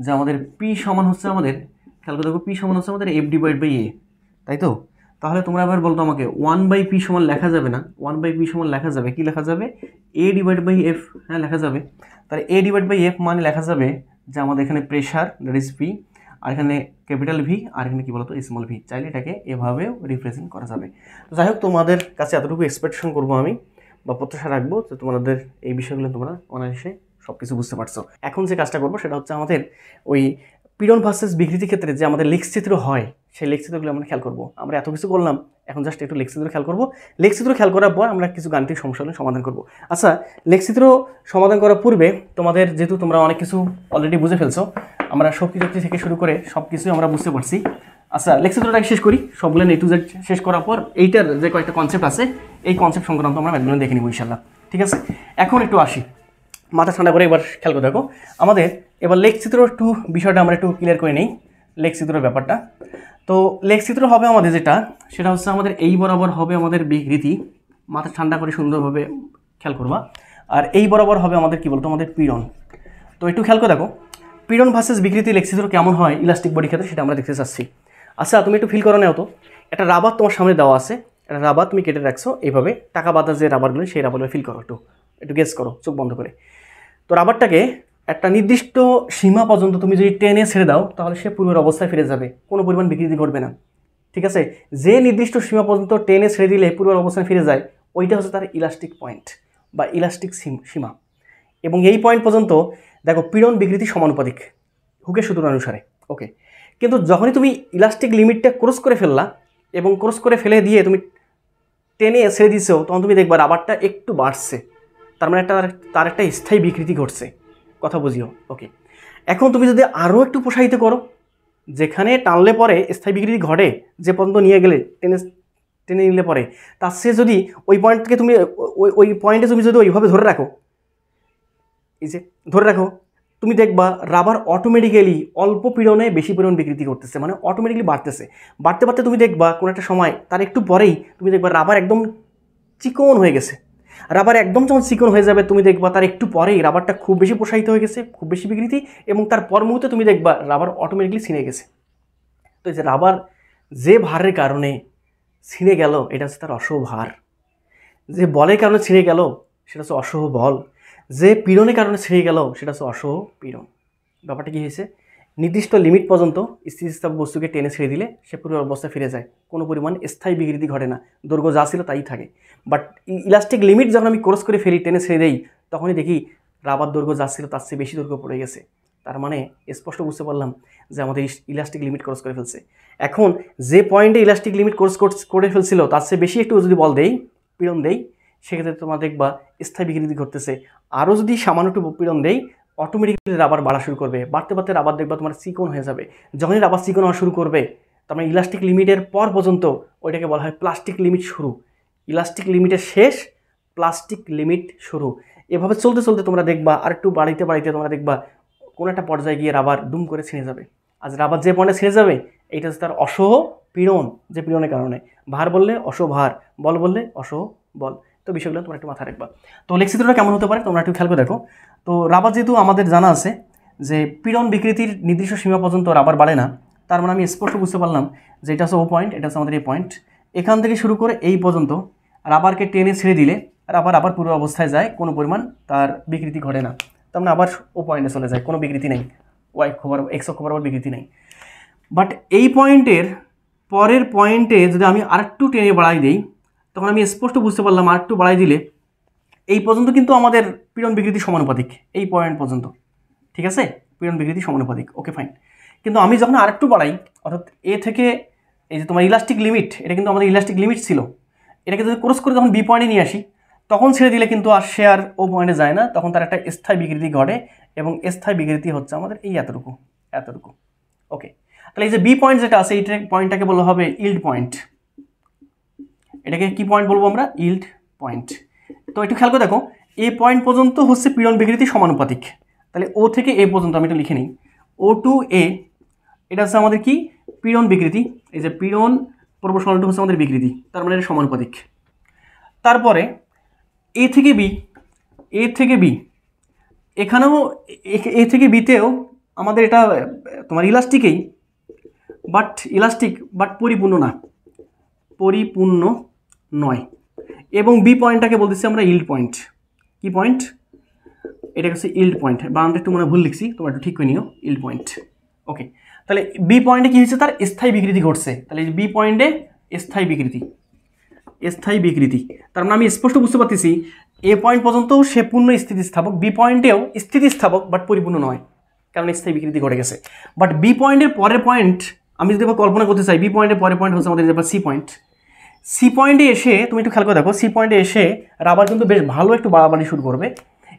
যে আমাদের পি সমান হচ্ছে আমাদের, খেয়াল করে দেখো, পি সমান হচ্ছে আমাদের এফ ডিভাইড বাই এ, তাই তো? তাহলে তোমরা এবার বলতো আমাকে 1/p সমান লেখা যাবে না? 1/p সমান লেখা যাবে, কি লেখা যাবে? এ ডিভাইড বাই এফ। হ্যাঁ, লেখা যাবে। তাহলে এ ডিভাইড বাই এফ মানে লেখা যাবে যে আমাদের এখানে প্রেশার, দ্যাট ইজ পি, আর এখানে ক্যাপিটাল ভি, আর এখানে কি বলতো স্মল ভি। চাইলে এটাকে এভাবেও রিপ্রেজেন্ট করা যাবে। তো যাই হোক, তোমাদের কাছে এতটুকু এক্সপেকটেশন করবো আমি, বা প্রত্যাশা রাখবো যে তোমাদের এই বিষয়গুলো তোমরা অনায়াসে সব কিছু বুঝতে পারছো। এখন যে কাজটা করবো সেটা হচ্ছে আমাদের ওই পীড়ন ভার্সেস বিকৃতি ক্ষেত্রে যে আমাদের লেখচিত্র হয়, সেই লেখচিত্রগুলো আমরা খেয়াল করবো। আমরা এত কিছু করলাম, এখন জাস্ট একটু লেখচিত্র খেয়াল করবো। লেখচিত্র খেয়াল করার পর আমরা কিছু গাণিতিক সমস্যা সমাধান করবো। আচ্ছা, লেখচিত্র সমাধান করার পূর্বে তোমাদের যেহেতু তোমরা অনেক কিছু অলরেডি বুঝে ফেলছো, আমরা শক্তি থেকে শুরু করে সব কিছুই আমরা বুঝতে পারছি। আচ্ছা, লেকচারটাকে শেষ করি, সবগুলো A to Z শেষ করার পর এইটার যে কয়েকটা কনসেপ্ট আছে, এই কনসেপ্ট সংক্রান্ত আমরা ম্যাথগুলো দেখে নিব ইনশাল্লাহ। ঠিক আছে, এখন একটু আসি, মাথা ঠান্ডা করে এবার খেয়াল করে দেখো। আমাদের এবার লেখচিত্র একটু বিষয়টা আমরা একটু ক্লিয়ার করে নিই, লেখচিত্রের ব্যাপারটা। তো লেখচিত্র হবে আমাদের যেটা, সেটা হচ্ছে আমাদের এই বরাবর হবে আমাদের বিকৃতি, মাথা ঠান্ডা করে সুন্দরভাবে খেয়াল করবা। আর এই বরাবর হবে আমাদের কি বলতো, আমাদের পীড়ন। তো একটু খেয়াল করে দেখো, পীড়ন ভার্সেস বিকৃতি লেখচিত্র কেমন হয় ইলাস্টিক বডি ক্ষেত্রে, সেটা আমরা দেখতে চাচ্ছি। আচ্ছা, তুমি একটু ফিল করো নাও তো, একটা রাবার তোমার সামনে দেওয়া আছে, একটা রাবার তুমি কেটে রাখছো এইভাবে, টাকা বাঁধা যে রাবারগুলো, সেই রাবারগুলো ফিল করো, একটু একটু গেস করো চোখ বন্ধ করে। তো রাবারটাকে একটা নির্দিষ্ট সীমা পর্যন্ত তুমি যদি টেনে ছেড়ে দাও, তাহলে সে পূর্বের অবস্থায় ফিরে যাবে, কোনো পরিমাণ বিকৃতি ঘটবে না। ঠিক আছে, যে নির্দিষ্ট সীমা পর্যন্ত টেনে ছেড়ে দিলে পূর্বের অবস্থায় ফিরে যায়, ওইটা হচ্ছে তার ইলাস্টিক পয়েন্ট বা ইলাস্টিক সীমা। এবং এই পয়েন্ট পর্যন্ত দেখো পীড়ন বিকৃতি সমানুপাতিক হুকের সূত্র অনুসারে। ওকে, কিন্তু যখনই তুমি ইলাস্টিক লিমিটটা ক্রস করে ফেললা এবং ক্রস করে ফেলে দিয়ে তুমি টেনে ছেড়ে দিছো, তখন তুমি দেখবা রাবারটা একটু বাড়ছে, তার মানে তার একটা স্থায়ী বিকৃতি ঘটছে। কথা বুঝিও। ওকে, এখন তুমি যদি আরও একটু প্রসারিত করো, যেখানে টানলে পরে স্থায়ী বিকৃতি ঘটে, যে পর্যন্ত নিয়ে গেলে টেনে টেনে নিলে পরে, তার সে যদি ওই পয়েন্টকে তুমি ওই পয়েন্টে তুমি যদি ওইভাবে ধরে রাখো, এই যে ধরে রাখো, তুমি দেখবা রাবার অটোমেটিক্যালি অল্প পীড়নে বেশি পরিমাণ বিকৃতি করতেছে, মানে অটোমেটিক্যালি বাড়তেছে। বাড়তে বাড়তে তুমি দেখবা কোনো একটা সময় তার একটু পরেই তুমি দেখবা রাবার একদম চিকন হয়ে গেছে। রাবার একদম যখন চিকন হয়ে যাবে, তুমি দেখবা তার একটু পরেই রাবারটা খুব বেশি প্রসারিত হয়ে গেছে, খুব বেশি বিকৃতি, এবং তার পর মুহূর্তে তুমি দেখবা রাবার অটোমেটিক্যালি ছিঁড়ে গেছে। তো এই যে রাবার যে ভারের কারণে ছিঁড়ে গেল, এটা হচ্ছে তার অসহ ভার। যে বলের কারণে ছিঁড়ে গেল, সেটা হচ্ছে অসহ বল। যে পীড়নের কারণে ছিঁড়ে গেল, সেটা হচ্ছে অসহ পীড়ন। ব্যাপারটা কী হয়েছে, নির্দিষ্ট লিমিট পর্যন্ত স্থিতিস্থাপক বস্তুকে টেনে ছেড়ে দিলে সে পূর্বের অবস্থায় ফিরে যায়, কোনো পরিমাণ স্থায়ী বিকৃতি ঘটে না, দৈর্ঘ্য যা ছিল তাই থাকে। বাট ইলাস্টিক লিমিট যখন আমি ক্রস করে ফেলি, টেনে ছেড়ে দেই, তখনই দেখি রাবার দৈর্ঘ্য যা ছিল তার চেয়ে বেশি দৈর্ঘ্য পড়ে গেছে। তার মানে স্পষ্ট বুঝতে পারলাম যে আমাদের ইলাস্টিক লিমিট ক্রস করে ফেলছে। এখন যে পয়েন্টে ইলাস্টিক লিমিট ক্রস করে ফেলছিল, তার চেয়ে বেশি একটু যদি বল দেই, পীড়ন দেই, সেক্ষেত্রে তোমরা দেখবা স্থায়ী বিকৃতি ঘটতেছে। আরও যদি সামান্য একটু পীড়ন দেই, অটোমেটিক্যালি রাবার বাড়া শুরু করবে, বাড়তে বাড়তে রাবার দেখবা তোমার চিকন হয়ে যাবে। যখনই রাবার চিকন হওয়া শুরু করবে, তার মানে ইলাস্টিক লিমিটের পর পর্যন্ত ওইটাকে বলা হয় প্লাস্টিক লিমিট শুরু। ইলাস্টিক লিমিটের শেষ, প্লাস্টিক লিমিট শুরু। এভাবে চলতে চলতে তোমরা দেখবা আর একটু বাড়িতে বাড়িতে তোমরা দেখবা কোনো একটা পর্যায়ে গিয়ে রাবার দুম করে ছিঁড়ে যাবে। আজ রাবার যে পয়েন্টে ছিঁড়ে যাবে, এইটা হচ্ছে তার অসহ পীড়ন, যে পীড়নের কারণে। ভার বললে অসহ ভার, বল বললে অসহ বল। তো বিষয়গুলো তোমরা একটু মাথায় রাখবা। তো লেখচিত্রটা কেমন হতে পারে তোমরা একটু খেয়াল করে দেখো। তো রাবার যেহেতু আমাদের জানা আছে যে পীড়ন বিকৃতির নির্দিষ্ট সীমা পর্যন্ত রাবার বাড়ে না, তার মানে আমি স্পষ্ট বুঝতে পারলাম যে এটা হচ্ছে ও পয়েন্ট, এটা হচ্ছে আমাদের এই পয়েন্ট। এখান থেকে শুরু করে এই পর্যন্ত রাবারকে টেনে ছেড়ে দিলে রাবার আবার পূর্ব অবস্থায় যায়, কোনো পরিমাণ তার বিকৃতি ঘটে না। তার মানে আবার ও পয়েন্টে চলে যায়, কোনো বিকৃতি নেই, ওয়াই খবর এক্স খবর আবার বিকৃতি নেই। বাট এই পয়েন্টের পরের পয়েন্টে যদি আমি আরেকটু টেনে বাড়াই দিই, তখন আমি স্পষ্ট বুঝতে পারলাম আরেকটু বাড়াই দিলে এই পর্যন্ত কিন্তু আমাদের পীড়ন বিকৃতি সমানুপাতিক, এই পয়েন্ট পর্যন্ত। ঠিক আছে, পীড়ন বিকৃতি সমানুপাতিক। Okay fine. কিন্তু আমি যখন আরেকটু বাড়াই, অর্থাৎ এ থেকে এই যে তোমার ইলাস্টিক লিমিট, এটা কিন্তু আমাদের ইলাস্টিক লিমিট ছিল, এটাকে যদি ক্রস করে যখন বি পয়েন্টে নিয়ে আসি, তখন ছেড়ে দিলে কিন্তু আর সে আর ও পয়েন্টে যায় না, তখন তার একটা স্থায়ী বিকৃতি ঘটে, এবং স্থায়ী বিকৃতি হচ্ছে আমাদের এই এতটুকু এতটুকু। ওকে, তাহলে এই যে বি পয়েন্ট যেটা আছে, এই পয়েন্টটাকে বলা হবে ইল্ড পয়েন্ট। এটাকে কি পয়েন্ট বলবো আমরা? Yield point. তো একটু খেয়াল করে দেখো, এ পয়েন্ট পর্যন্ত হচ্ছে পীড়ন বিকৃতি সমানুপাতিক। তাহলে ও থেকে এ পর্যন্ত আমি এটা লিখে নিই, ও টু এ, এটা হচ্ছে আমাদের কি পীড়ন বিকৃতি। এই যে পীড়ন প্রপোর্শনাল টু হচ্ছে আমাদের বিকৃতি, তার মানে এটা সমানুপাতিক। তারপরে এ থেকে বি, এ থেকে বি, এখানেও এ থেকে বিতেও আমাদের এটা তোমার ইলাস্টিকেই, বাট পরিপূর্ণ না, পরিপূর্ণ নয়। এবং বি পয়েন্টটাকে বলতেছি আমরা ইল্ড পয়েন্ট। কি পয়েন্ট? এটা হচ্ছে ইল্ড পয়েন্ট। বানানটা একটু মনে ভুল লিখছি, তোমরা একটু ঠিক করে নিও, ইল্ড পয়েন্ট। ওকে, তাহলে বি পয়েন্টে কি হয়েছে? তার স্থায়ী বিকৃতি ঘটছে। তাহলে বি পয়েন্টে স্থায়ী বিকৃতি, স্থায়ী বিকৃতি। তার মানে আমি স্পষ্ট বুঝতে পারতেছি এ পয়েন্ট পর্যন্ত সে পূর্ণ স্থিতিস্থাপক, বি পয়েন্টেও স্থিতিস্থাপক বাট পরিপূর্ণ নয়, কারণ স্থায়ী বিকৃতি ঘটে গেছে। বাট বি পয়েন্টের পরের পয়েন্ট আমি যদি কল্পনা করতে চাই, বি পয়েন্টের পরের পয়েন্ট হচ্ছে আমাদের সি পয়েন্ট। সি পয়েন্টে এসে তুমি একটু খেয়াল করে দেখো, সি পয়েন্টে এসে রাবার কিন্তু বেশ ভালো একটু বাড়াবাড়ি শুরু করবে।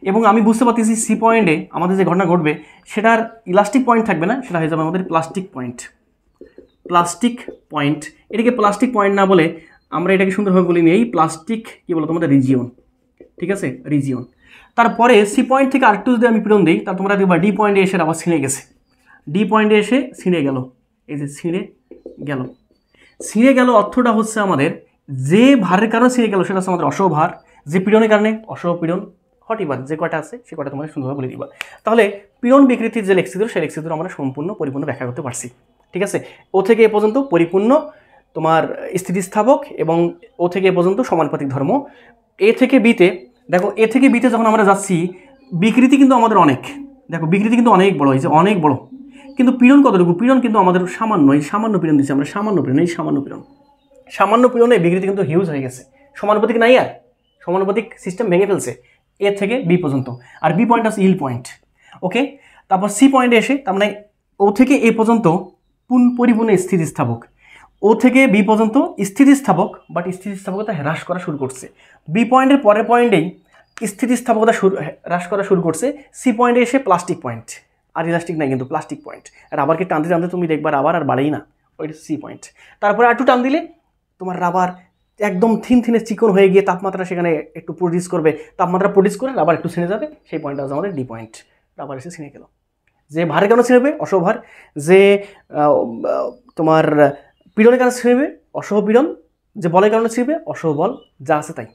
এবং আমি বুঝতে পারতেছি সি পয়েন্টে আমাদের যে ঘটনা ঘটবে সেটার ইলাস্টিক পয়েন্ট থাকবে না, সেটা হয়ে যাবে আমাদের প্লাস্টিক পয়েন্ট। প্লাস্টিক পয়েন্ট, এটাকে প্লাস্টিক পয়েন্ট না বলে আমরা এটাকে সুন্দরভাবে বলি এই প্লাস্টিক কি বলো তোমাদের রিজিয়ন, ঠিক আছে, রিজিয়ন। তারপরে সি পয়েন্ট থেকে আরেকটু যদি আমি পীড়ন দিই, তা তোমরা দেখবা ডি পয়েন্টে এসে আবার ছিঁড়ে গেছে, ডি পয়েন্টে এসে ছিঁড়ে গেল, এই যে ছিঁড়ে গেল। ছিঁড়ে গেল অর্থটা হচ্ছে আমাদের যে ভারের কারণে ছিঁড়ে গেল সেটা হচ্ছে আমাদের অসহ ভার, যে পীড়নের কারণে অসহ পীড়ন, হটিবার যে কয়টা আছে সে কয়টা তোমাদের সুন্দরভাবে বলে দিবা। তাহলে পীড়ন বিকৃতির যে লেখচিত্র সেই লেখচিত্র আমরা সম্পূর্ণ পরিপূর্ণ ব্যাখ্যা করতে পারছি, ঠিক আছে। ও থেকে এ পর্যন্ত পরিপূর্ণ তোমার স্থিতিস্থাপক এবং ও থেকে এ পর্যন্ত সমানুপাতিক ধর্ম। এ থেকে বিতে দেখো, এ থেকে বিতে যখন আমরা যাচ্ছি বিকৃতি কিন্তু আমাদের অনেক, দেখো বিকৃতি কিন্তু অনেক বড় হয়েছে, অনেক বড়। কিন্তু পীড়ন কতটুকু? পীড়ন কিন্তু আমাদের সামান্য, এই সামান্য পীড়ন দিচ্ছি আমরা, সামান্য পীড়ন, এই সামান্য পীড়ন, সামান্য পীড়নে বিকৃতি কিন্তু হিউজ হয়ে গেছে। সমানুপাতিক নাই আর, সমানুপাতিক সিস্টেম ভেঙে ফেলছে এ থেকে বি পর্যন্ত। আর বি পয়েন্ট আছে ইল পয়েন্ট, ওকে। তারপর সি পয়েন্টে এসে তার মানে ও থেকে এ পর্যন্ত পরিপূর্ণ স্থিতিস্থাপক, ও থেকে বি পর্যন্ত স্থিতিস্থাপক বাট স্থিতিস্থাপকতা হ্রাস করা শুরু করছে। বি পয়েন্টের পরের পয়েন্টেই স্থিতিস্থাপকতা হ্রাস করা শুরু করছে। সি পয়েন্টে এসে প্লাস্টিক পয়েন্ট, আর ইলাস্টিক নাই কিন্তু প্লাস্টিক পয়েন্ট। রাবারকে টানতে টানতে তুমি দেখবা রাবার আর বাড়েই না, ওইটা সি পয়েন্ট। তারপরে একটু টান দিলে তোমার রাবার একদম থিনে চিকন হয়ে গিয়ে তাপমাত্রা সেখানে একটু প্রডিউস করবে, তাপমাত্রা প্রডিউস করে রাবার একটু ছিঁড়ে যাবে, সেই পয়েন্টটা হচ্ছে আমাদের ডি পয়েন্ট। রাবার এসে ছিঁড়ে গেল। যে ভারের কারণে ছিঁড়বে অসহভার, যে তোমার পীড়নের কারণে ছিঁড়বে অসহপীড়ন, যে বলের কারণে ছিঁড়বে অসহবল, যা আছে তাই।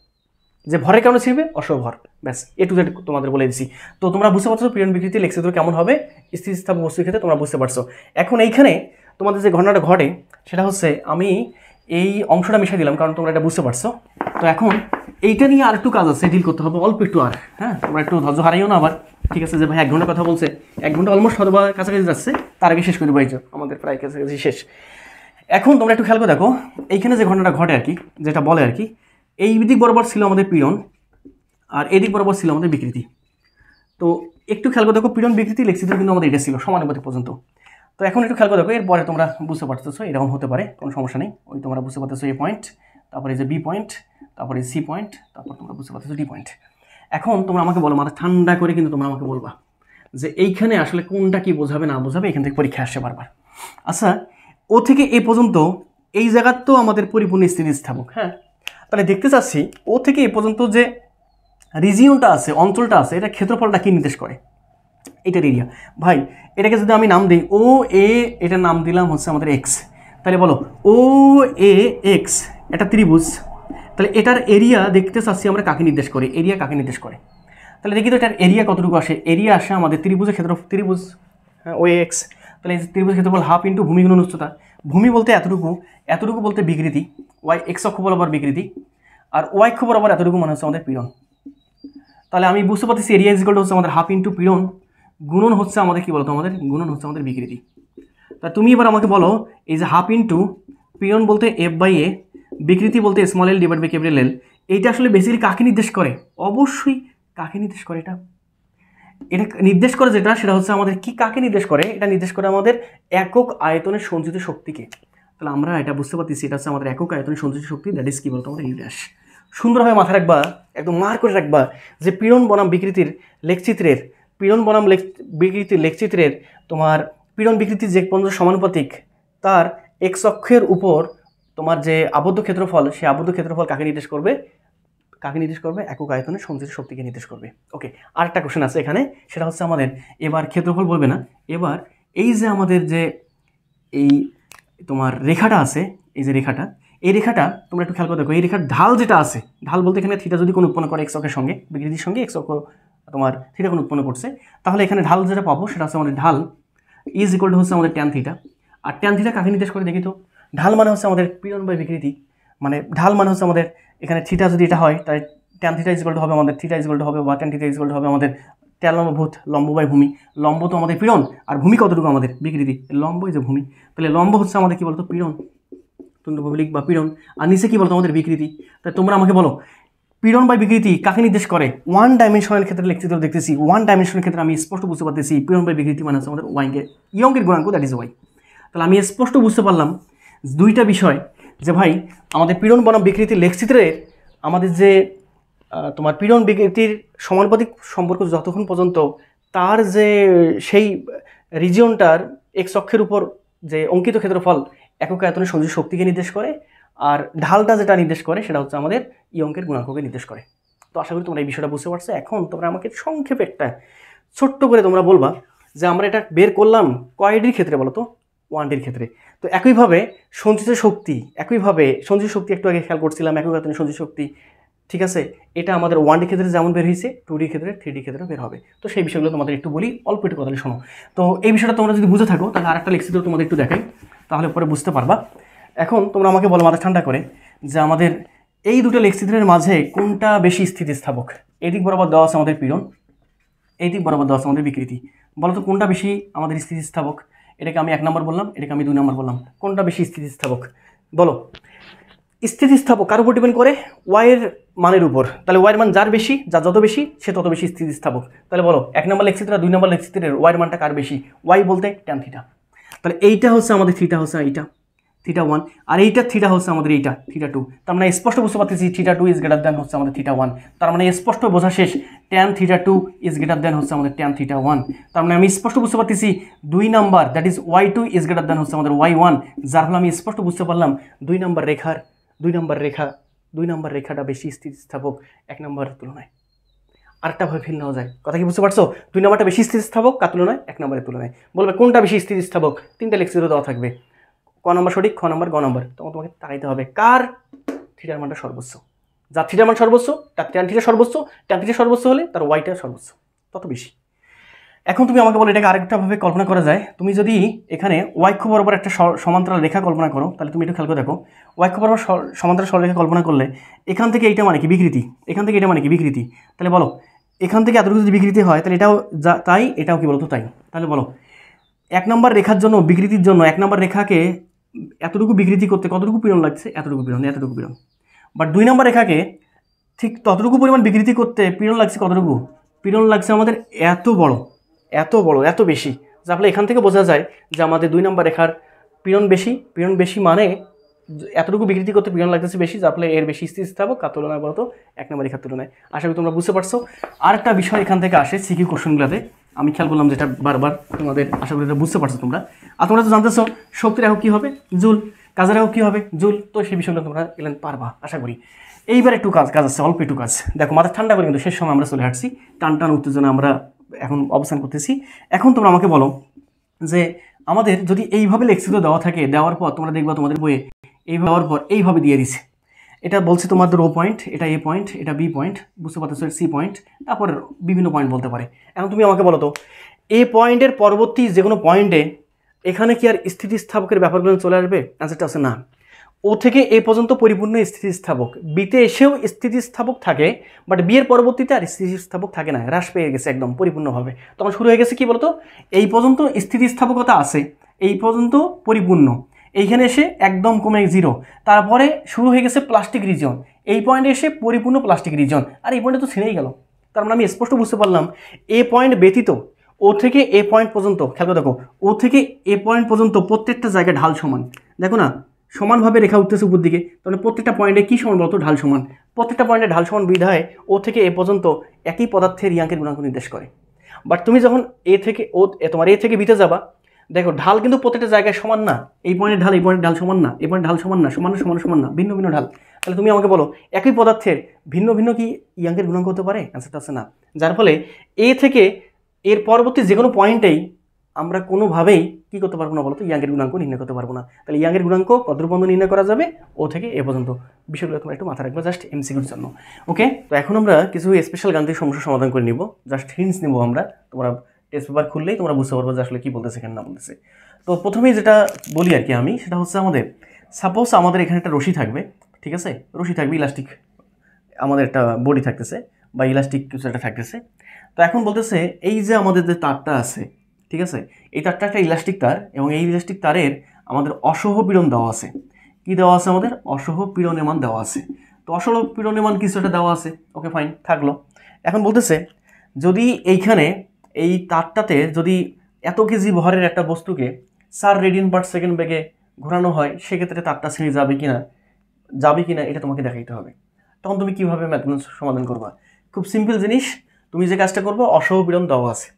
যে ভরের কারণে ছিঁড়বে অসহভর, ব্যাস এ টু জেড তোমাদের বলে দিচ্ছি। তো তোমরা বুঝতে পারছো পীড়ন বিকৃতি লেখচিত্র কেমন হবে স্থিতিস্থাপক বস্তুর ক্ষেত্রে, তোমরা বুঝতে পারছো। এখন এইখানে তোমাদের যে ঘটনাটা ঘটে সেটা হচ্ছে, আমি এই অংশটা মিশিয়ে দিলাম কারণ তোমরা এটা বুঝতে পারছো। তো এখন এইটা নিয়ে আর একটু কাজ আছে, ডিল করতে হবে অল্প একটু আর, হ্যাঁ তোমরা একটু ধৈর্য হারাইও না আবার, ঠিক আছে। যে ভাই 1 ঘন্টা কথা বলছে, 1 ঘন্টা অলমোস্ট হয়তো বা কাছাকাছি যাচ্ছে, তার আগে শেষ করে পাইছো, আমাদের প্রায় কাছাকাছি শেষ। এখন তোমরা একটু খেয়াল করে দেখো এইখানে যে ঘটনাটা ঘটে আর কি, যেটা বলে আর কি, এই দিক বরাবর ছিল আমাদের পীড়ন আর এদিক বরাবর ছিল আমাদের বিকৃতি। তো একটু খেয়াল করে দেখো, পীড়ন বিকৃতি লেখচিত্র কিন্তু আমাদের এটা ছিল সমানুপাতিক পর্যন্ত। তো এখন একটু খেয়াল করে দেখো, এরপরে তোমরা বুঝতে পারতেছো এরকম হতে পারে, কোনো সমস্যা নেই। ওই তোমরা বুঝতে পারতেছো এ পয়েন্ট, তারপরে যে বি পয়েন্ট, তারপরে সি পয়েন্ট, তারপর তোমরা বুঝতে পারতেছো ডি পয়েন্ট। এখন তোমরা আমাকে বলো, মাথা ঠান্ডা করে কিন্তু তোমরা আমাকে বলবা যে এইখানে আসলে কোনটা কি বোঝাবে না বোঝাবে, এখান থেকে পরীক্ষা আসছে বারবার। আচ্ছা, ও থেকে এ পর্যন্ত এই জায়গার তো আমাদের পরিপূর্ণ স্থিতিস্থাপক, হ্যাঁ। তাহলে দেখতে চাচ্ছি ও থেকে এ পর্যন্ত যে রিজিয়নটা আছে, অঞ্চলটা আছে, এটা ক্ষেত্রফলটা কি নির্দেশ করে? এটার এরিয়া। ভাই এটাকে যদি আমি নাম দিই ও এ, এটার নাম দিলাম হচ্ছে আমাদের এক্স, তাহলে বলো ও এ এক্স, এটা ত্রিভুজ। তাহলে এটার এরিয়া দেখতে চাচ্ছি আমরা কাকে নির্দেশ করে, এরিয়া কাকে নির্দেশ করে? তাহলে দেখি তো এটার এরিয়া কতটুকু আসে। এরিয়া আসে আমাদের ত্রিভুজের ক্ষেত্র, ত্রিভুজ, হ্যাঁ ও এক্স। তাহলে এই ত্রিভুজের ক্ষেত্রফল হাফ ইন্টু ভূমি গুণন উচ্চতা। ভূমি বলতে এতটুকু, এতটুকু বলতে বিকৃতি, ওয়াই এক্স অক্ষ বরাবর বিকৃতি, আর ওয়াই অক্ষ বরাবর এতটুকু মানে হচ্ছে আমাদের পীড়ন। তাহলে আমি বুঝতে পারতেছি এরিয়া ইজ ইকুয়াল টু হচ্ছে আমাদের হাফ ইন্টু পীড়ন গুণন হচ্ছে আমাদের কি বলতো, আমাদের গুণন হচ্ছে আমাদের বিকৃতি। তা তুমি এবার আমাকে বলো, এই যে হাফ ইন্টু পীড়ন বলতে এফ বাই এ, বিকৃতি বলতে small l divide by capital L, এইটা আসলে বেসিক্যালি কাকে নির্দেশ করে? অবশ্যই কাকে নির্দেশ করে? এটা নির্দেশ করে যেটা, সেটা হচ্ছে আমাদের কি, কাকে নির্দেশ করে? এটা নির্দেশ করে আমাদের একক আয়তনের সঞ্চিত শক্তিকে। তাহলে আমরা এটা বুঝতে পারতেছি এটা হচ্ছে আমাদের একক আয়তনের সঞ্চিত শক্তি, দ্যাট ইজ কি বলতো আমাদের ইউ ড্যাশ। সুন্দরভাবে মাথায় রাখবা, একদম মার করে রাখবা যে পীড়ন বনাম বিকৃতির লেখচিত্রের, পীড়ন বনাম বিকৃতির লেখচিত্রের তোমার পীড়ন বিকৃতি যে পর্যন্ত সমানুপাতিক, তার এক্স অক্ষের উপর তোমার যে আবদ্ধ ক্ষেত্রফল, সেই আবদ্ধ ক্ষেত্রফল কাকে নির্দেশ করবে? কাকে নির্দেশ করবে? একক আয়তনের সঞ্চিত শক্তিকে নির্দেশ করবে। ওকে, আরেকটা কোশ্চেন আছে এখানে, সেটা হচ্ছে আমাদের এবার ক্ষেত্রফল বলবে না, এবার এই যে আমাদের যে এই তোমার রেখাটা আছে, এই যে রেখাটা, এই রেখাটা তোমরা একটু খেয়াল করে দেখো, এই রেখার ঢাল যেটা আছে, ঢাল বলতে এখানে থিটা যদি কোন উৎপন্ন করে এক্স অক্ষের সঙ্গে, বিকৃতির সঙ্গে এক্স অক্ষ তোমার থিটা কোন উৎপন্ন করছে, তাহলে এখানে ঢাল যেটা পাবো সেটা হচ্ছে আমাদের ঢাল ইজ ইকুয়াল টু হচ্ছে আমাদের ট্যান থিটা। আর ট্যান থিটা কাকে নির্দেশ করে দেখি তো? ঢাল মানে হচ্ছে আমাদের পীড়ন বাই বিকৃতি, মানে ঢাল মানে হচ্ছে আমাদের এখানে থিটা যদি এটা হয় তাহলে tan theta is equal to হবে আমাদের থিটা ইজ ইকুয়াল টু হবে বা tan theta is equal to হবে আমাদের ট্যান লম্ব ভূত লম্ব বাই ভূমি। লম্ব তো আমাদের পীড়ন, আর ভূমি কতটুকু আমাদের বিকৃতি, লম্ব যে ভূমি, তাহলে লম্ব হচ্ছে আমাদের কি বলতো পীড়ন, তুণ্ডভৌমিক বা পীড়ন, আর নিচে কি বলতো আমাদের বিকৃতি। তাই তোমরা আমাকে বলো পীড়ন বাই বিকৃতি কাকে নির্দেশ করে? ওয়ান ডাইমেনশনাল ক্ষেত্রে লেকচিত্র দেখতেছি, ওয়ান ডাইমেনশনাল ক্ষেত্রে আমি স্পষ্ট বুঝতে পারতেছি পীড়ন বাই বিকৃতি মানে হচ্ছে আমাদের ইয়ংকের গুণাঙ্ক, দ্যাট ইজ ওয়াই। তাহলে আমি স্পষ্ট বুঝতে পারলাম দুইটা বিষয়, যে ভাই আমাদের পীড়ন বনাম বিকৃতির লেখচিত্রের আমাদের যে তোমার পীড়ন বিকৃতির সমানুপাতিক সম্পর্ক যতক্ষণ পর্যন্ত তার যে সেই রিজিয়নটার এক্স অক্ষের উপর যে অঙ্কিত ক্ষেত্রফল একক আয়তনের সংযোগ শক্তিকে নির্দেশ করে, আর ঢালটা যেটা নির্দেশ করে সেটা হচ্ছে আমাদের ই অঙ্কের গুণাঙ্ককে নির্দেশ করে। তো আশা করি তোমরা এই বিষয়টা বুঝতে পারছো। এখন তোমরা আমাকে সংক্ষেপে একটা ছোট্ট করে তোমরা বলবা যে আমরা এটা বের করলাম কয়ডির ক্ষেত্রে বলো তো? ওয়ানডির ক্ষেত্রে। তো একইভাবে সঞ্চিত শক্তি, একটু আগে খেয়াল করছিলাম একক আয়তনের সঞ্চিত শক্তি, ঠিক আছে, এটা আমাদের ওয়ানডি ক্ষেত্রে যেমন বের হয়েছে টুডি ক্ষেত্রে থ্রিডি ক্ষেত্রে বের হবে। তো সেই বিষয়গুলো তোমাদের একটু বলি, অল্প একটু কথা শোনো। তো এই বিষয়টা তোমরা যদি বুঝে থাকো তাহলে আরেকটা লেকচিত্র তোমাদের একটু দেখাই, তাহলে পরে বুঝতে পারবা। এখন তোমরা আমাকে বলো মাথা ঠান্ডা করে যে আমাদের এই দুটো লেকচিত্রের মাঝে কোনটা বেশি স্থিতিস্থাপক? এদিক বরাবর দেওয়া আছে আমাদের পীড়ন, এই দিক বরাবর দেওয়া আছে আমাদের বিকৃতি। বলো তো কোনটা বেশি আমাদের স্থিতিস্থাপক? এটাকে আমি 1 নম্বর বললাম, এটাকে আমি 2 নম্বর বললাম, কোনটা বেশি স্থিতিস্থাপক বলো? স্থিতিস্থাপক কার উপর ডিপেন্ড করে? ওয়াইয়ের মানের উপর। তাহলে ওয়াইয়ের মান যার বেশি, যার যত বেশি সে তত বেশি স্থিতিস্থাপক। তাহলে বলো 1 নম্বর লেকচিত্র আর 2 নম্বর লেকচিত্রের ওয়াইয়ের মানটা কার বেশি? ওয়াই বলতে ট্যান থিটা। তাহলে এইটা হচ্ছে আমাদের থিটা হচ্ছে এইটা থিটা 1, আর এইটা থিটা হচ্ছে আমাদের এইটা থিটা 2। তার মানে স্পষ্ট বুঝতে পারতেছি থিটা 2 ইজ গ্রেটার দ্যান হচ্ছে আমাদের থিটা 1। তার মানে স্পষ্ট বোঝা শেষ tan theta 2 is greater than হচ্ছে আমাদের ট্যান থিটা 1। তার মানে আমি স্পষ্ট বুঝতে পারতেছি 2 number that is y2 is greater than হচ্ছে আমাদের y1, যার ফলে আমি স্পষ্ট বুঝতে পারলাম 2 নাম্বার রেখাটা বেশি স্থিতিস্থাপক 1 নম্বরের তুলনায়। আরেকটা ভাবে ফিল নেওয়া যায়, কথা কি বুঝতে পারছো? 2 নাম্বারটা বেশি স্থিতিস্থাপক কার তুলনায়? 1 নম্বরের তুলনায়। বলবে কোনটা বেশি স্থিতিস্থাপক? 3টা লেকচিত্র দেওয়া থাকবে, ক নম্বর সঠিক, খ নম্বর, গ নম্বর। তখন তোমাকে তাকাইতে হবে কার থিটার মানটা সর্বোচ্চ। যার থিটার মান সর্বোচ্চ তার ট্যান থিটা সর্বোচ্চ, ট্যান থিটা সর্বোচ্চ হলে তার ওয়াইটা সর্বোচ্চ, তত বেশি। এখন তুমি আমাকে বলো এটাকে আরেকটা ভাবে কল্পনা করা যায়। তুমি যদি এখানে ওয়াইক্ষ বরাবর একটা সমান্তরাল রেখা কল্পনা করো, তাহলে তুমি একটু খেয়াল করে দেখো ওয়াইক্ষ বরাবর সমান্তরাল সরলরেখা কল্পনা করলে এখান থেকে এইটা মানে কি বিকৃতি, এখান থেকে এটা মানে কি বিকৃতি। তাহলে বলো এখান থেকে এতটুকু যদি বিকৃতি হয় তাহলে এটাও তাই, এটাও কি বলতো তাই। তাহলে বলো 1 নম্বর রেখার জন্য বিকৃতির জন্য 1 নম্বর রেখাকে এতটুকু বিকৃতি করতে কতটুকু পীড়ন লাগছে? এতটুকু পীড়ন। বাট 2 নম্বর রেখাকে ঠিক ততটুকু পরিমাণ বিকৃতি করতে পীড়ন লাগছে কতটুকু? পীড়ন লাগছে আমাদের এত বড়, এত বেশি, যার ফলে এখান থেকে বোঝা যায় যে আমাদের 2 নম্বর রেখার পীড়ন বেশি মানে এতটুকু বিকৃতি করতে পীড়ন লাগতেছে বেশি, যার ফলে এর বেশি স্থিতিস্থাপক কার তুলনায় বলতো? 1 নম্বর রেখার তুলনায়। আশা করি তোমরা বুঝতে পারছো। আরেকটা বিষয় এখান থেকে আসে সিকিউ কোশ্চেনগুলোতে, আমি খেয়াল করলাম যেটা বারবার তোমাদের, আশা করি এটা বুঝতে পারছো তোমরা। আর তোমরা তো জানতেছো শক্তির একক কী হবে? জুল। কাজের একক কী হবে? জুল। তো সেই বিষয়গুলো তোমরা এলেন পারবা আশা করি। এইবার একটু কাজ আছে, অল্প একটু কাজ। দেখো মাথা ঠান্ডা করে কিন্তু শেষ সময় আমরা চলে আসছি, টান উত্তেজনা আমরা এখন অবস্থান করতেছি। এখন তোমরা আমাকে বলো যে আমাদের যদি এইভাবে লেকচিত্র দেওয়া থাকে, দেওয়ার পর তোমরা দেখবা তোমাদের বইয়ে এইভাবে দেওয়ার পর এইভাবে দিয়ে দিছে, এটা বলছে তোমাদের ও পয়েন্ট, এটা এ পয়েন্ট, এটা বি পয়েন্ট, বুঝতে পারতেছো, সি পয়েন্ট, তারপর বিভিন্ন পয়েন্ট বলতে পারে। এখন তুমি আমাকে বলো তো এ পয়েন্টের পরবর্তী যে কোনো পয়েন্টে এখানে কি আর স্থিতিস্থাপকের ব্যাপারগুলো চলে আসবে? অ্যান্সারটা আছে না। ও থেকে এ পর্যন্ত পরিপূর্ণ স্থিতিস্থাপক, বিতে এসেও স্থিতিস্থাপক থাকে, বাট বিয়ের পরবর্তীতে আর স্থিতিস্থাপক থাকে না, হ্রাস পেয়ে গেছে একদম পরিপূর্ণভাবে। তখন শুরু হয়ে গেছে কি বলতো, এই পর্যন্ত স্থিতিস্থাপকতা আছে, এই পর্যন্ত পরিপূর্ণ, এইখানে এসে একদম কমে 0, তারপরে শুরু হয়ে গেছে প্লাস্টিক রিজন, এই পয়েন্টে এসে পরিপূর্ণ প্লাস্টিক রিজন, আর এই পয়েন্টে তো ছিঁড়েই গেল। তার মানে আমি স্পষ্ট বুঝতে পারলাম এ পয়েন্ট ব্যতীত ও থেকে এ পয়েন্ট পর্যন্ত, খেয়াল করে দেখো, ও থেকে এ পয়েন্ট পর্যন্ত প্রত্যেকটা জায়গায় ঢাল সমান। দেখো না সমানভাবে রেখা উঠতেছে উপর দিকে, তাহলে প্রত্যেকটা পয়েন্টে কী সমান বলতো? ঢাল সমান। প্রত্যেকটা পয়েন্টে ঢাল সমান বিধায় ও থেকে এ পর্যন্ত একই পদার্থের ইয়াঙ্কের গুণাঙ্ক নির্দেশ করে। বাট তুমি যখন এ থেকে তোমার এ থেকে বিতে যাবা, দেখো ঢাল কিন্তু প্রত্যেকটা জায়গায় সমান না, এই পয়েন্টের ঢাল এই পয়েন্টের ঢাল সমান না, এই পয়েন্টের ঢাল সমান না, সমান না, ভিন্ন ভিন্ন ঢাল। তাহলে তুমি আমাকে বলো একই পদার্থের ভিন্ন ভিন্ন কি ইয়াঙ্কের গুণাঙ্ক হতে পারে? অ্যান্সারটা আছে না। যার ফলে এ থেকে এর পরবর্তী যে কোনো পয়েন্টেই আমরা কোনোভাবেই কী করতে পারবো না বলো তো, ইয়াংয়ের গুণাঙ্ক নির্ণয় করতে পারবো না। তাহলে ইয়াংয়ের গুণাঙ্ক কতটুকু পর্যন্ত নির্ণয় করা যাবে? ও থেকে এ পর্যন্ত। বিষয়গুলো তোমরা একটু মাথায় রাখবে জাস্ট এমসিকিউর জন্য। ওকে, তো এখন আমরা কিছু স্পেশাল গাণিতিক সমস্যা সমাধান করে নিব, জাস্ট হিন্টস নিব আমরা। তোমরা টেস্ট পেপার খুললেই তোমরা বুঝতে পারবো যে আসলে কী বলতেছে কেন না বলতেছে। তো প্রথমেই যেটা বলি আর কি আমি, সেটা হচ্ছে আমাদের সাপোজ আমাদের এখানে একটা রশি থাকবে, ঠিক আছে, রশি থাকবে, ইলাস্টিক আমাদের একটা বডি থাকতেছে বা ইলাস্টিক কিছু একটা থাকতেছে। তো এখন বলতেছে এই যে আমাদের যে তারটা আছে, ঠিক আছে, এই তারটা একটা ইলাস্টিক তার এবং এই ইলাস্টিক তারের আমাদের অসহ পীড়ন দেওয়া আছে। কি দেওয়া আছে আমাদের? অসহ পীড়নের মান দেওয়া আছে। তো অসহ পীড়নের মান কিছু একটা দেওয়া আছে, ওকে ফাইন থাকলো। এখন বলতেছে যদি এইখানে এই তারটাতে যদি এত কেজি ভরের একটা বস্তুকে 4 রেডিয়ান/সেকেন্ড বেগে ঘোরানো হয়, সেক্ষেত্রে তারটা ছিঁড়ে যাবে কিনা এটা তোমাকে দেখাইতে হবে। তখন তুমি কীভাবে ম্যাথগুলো সমাধান করবা? খুব সিম্পল জিনিস, তুমি যে কাজটা করবো, অসহ পীড়ন দেওয়া আছে।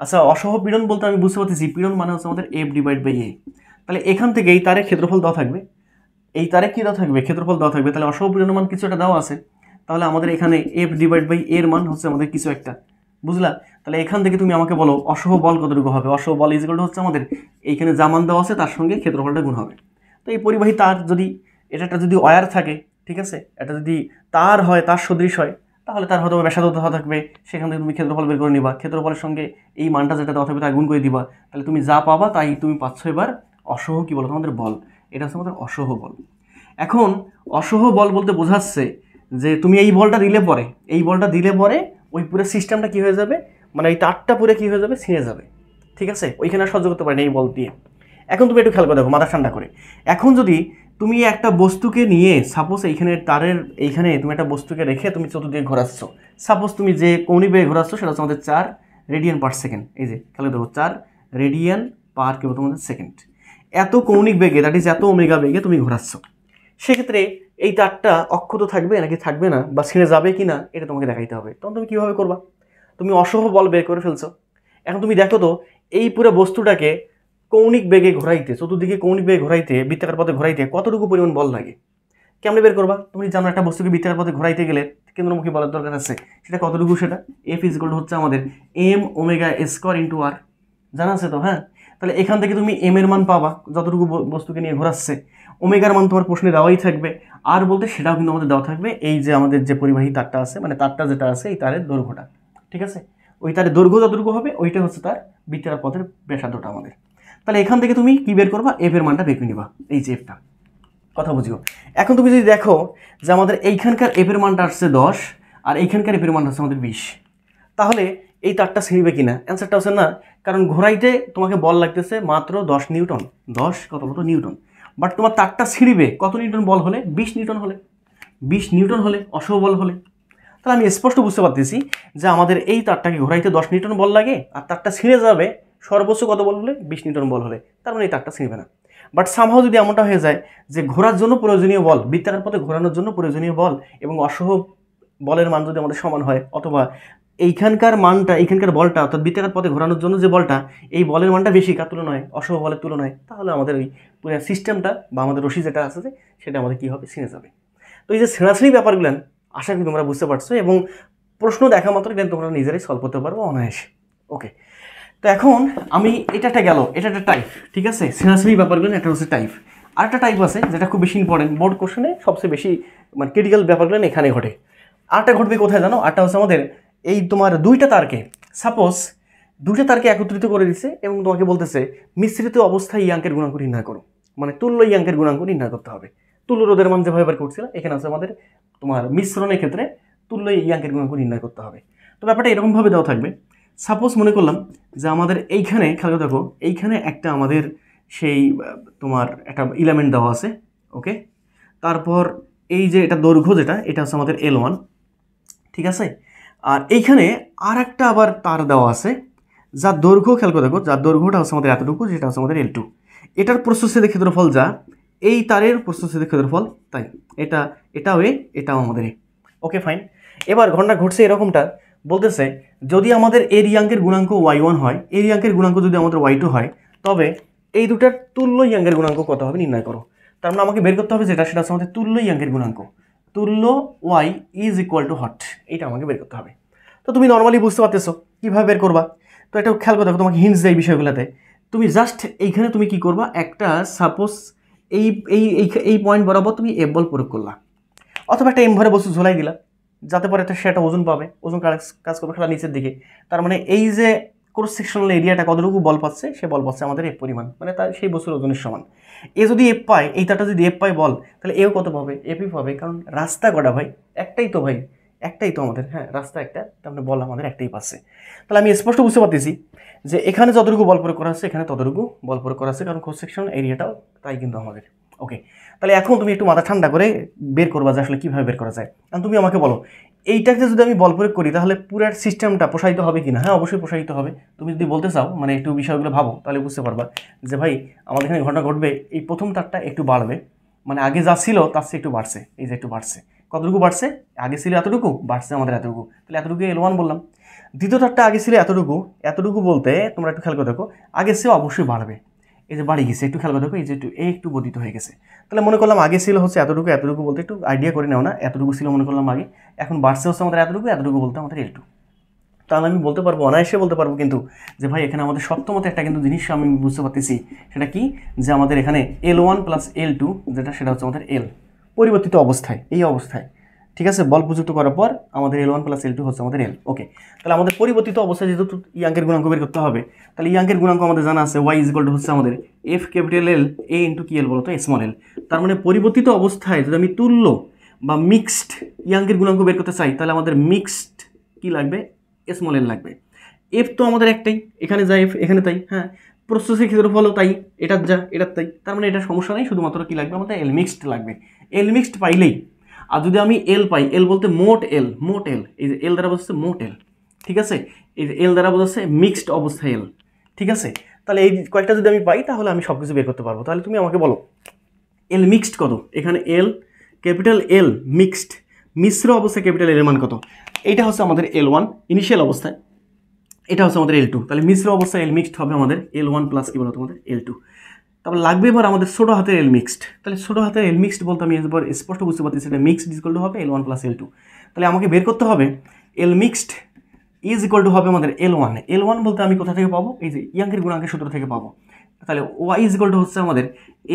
আচ্ছা, অসহ পীড়ন বলতে আমি বুঝতে পারতেছি পীড়ন মানে হচ্ছে আমাদের F/A। তাহলে এখান থেকে এই তারে ক্ষেত্রফল দেওয়া থাকবে, এই তারে কী দেওয়া থাকবে? ক্ষেত্রফল দেওয়া থাকবে। তাহলে অসহ পীড়নের মান কিছু একটা দেওয়া আছে, তাহলে আমাদের এখানে F/A এর মান হচ্ছে আমাদের কিছু একটা, বুঝলা? তাহলে এখান থেকে তুমি আমাকে বলো অসহ বল কতটুকু হবে? অসহ বল ইজিক্যাল টু হচ্ছে আমাদের এইখানে যা মান দেওয়া আছে তার সঙ্গে ক্ষেত্রফলটা গুণ হবে। তো এই পরিবাহী তার যদি এটা একটা যদি ওয়্যার থাকে, ঠিক আছে, এটা যদি তার হয়, তার সদৃশ হয়, তাহলে তার হয়তো ব্যাসার্ধ দেওয়া থাকবে, সেখান থেকে তুমি ক্ষেত্রফল বের করে নিবা, ক্ষেত্রফলের সঙ্গে এই মানটা যেটা দেওয়া থাকবে তা গুণ করে দিবা, তাহলে তুমি যা পাবা তাই তুমি পাচ্ছ এবার অসহ কি বলো তোমাদের বল। এটা হচ্ছে আমাদের অসহ বল। এখন অসহ বল বলতে বোঝাচ্ছে যে তুমি এই বলটা দিলে পরে ওই পুরো সিস্টেমটা কী হয়ে যাবে, মানে এই তারটা পুরো কী হয়ে যাবে? ছিঁড়ে যাবে, ঠিক আছে, ওইখানে আর সহ্য করতে পারে না এই বল দিয়ে। এখন তুমি একটু খেয়াল করে দেখো, মাথা ঠান্ডা করে। এখন যদি তুমি একটা বস্তুকে নিয়ে সাপোজ এইখানে তারের এইখানে তুমি একটা বস্তুকে রেখে তুমি চতুর্দিকে ঘোরাচ্ছ, সাপোজ তুমি যে কৌণিক বেগে ঘোরাচ্ছ সেটা হচ্ছে আমাদের 4 রেডিয়ান/সেকেন্ড। এই যে খেয়াল দেখো 4 রেডিয়ান/কি বলতো আমাদের সেকেন্ড। এত কৌণিক বেগে, দ্যাট ইজ এত ওমেগা বেগে তুমি ঘোরাচ্ছ, সেক্ষেত্রে এই তারটা অক্ষত থাকবে নাকি থাকবে না, বা ছিঁড়ে যাবে কি না, এটা তোমাকে দেখাইতে হবে। তখন তুমি কীভাবে করবা? তুমি অসহ বল বের করে ফেলছো। এখন তুমি দেখো তো এই পুরো বস্তুটাকে কৌণিক বেগে ঘোরাইতে, চতুর্দিকে কৌণিক বেগে ঘোরাইতে, বৃত্তাকার পথে ঘোরাইতে কতটুকু পরিমাণ বল লাগে? কেমনে বের করবা? তুমি জানো একটা বস্তুকে বৃত্তাকার পথে ঘোরাইতে গেলে কেন্দ্রমুখী বলের দরকার আছে, সেটা কতটুকু? সেটা F= হচ্ছে আমাদের m⍵² × r, জানা আছে তো? হ্যাঁ, তাহলে এখান থেকে তুমি m এর মান পাবা যতটুকু বস্তুকে নিয়ে ঘোরাচ্ছে, ওমেগার মান তোমার প্রশ্নে দেওয়াই থাকবে, আর বলতে সেটাও কিন্তু আমাদের দেওয়া থাকবে এই যে আমাদের যে পরিবাহী তারটা আছে, মানে তারটা যেটা আছে এই তারের দৈর্ঘ্যটা, ঠিক আছে, ওই তারের দৈর্ঘ্য যতটুকু হবে ওইটা হচ্ছে তার বৃত্তাকার পথের ব্যাসার্ধটা আমাদের। তাহলে এখান থেকে তুমি কি বের করবা? এফ এর মানটা বের করে নিবা, এই যে এফটা, কথা বুঝিও। এখন তুমি যদি দেখো যে আমাদের এইখানকার এফ এর মানটা আসছে 10 আর এইখানকার এফ এর মানটা হচ্ছে আমাদের 20, তাহলে এই তারটা ছিঁড়বে কিনা? অ্যান্সারটা হচ্ছে না, কারণ ঘোরাইতে তোমাকে বল লাগতেছে মাত্র 10 নিউটন, 10 কত মতো নিউটন, বাট তোমার তারটা ছিঁড়বে কত নিউটন বল হলে? 20 নিউটন হলে, 20 নিউটন হলে, অসহ বল হলে। তাহলে আমি স্পষ্ট বুঝতে পারতেছি যে আমাদের এই তারটাকে ঘোরাইতে 10 নিউটন বল লাগে, আর তারটা ছিঁড়ে যাবে সর্বোচ্চ কত বল হলে? 20 নিউটন বল হলে। তার মানে এই তারটা ছিঁড়বে না। বাট সামহাও যদি এমনটা হয়ে যায় যে ঘোরার জন্য প্রয়োজনীয় বল, বৃত্তাকার পথে ঘোরানোর জন্য প্রয়োজনীয় বল এবং অসহ বলের মান যদি আমাদের সমান হয়, অথবা এইখানকার মানটা, এইখানকার বলটা অর্থাৎ বৃত্তাকার পথে ঘোরানোর জন্য যে বলটা, এই বলের মানটা বেশি কার তুলনায়? অসহ বলের তুলনায়, তাহলে আমাদের ওই পুরো সিস্টেমটা বা আমাদের রশি যেটা আছে সেটা আমাদের কী হবে? ছিঁড়ে যাবে। তো এই যে ছেঁড়াছিঁড়ি ব্যাপারগুলো আশা করি তোমরা বুঝতে পারছো, এবং প্রশ্ন দেখা মাত্র কিন্তু তোমরা নিজেরাই সলভ করতে পারবো অনায়াসে। ওকে, তো এখন আমি এটা একটা গেল, এটা একটা টাইপ, ঠিক আছে, ছেঁড়াছিঁড়ি ব্যাপারগুলো একটা হচ্ছে টাইপ। আরেকটা টাইপ আছে যেটা খুব বেশি ইম্পর্টেন্ট, বোর্ড কোশ্চেনে সবচেয়ে বেশি মানে ক্রিটিক্যাল ব্যাপারগুলো এখানে ঘটে। আরেকটা ঘটবে কোথায় জানো? আরটা হচ্ছে আমাদের এই তোমার দুইটা তারকে, সাপোজ দুইটা তারকে একত্রিত করে দিচ্ছে এবং তোমাকে বলতেছে মিশ্রিত অবস্থায় ইয়াঙ্কের গুণাঙ্ক নির্ণয় করো, মানে তুল্য ইয়াঙ্কের গুণাঙ্ক নির্ণয় করতে হবে। তুল্য রোধের মান যেভাবে বের করছিল, এখানে আছে আমাদের তোমার মিশ্রণের ক্ষেত্রে তুল্য ইয়াঙ্কের গুণাঙ্ক নির্ণয় করতে হবে। তো ব্যাপারটা এরকমভাবে দেওয়া থাকবে, সাপোজ মনে করলাম যে আমাদের এইখানে খেয়াল দেখো, এইখানে একটা আমাদের সেই তোমার একটা এলিমেন্ট দেওয়া আছে, ওকে, তারপর এই যে এটা দৈর্ঘ্য যেটা, এটা হচ্ছে আমাদের L1, ঠিক আছে, আর এইখানে আর একটা আবার তার দেওয়া আছে যার দৈর্ঘ্য খেয়াল করে দেখো, যার দৈর্ঘ্যটা হচ্ছে আমাদের এতটুকু, যেটা হচ্ছে আমাদের L2, এটার প্রস্থচ্ছেদের ক্ষেত্রফল যা, এই তারের প্রস্থচ্ছেদের ক্ষেত্রফল তাই, এটাও এটাও আমাদের। Okay fine. এবার ঘটনা ঘটছে এরকমটা, বলতেছে যদি আমাদের এর ইয়াঙ্কের গুণাঙ্ক y1 হয়, এর ইয়াঙ্কের গুণাঙ্ক যদি আমাদের y2 হয়, তবে এই দুটার তুল্য ইয়াঙ্কের গুণাঙ্ক কত হবে নির্ণয় করো। তার মানে আমাকে বের করতে হবে যেটা, সেটা হচ্ছে আমাদের তুল্য ইয়াঙ্কের গুণাঙ্ক, তুল্য y = হট, এইটা আমাকে বের করতে হবে। তো তুমি নর্মালি বুঝতে পারতেছো কীভাবে বের করবা। তো এটা খেয়াল করে দেখো, তোমাকে হিন্টস দেয় বিষয়গুলোতে। তুমি জাস্ট এইখানে তুমি কি করবা, একটা সাপোজ এই এই এই পয়েন্ট বরাবর তুমি এফ বল প্রয়োগ করলা, অথবা একটা এম ভরে বস্তু ঝোলাই দিলা, যাতে পরে সেটা ওজন পাবে, ওজন কাজ করবে খেলা নিচের দিকে। তার মানে এই যে ক্রস সেকশনাল এরিয়াটা কতটুকু বল পাচ্ছে, সে বল পাচ্ছে আমাদের এফ পরিমাণ, মানে তার সেই বস্তুর ওজনের সমান। এ যদি এফ পায়, এই তারটা যদি এফ পায় বল, তাহলে এও কত পাবে, এফই পাবে, কারণ রাস্তা কটা ভাই, একটাই তো ভাই, একটাই তো আমাদের, হ্যাঁ রাস্তা একটা, তার মানে বল আমাদের একটাই পাচ্ছে। তাহলে আমি স্পষ্ট বুঝতে পারতেছি যে এখানে যতটুকু বল প্রয়োগ করা হচ্ছে, এখানে ততটুকু বল প্রয়োগ করা হচ্ছে, কারণ ক্রস সেকশনাল এরিয়াটাও তাই কিন্তু আমাদের। ওকে, তাহলে এখন তুমি একটু মাথা ঠান্ডা করে বের করবা যে আসলে কীভাবে বের করা যায়। কারণ তুমি আমাকে বলো, এইটাকে যদি আমি বল প্রয়োগ করি তাহলে পুরো সিস্টেমটা প্রসারিত হবে কি না? হ্যাঁ অবশ্যই প্রসারিত হবে। তুমি যদি বলতে চাও, মানে একটু বিষয়গুলো ভাবো, তাহলে বুঝতে পারবা যে ভাই আমাদের এখানে ঘটনা ঘটবে, এই প্রথম তারটা একটু বাড়বে, মানে আগে যা ছিল তার চেয়ে একটু বাড়ছে, এই যে একটু বাড়ছে, কতটুকু বাড়ছে, আগে ছিল এতটুকু, বাড়ছে আমাদের এতটুকু, তাহলে এতটুকু L1 বললাম। দ্বিতীয় তারটা আগে ছিল এতটুকু, এতটুকু বলতে তোমরা একটু খেয়াল করে দেখো, আগে ছিল অবশ্যই বাড়বে, এই যে বাড়ি গেছে, একটু খেয়াল করে দেখো, এই যে একটু বর্ধিত হয়ে গেছে। তাহলে মনে করলাম আগে ছিল হচ্ছে এতটুকু, এতটুকু বলতে একটু আইডিয়া করে নাও না, এতটুকু ছিল মনে করলাম আগে, এখন বাড়ছে হচ্ছে আমাদের এতটুকু, এতটুকু বলতে আমাদের L2। তাহলে আমি বলতে পারবো, অনায়াসে বলতে পারবো কিন্তু, যে ভাই এখানে আমাদের সত্যমতে একটা কিন্তু জিনিস আমি বুঝতে পারতেছি, সেটা কি, যে আমাদের এখানে L1 প্লাস L2 যেটা, সেটা হচ্ছে আমাদের L পরিবর্তিত অবস্থায়, এই অবস্থায়, ঠিক আছে, বল প্রযুক্ত করার পর আমাদের L1 প্লাস L2 হচ্ছে আমাদের L। ওকে, তাহলে আমাদের পরিবর্তিত অবস্থায় যেহেতু ইয়াঙ্কের গুণাঙ্ক বের করতে হবে, তাহলে ইয়াঙ্কের গুণাঙ্ক আমাদের জানা আছে, y ইকুয়াল টু হচ্ছে আমাদের এফ ক্যাপিটাল এল এ ইন্টু কি এল বলতো, স্মল এল। তার মানে পরিবর্তিত অবস্থায় যদি আমি তুল্য বা মিক্সড ইয়াঙ্কের গুণাঙ্ক বের করতে চাই, তাহলে আমাদের মিক্সড কি লাগবে, স্মল এল লাগবে। এফ তো আমাদের একটাই, এখানে যা এফ এখানে তাই, হ্যাঁ প্রসেসের ক্ষেত্রফলও তাই, এটার যা এটার তাই, তার মানে এটা সমস্যা নেই, শুধুমাত্র কি লাগবে আমাদের এল মিক্সড লাগবে। এল মিক্সড পাইলেই, আর যদি আমি এল পাই, এল বলতে মোট এল, মোট এল, এই যে এল দ্বারা বোঝাচ্ছে মোট এল, ঠিক আছে, এই যে এল দ্বারা বোঝাচ্ছে মিক্সড অবস্থা এল, ঠিক আছে। তাহলে এই কয়েকটা যদি আমি পাই, তাহলে আমি সব কিছু বের করতে পারবো। তাহলে তুমি আমাকে বলো এল মিক্সড কত, এখানে এল ক্যাপিটাল এল মিক্সড, মিশ্র অবস্থায় ক্যাপিটাল এল এর মান কত, এইটা হচ্ছে আমাদের L1 ইনিশিয়াল অবস্থায়, এটা হচ্ছে আমাদের L2, তাহলে মিশ্র অবস্থায় এল মিক্সড হবে আমাদের L1 প্লাস কি বলতো আমাদের L2। তারপর লাগবে এবার আমাদের ছোটো হাতের এল মিক্সড, তাহলে ছোটো হাতের এল মিক্সড বলতে আমি এবার স্পষ্ট বুঝতে পারছি, সেটা মিক্সড ইজ ইকুয়াল টু হবে L1 প্লাস L2। তাহলে আমাকে বের করতে হবে এল মিক্সড ইজ ইকুয়াল টু হবে আমাদের L1। L1 বলতে আমি কোথা থেকে পাবো, এই যে ইয়াঙ্কের গুণাঙ্কের সূত্র থেকে পাবো। তাহলে ওয়াই ইজ ইকুয়াল টু হচ্ছে আমাদের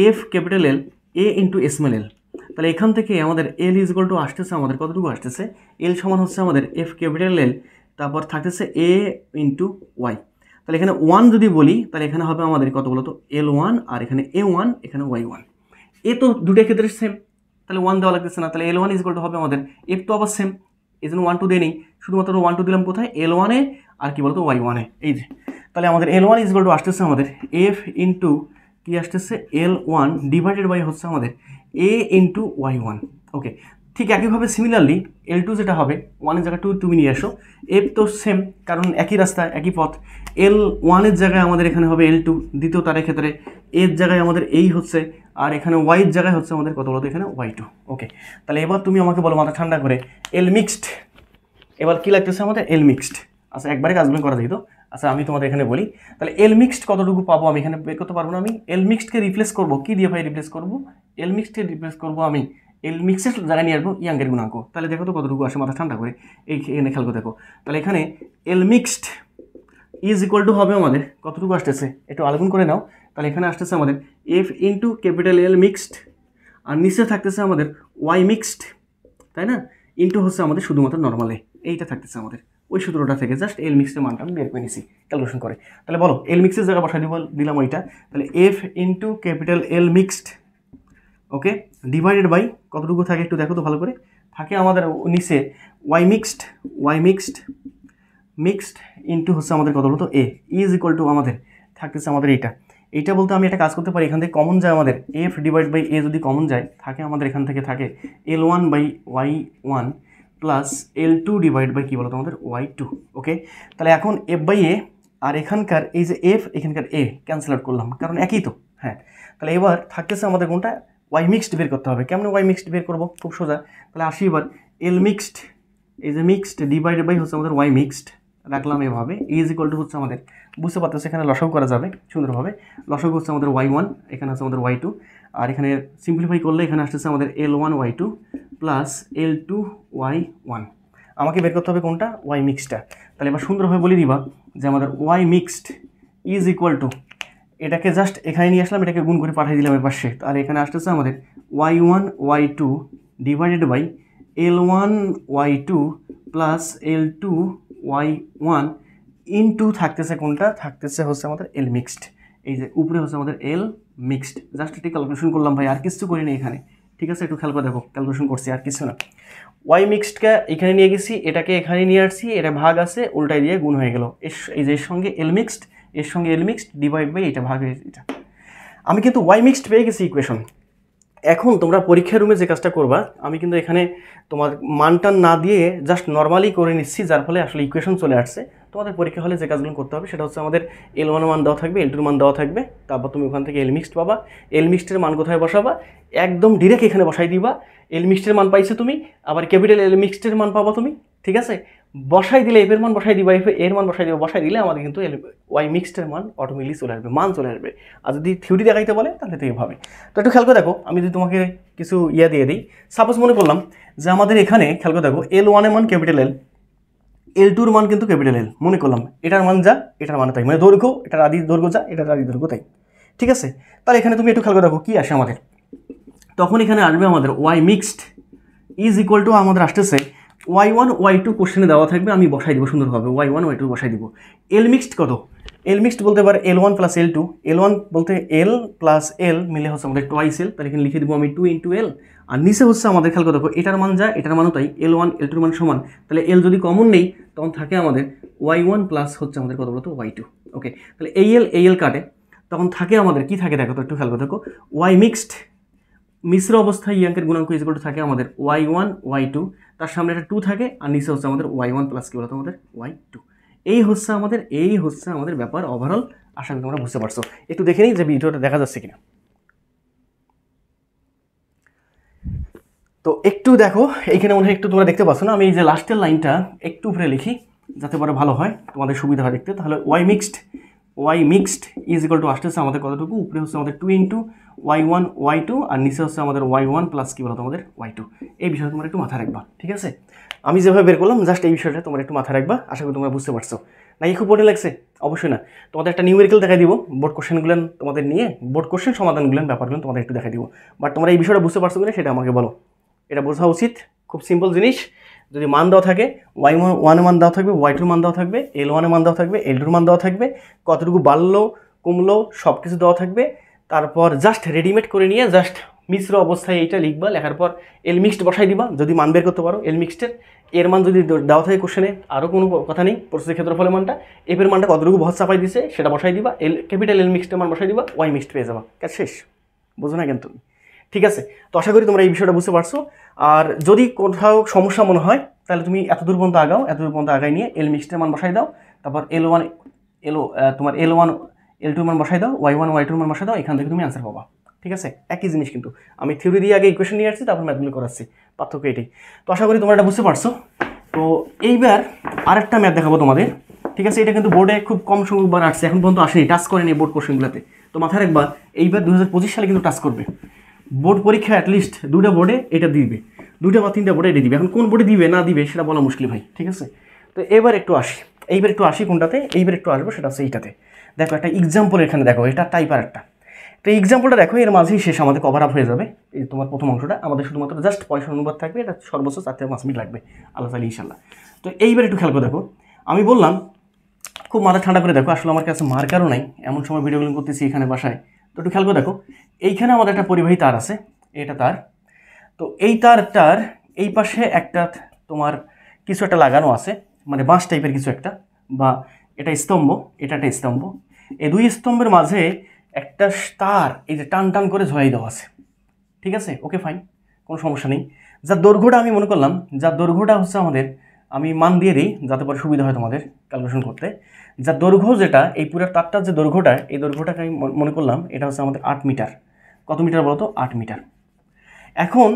এফ ক্যাপিটাল এল এ ইন্টু স্মল এল। তাহলে এখান থেকে আমাদের এল ইজ ইকুয়াল টু আসতেছে আমাদের কতটুকু আসতেছে, এল সমান হচ্ছে আমাদের এফ ক্যাপিটাল এল, তারপর থাকতেছে এ ইন্টু ওয়াই। তাহলে এখানে 1 যদি বলি, তাহলে এখানে হবে আমাদের কত বলতো L1, আর এখানে A1, এখানে Y1। এ তো দুটোর ক্ষেত্রে সেম, তাহলে 1 দেওয়া লাগতেছে না, তাহলে L1 ইজ ইকুয়াল টু হবে আমাদের এফ তো আবার সেম, এই জন্য 1 2 দিয়ে নেই, শুধুমাত্র 1 2 দিলাম কোথায়, L1 এ, আর কি বলতো Y1 এ, এই যে। তাহলে আমাদের L1 ইজ ইকুয়াল টু আসতেছে আমাদের এফ ইন্টু কি আসতেছে L1 ডিভাইডেড বাই হচ্ছে আমাদের এ ইন্টু Y1। ওকে, ঠিক একইভাবে সিমিলারলি L2 যেটা হবে, 1 এর জায়গায় 2 তুমি নিয়ে আসো, এফ তো সেম, কারণ একই রাস্তা একই পথ, L1 এর জায়গায় আমাদের এখানে হবে L2, দ্বিতীয় তারের ক্ষেত্রে এর জায়গায় আমাদের এই হচ্ছে, আর এখানে ওয়াই এর জায়গায় হচ্ছে আমাদের কত বলতো এখানে Y2। ওকে, তাহলে এবার তুমি আমাকে বলো মাথা ঠান্ডা করে, এল মিক্সড এবার কি লাগতেছে আমাদের এল মিক্সড। আচ্ছা একবারে কাজগুলো করা যেত। আচ্ছা আমি তোমাদের এখানে বলি, তাহলে এল মিক্সড কতটুকু পাবো আমি এখানে বের করতে পারবো না। আমি এল মিক্সডকে রিপ্লেস করবো কি দিয়ে ভাই, রিপ্লেস করবো এল মিক্সডকে রিপ্লেস করবো আমি এল মিক্সের জায়গায় নিয়ে আসবো ইয়াঙ্কের গুণাঙ্ক। তাহলে দেখো তো কতটুকু আসে, মাথা ঠান্ডা করে এখানে খেয়াল করে দেখো। তাহলে এখানে এল মিক্সড ইজ ইকুয়াল টু হবে আমাদের কতটুকু আসতেছে, একটু আলোচনা করে নাও। তাহলে এখানে আসতেছে আমাদের F into capital L mixed, আর নিচে থাকতেছে আমাদের ওয়াই মিক্সড, তাই না, ইন্টু হচ্ছে আমাদের শুধুমাত্র নর্মালে এইটা থাকতেছে আমাদের, ওই সূত্রটা থেকে জাস্ট এল মিক্সের মানটা আমি বের করে নিছি ক্যালকুলেশন করে। তাহলে বলো এল মিক্সের জায়গা বসাই দিলাম ওইটা, তাহলে f into capital L mixed, okay, divided by কতটুকু থাকে একটু দেখো তো ভালো করে, থাকে আমাদের নিচে ওয়াই মিক্সড মিক্সড ইন্টু হচ্ছে আমাদের কত বলতো এ ইজ ইকুয়াল টু আমাদের থাকতেছে আমাদের এইটা বলতে আমি একটা কাজ করতে পারি, এখান থেকে কমন যায় আমাদের এফ ডিভাইড বাই এ যদি কমন যায়, থাকে আমাদের এখান থেকে থাকে L1 by Y1 plus L2 divide by কী বলতো আমাদের Y2। ওকে, তাহলে এখন এফ বাই এ, আর এখানকার এই যে এফ এখানকার এ ক্যান্সেল আউট করলাম, কারণ একই তো, হ্যাঁ। তাহলে এবার থাকতেছে আমাদের কোনটা, ওয়াই মিক্সড বের করতে হবে। কেমন ওয়াই মিক্সড বের করবো, খুব সোজা। তাহলে আসি এবার এল মিক্সড, এই যে মিক্সড ডিভাইডেড বাই হচ্ছে আমাদের ওয়াই মিক্সড রাখলাম এভাবে, ইজ ইকুয়াল টু হচ্ছে আমাদের বুঝতে পারতেছে এখানে লসাগু করা যাবে সুন্দরভাবে, লসাগু হচ্ছে আমাদের Y1, এখানে হচ্ছে আমাদের Y2, আর এখানে সিম্পলিফাই করলে এখানে আসতেছে আমাদের L1 Y2 plus L2 Y1। আমাকে বের করতে হবে কোনটা, ওয়াই মিক্সটা। তাহলে এবার সুন্দরভাবে বলে দিবা যে আমাদের Y mixed is equal to, এটাকে জাস্ট এখানে নিয়ে আসলাম, এটাকে গুণ করে পাঠিয়ে দিলাম এর পাশে, তাহলে এখানে আসতেছে আমাদের y1 y2 divided by l1 y2 plus l2 y1 into থাকতেছে কোনটা, থাকতেছে হচ্ছে আমাদের এল মিক্সড। এই যে উপরে হচ্ছে আমাদের এল মিক্সড, জাস্ট এটি ক্যালকুলেশন করলাম ভাই, আর কিছু করিনি এখানে, ঠিক আছে? একটু খেয়াল করে দেখো, ক্যালকুলেশন করছি, আর কিছু না। ওয়াই মিক্সডকে এখানে নিয়ে গেছি, এটাকে এখানে নিয়ে আসছি, এটা ভাগ আছে, উল্টাই দিয়ে গুণ হয়ে গেল। এই যে এর সঙ্গে এল মিক্সড, এর সঙ্গে এল মিক্সড ডিভাইড বাই এটা ভাগ হয়েছে এটা। আমি কিন্তু ওয়াই মিক্সড পেয়ে গেছি ইকুয়েশন। এখন তোমরা পরীক্ষার রুমে যে কাজটা করবা, আমি কিন্তু এখানে তোমার মানটান না দিয়ে জাস্ট নর্মালি করে নিচ্ছি, যার ফলে আসলে ইকুয়েশন চলে আসছে। তোমাদের পরীক্ষা হলে যে কাজগুলো করতে হবে সেটা হচ্ছে আমাদের L1 মান দেওয়া থাকবে, L2 মান দেওয়া থাকবে, তারপর তুমি ওখান থেকে এল মিক্সড পাবা। এল মিক্সডের মান কোথায় বসাবা, একদম ডিরেক্ট এখানে বসাই দিবা। এল মিক্সডের মান পাইছো তুমি, আবার ক্যাপিটাল এল মিক্সডের মান পাবা তুমি, ঠিক আছে? বসাই দিলে এফ এর মান বসাই দিবা, এর মান বসাই দিবা, বসাই দিলে আমাদের কিন্তু ওয়াই মিক্সডের মান অটোমেটিকলি চলে আসবে, মান চলে আসবে। আর যদি থিওরি দেখাইতে বলে তাহলে তো এইভাবে। তো একটু খেয়াল করে দেখো, আমি যদি তোমাকে কিছু ইয়া দিয়ে দিই, সাপোজ মনে করলাম যে আমাদের এখানে খেয়াল করে দেখো L1 এর মান ক্যাপিটাল এল, L2 এর মান কিন্তু ক্যাপিটাল এল, মনে করলাম এটার মান যা এটার মান তাই, মানে দৈর্ঘ্য, এটার আদি দৈর্ঘ্য যা এটার আদি দৈর্ঘ্য তাই, ঠিক আছে? তাহলে এখানে তুমি একটু খেয়াল করে দেখো কি আসে আমাদের, তখন এখানে আসবে আমাদের Y mixed is equal to, আমাদের আসতেছে y1 y2 কোশ্চেনে দেওয়া থাকবে, আমি বসাই দিব সুন্দরভাবে, y1 y2 বসাই দিব। এল মিক্সড কত, এল মিক্সড বলতে পারে L1 প্লাস L2, L1 বলতে L প্লাস L মিলে হচ্ছে আমাদের টোয়াইস এল, তাহলে এখানে লিখে দিব আমি 2 ইন্টু এল। আর নিচে হচ্ছে আমাদের খেয়াল করে দেখো এটার মান যা এটার মানও তাই, L1 L2 মান সমান, তাহলে এল যদি কমন নেই তখন থাকে আমাদের y1 প্লাস হচ্ছে আমাদের কত বলতো y2। ওকে, তাহলে এই এল কাটে, তখন থাকে আমাদের কি থাকে দেখো তো, একটু খেয়াল করে দেখো, ওয়াই মিক্সড মিশ্র অবস্থায় ইয়াঙ্কের গুণাঙ্ক ইজ ইকুয়াল টু থাকে আমাদের y1 y2, তার সামনে একটা 2 থাকে, আর নিচে হচ্ছে আমাদের y1 প্লাস কি বলতো আমাদের y2। এই হচ্ছে আমাদের ব্যাপার ওভারঅল। আশা করি তোমরা বুঝতে পারছো। একটু দেখে নিই যে ভিডিওটা দেখা যাচ্ছে কিনা। তো একটু দেখো, এইখানে মনে হয় একটু তোমরা দেখতে পাচ্ছ না, আমি এই যে লাস্টের লাইনটা একটু উপরে লিখি যাতে পরে ভালো হয়, তোমাদের সুবিধা হয় দেখতে। তাহলে Y mixed is equal to আসতেছে আমাদের কতটুকু, উপরে হচ্ছে আমাদের 2 ইন্টু y1 y2, আর নিচে হচ্ছে আমাদের y1 প্লাস কি বলতো আমাদের y2। এই বিষয়টা তোমরা একটু মাথায় রাখবা, ঠিক আছে? আমি যেভাবে বের করলাম জাস্ট এই বিষয়টা তোমরা একটু মাথায় রাখবা, আশা করি তোমরা বুঝতে পারছো। নাকি খুব বোর্ডে লাগছে? অবশ্যই না। তোমাদের একটা নিউমেরিক্যাল দেখাই দিব, বোর্ড কোশ্চেনগুলো তোমাদের নিয়ে, বোর্ড কোশ্চেন সমাধানগুলো ব্যাপারগুলো তোমাদের একটু দেখাই দিব। বাট তোমরা এই বিষয়টা বুঝতে পারছো কিনা সেটা আমাকে বলো, এটা বোঝা উচিত। খুব সিম্পল জিনিস, যদি মান দেওয়া থাকে y1 এর মান দেওয়া থাকবে, y2 এর মান দেওয়া থাকবে, L1 এর মান দেওয়া থাকবে, L2 এর মান দেওয়া থাকবে, কতটুকু বাড়লো কমলো সব কিছু দেওয়া থাকবে। তারপর জাস্ট রেডিমেড করে নিয়ে জাস্ট মিশ্র অবস্থায় এইটা লিখবা, লেখার পর এল মিক্সড বসাই দিবা, যদি মান বের করতে পারো এল মিক্সডের। এর মান যদি দেওয়া থাকে কোশ্চেনে, আরও কোনো কথা নেই, প্রস্থের ক্ষেত্রফলের মানটা, এফ এর মানটা কতটুকু ভর চাপাই দিছে সেটা বসাই দিবা, ক্যাপিটাল এল মিক্সডের মান বসাই দিবা, ওয়াই মিক্সড পেয়ে যাবা, কাজ শেষ। বোঝো না কেন তুমি? ঠিক আছে, তো আশা করি তোমরা এই বিষয়টা বুঝতে পারছো। আর যদি কোথাও সমস্যা মনে হয় তাহলে তুমি এত দূর পর্যন্ত আগাই নিয়ে এল মিক্সডের মান বসাই দাও, তারপর তোমার L1 L2 মান বসাই দাও, y1 y2 মান বসাই দাও, এখান থেকে তুমি আনসার পাবা, ঠিক আছে? একই জিনিস, কিন্তু আমি থিওরি দিয়ে আগে ইকুয়েশন নিয়ে আসছি, তারপর ম্যাথগুলো করাচ্ছি, পার্থক্য এটাই। তো আশা করি তোমরা এটা বুঝতে পারছো। তো এইবার আরেকটা ম্যাথ দেখাবো তোমাদের, ঠিক আছে? এটা কিন্তু বোর্ডে খুব কম সংখ্যকবার আসছে, এখন পর্যন্ত আসেনি, টাচ করেনি বোর্ড কোশ্চেনগুলোতে। তো মাথায় রাখবা এইবার 2025 সালে কিন্তু টাচ করবে বোর্ড পরীক্ষা, অ্যাটলিস্ট 2টা বোর্ডে এটা দিবে, 2টা বা 3টা বোর্ডে এটা দিবে। এখন কোন বোর্ডে দিবে না দিবে সেটা বলা মুশকিল ভাই, ঠিক আছে? তো এইবার একটু আসি কোনটাতে, এইবার একটু আসবো সেটা হচ্ছে এইটাতে। দেখো একটা এক্সাম্পল এখানে দেখো, এটা টাইপার একটা, তো এক্সাম্পলটা দেখো, এর মাঝেই শেষ আমাদের কভার আপ হয়ে যাবে। এই তোমার প্রথম অংশটা আমাদের শুধুমাত্র জাস্ট পয়সা অনুবাদ থাকবে, এটা সর্বোচ্চ 4 থেকে 5 মিনিট লাগবে, আল্লাহ তাআলা ইনশাআল্লাহ। তো এইবার একটু খেয়াল করে দেখো, আমি বললাম খুব মাথা ঠান্ডা করে দেখো, আসলে আমার কাছে মার্কারও নাই, এমন সময় ভিডিওগুলো করতেছি এখানে বাসায়। তো একটু খেয়াল করে দেখো, এইখানে আমাদের একটা পরিবাহী তার আছে, এটা তার। তো এই তারটার এই পাশে একটা তোমার কিছু একটা লাগানো আছে, মানে বাঁশ টাইপের কিছু একটা, বা এটা স্তম্ভ, এটা একটা স্তম্ভ। এই দুই স্তম্ভের মাঝে একটা তার এই যে টান টান করে ঝোলাই দেওয়া আছে, ঠিক আছে? ওকে ফাইন, কোনো সমস্যা নেই। যার দৈর্ঘ্যটা আমি মনে করলাম, যার দৈর্ঘ্যটা হচ্ছে আমাদের, আমি মান দিয়ে দিই যাতে পরে সুবিধা হয় তোমাদের ক্যালকুলেশন করতে। যার দৈর্ঘ্য যেটা, এই পুরো তারটার যে দৈর্ঘ্যটা, এই দৈর্ঘ্যটাকে আমি মনে করলাম এটা হচ্ছে আমাদের 8 মিটার। কত মিটার বলো তো? 8 মিটার। এখন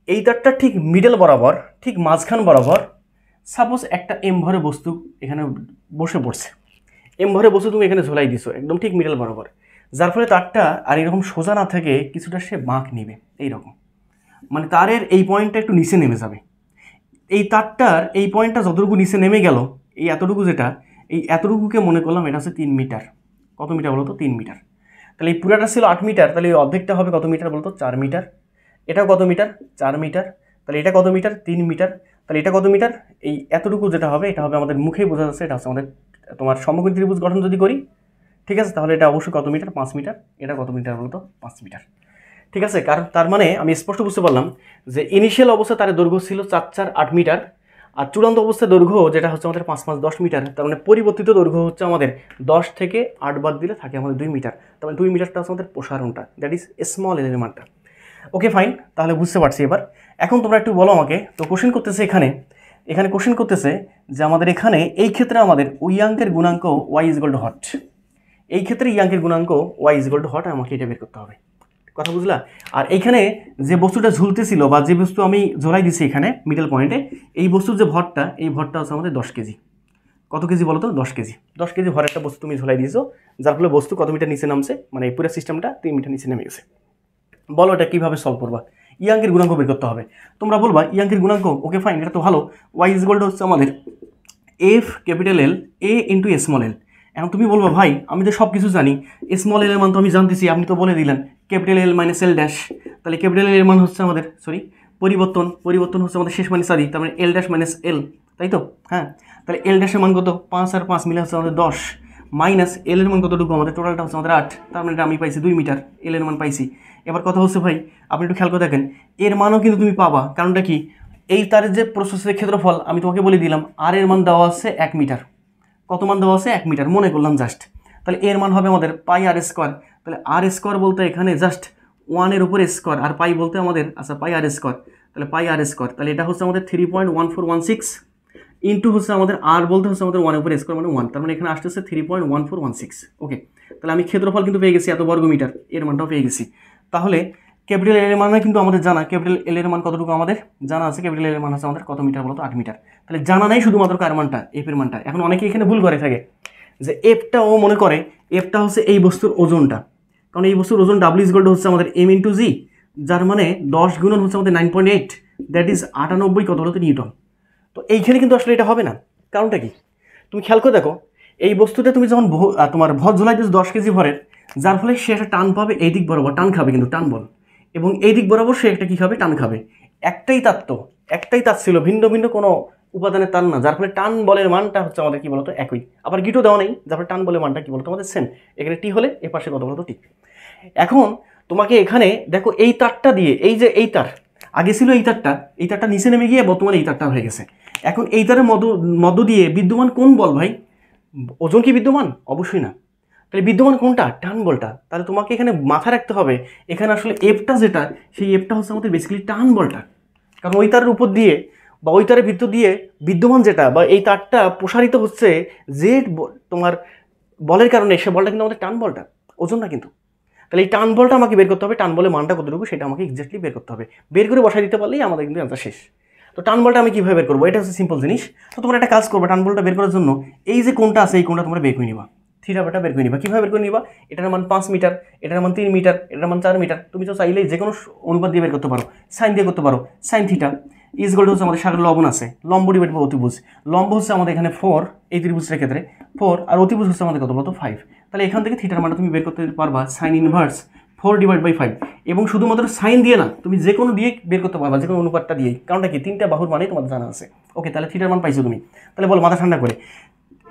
এই তারটা ঠিক মিডল বরাবর, ঠিক মাঝখান বরাবর সাপোজ একটা এম ভরে বস্তু এখানে বসে পড়ছে, এম ভরে বস্তু তুমি এখানে ঝোলাই দিছো একদম ঠিক মিডল বরাবর, যার ফলে তারটা আর এরকম সোজা না থেকে কিছুটা সে বাঁক নেবে এইরকম, মানে তারের এই পয়েন্টটা একটু নিচে নেমে যাবে। এই তারটার এই পয়েন্টটা যতটুকু নিচে নেমে গেল, এই এতটুকু যেটা, এই এতটুকুকে মনে করলাম এটা হচ্ছে 3 মিটার। কত মিটার বলো তো? 3 মিটার। তাহলে এই পুরাটা ছিল 8 মিটার, তাহলে এই অর্ধেকটা হবে কত মিটার বলো তো? 4 মিটার। এটাও কত মিটার? 4 মিটার। তাহলে এটা কত মিটার? 3 মিটার। তাহলে এটা কত মিটার? এই এতটুকু যেটা হবে এটা হবে আমাদের মুখেই বোঝা যাচ্ছে, এটা হচ্ছে আমাদের তোমার সমকোণ ত্রিভুজ গঠন যদি করি, ঠিক আছে, তাহলে এটা অবশ্যই কত মিটার? 5 মিটার। এটা কত মিটার বলো তো? 5 মিটার। ঠিক আছে, কারণ তার মানে আমি স্পষ্ট বুঝতে পারলাম যে ইনিশিয়াল অবস্থায় তার দৈর্ঘ্য ছিল 4 4 8 মিটার, আর চূড়ান্ত অবস্থায় দৈর্ঘ্য যেটা হচ্ছে আমাদের 5 5 10 মিটার। তার মানে পরিবর্তিত দৈর্ঘ্য হচ্ছে আমাদের 10 থেকে 8 বাদ দিলে থাকে আমাদের 2 মিটার। তার মানে 2 মিটারটা হচ্ছে আমাদের প্রসারণটা, দ্যাট ইজ স্মল এলিমেন্টটা। ওকে ফাইন, তাহলে বুঝতে পারছি এবার। এখন তোমরা একটু বলো আমাকে, তো কোশ্চেন করতেছে এখানে কোশ্চেন করতেছে যে আমাদের এখানে এই ক্ষেত্রে আমাদের ইয়াঙ্কের গুণাঙ্ক Y is equal to hot, এই ক্ষেত্রে ইয়াঙ্কের গুণাঙ্ক Y is equal to hot, আমাকে এটা বের করতে হবে। কথা বুঝলা? আর এইখানে যে বস্তুটা ঝুলতেছিল বা যে বস্তু আমি ঝোলাই দিছি এখানে মিডল পয়েন্টে, এই বস্তুর যে ভরটা, এই ভরটা হচ্ছে আমাদের 10 কেজি। কত কেজি বলো তো? 10 কেজি। 10 কেজি ভরের একটা বস্তু তুমি ঝোলাই দিয়েছো, যার ফলে বস্তু কত মিটার নিচে নামছে, মানে এই পুরো সিস্টেমটা 3 মিটার নিচে নেমে গেছে। বলো এটা কীভাবে সলভ করবা? ইয়াঙ্কের গুণাঙ্ক বের করতে হবে। তোমরা বলবা ইয়াঙ্কের গুণাঙ্ক, ওকে ফাইন, এটা তো ভালো। ওয়াই ইজ ইকুয়াল টু হচ্ছে আমাদের এফ ক্যাপিটাল এল এ ইন্টু স্মল এল। এখন তুমি বলবো ভাই আমি তো সব কিছু জানি, স্মল এল এর মান তো আমি জানতেছি, আপনি তো বলে দিলেন capital L minus L dash. তাহলে ক্যাপিটাল এল এর মান হচ্ছে আমাদের পরিবর্তন হচ্ছে আমাদের শেষ মানে সারি, তার মানে এল ড্যাশ মাইনাস এল, তাই তো? হ্যাঁ, তাহলে এল ড্যাশের মান কত? 5 আর 5 মিলে হচ্ছে আমাদের 10, মাইনাস এল এর মান কতটুকু? আমাদের টোটালটা হচ্ছে আমাদের 8, তার মানে এটা আমি পাইছি 2 মিটার, এল এর মান পাইছি। এবার কথা হচ্ছে ভাই আপনি একটু খেয়াল করে দেখেন, এর মানও কিন্তু তুমি পাবা, কারণটা কি? এই তারের যে প্রসেসের ক্ষেত্রফল আমি তোমাকে বলে দিলাম, আর এর মান দেওয়া আছে 1 মিটার। কত মান দেওয়া আছে? 1 মিটার, মনে করলাম জাস্ট। তাহলে এর মান হবে আমাদের পাই আর স্কোয়ার। তাহলে আর স্কোয়ার বলতে এখানে জাস্ট 1 এর উপরে স্কোয়ার, আর পাই বলতে আমাদের আচ্ছা পাই আর স্কোয়ার, তাহলে পাই আর স্কোয়ার। তাহলে এটা হচ্ছে আমাদের 3.1416 ইন্টু হচ্ছে আমাদের আর বলতে হচ্ছে আমাদের 1 এর উপরে স্কোয়ার মানে 1, তার মানে এখানে আসতেছে 3.1416। ওকে, তাহলে আমি ক্ষেত্রফল কিন্তু পেয়ে গেছি এত বর্গ মিটার, এর মানটাও পেয়ে গেছি। তাহলে ক্যাপিটাল এল এর মান কিন্তু আমাদের জানা, ক্যাপিটাল এল এর মান কতটুকু আমাদের জানা আছে, ক্যাপিটাল এল এর মান হচ্ছে আমাদের কত মিটার বলতো? 8 মিটার। তাহলে জানা নাই শুধুমাত্র কার মানটা? এফ এর মানটা। এখন অনেকে এখানে ভুল করে থাকে যে এফটা ও মনে করে এফটা হচ্ছে এই বস্তুর ওজনটা, কারণ এই বস্তুর ওজন ডাব্লিউ ইজ ইকুয়াল টু হচ্ছে আমাদের এম ইন্টু জি, যার মানে 10 গুণন হচ্ছে আমাদের 9.8, দ্যাট ইজ 98 কত বলতো নিউটন। তো এইখানে কিন্তু আসলে এটা হবে না, কারণটা কি? তুমি খেয়াল করে দেখো, এই বস্তুটা তুমি যখন তোমার ভর ঝোলাই দিচ্ছ 10 কেজি ভরের, যার ফলে সে একটা টান পাবে এই দিক বরাবর, টান খাবে কিন্তু টান বল, এবং এই দিক বরাবর সে একটা কী খাবে? টান খাবে। একটাই তার ছিল, ভিন্ন ভিন্ন কোনো উপাদানের টান না, যার ফলে টান বলের মানটা হচ্ছে আমাদের কি বলতো? একই। আবার গিটো দেওয়া নেই, যার ফলে টান বলের মানটা কি বলতো? আমাদের সেম। এখানে টি হলে এ পাশে কত বলতো? টি। এখন তোমাকে এখানে দেখো এই তারটা দিয়ে, এই যে এই তার আগে ছিল এই তারটা নিচে নেমে গিয়ে বর্তমানে এই তারটা হয়ে গেছে। এখন এই তারের মধ্য দিয়ে বিদ্যমান কোন বল ভাই? ওজন কি বিদ্যমান? অবশ্যই না। তাহলে বিদ্যমান কোনটা? টান বলটা। তাহলে তোমাকে এখানে মাথায় রাখতে হবে এখানে আসলে এফটা যেটা, সেই এফটা হচ্ছে আমাদের বেসিক্যালি টান বলটা, কারণ ওই তারের উপর দিয়ে বা ওই তারের ভিতর দিয়ে বিদ্যমান যেটা বা এই তারটা প্রসারিত হচ্ছে যে তোমার বলের কারণে, সে বলটা কিন্তু আমাদের টান বলটা, ওজন না কিন্তু। তাহলে এই টান বলটা আমাকে বের করতে হবে, টান বলের মানটা কতটুকু সেটা আমাকে এক্স্যাক্টলি বের করতে হবে। বের করে বসাই দিতে পারলেই আমাদের কিন্তু অ্যান্সার শেষ। তো টান বলটা আমি কীভাবে বের করবো? এটা হচ্ছে সিম্পল জিনিস। তো তোমরা একটা কাজ করবে, টান বলটা বের করার জন্য এই যে কোনটা আছে এই কোনটা তোমরা বের করে নিবা, থিটাটা বের করে নিবা। কীভাবে বের করে নিবা? এটার মান 5 মিটার, এটার মান 3 মিটার, এটার মান 4 মিটার। তুমি তো চাইলেই যে কোনো অনুপাত দিয়ে বের করতে পারো, সাইন দিয়ে করতে পারো। Sine theta is equal to হচ্ছে আমাদের সাগর লবণ আছে, লম্ব ডিভাইড বাই অতিভুজ। লম্ব হচ্ছে আমাদের এখানে 4, এই ত্রিভুজের ক্ষেত্রে 4, আর অতিভুজ হচ্ছে আমাদের কত বলতো? 5। তাহলে এখান থেকে থিটার মানটা তুমি বের করতে পারবা সাইন ইনভার্স 4 ডিভাইড বাই 5, এবং শুধুমাত্র সাইন দিয়ে না, তুমি যে কোনো দিয়ে বের করতে পারবা, যে কোনো অনুপাতটা দিয়েই, কারণটা কি? 3টা বাহুর মানেই তোমাদের জানা আছে। ওকে, তাহলে থিটার মান পাইছো তুমি। তাহলে বলো মাথা ঠান্ডা করে,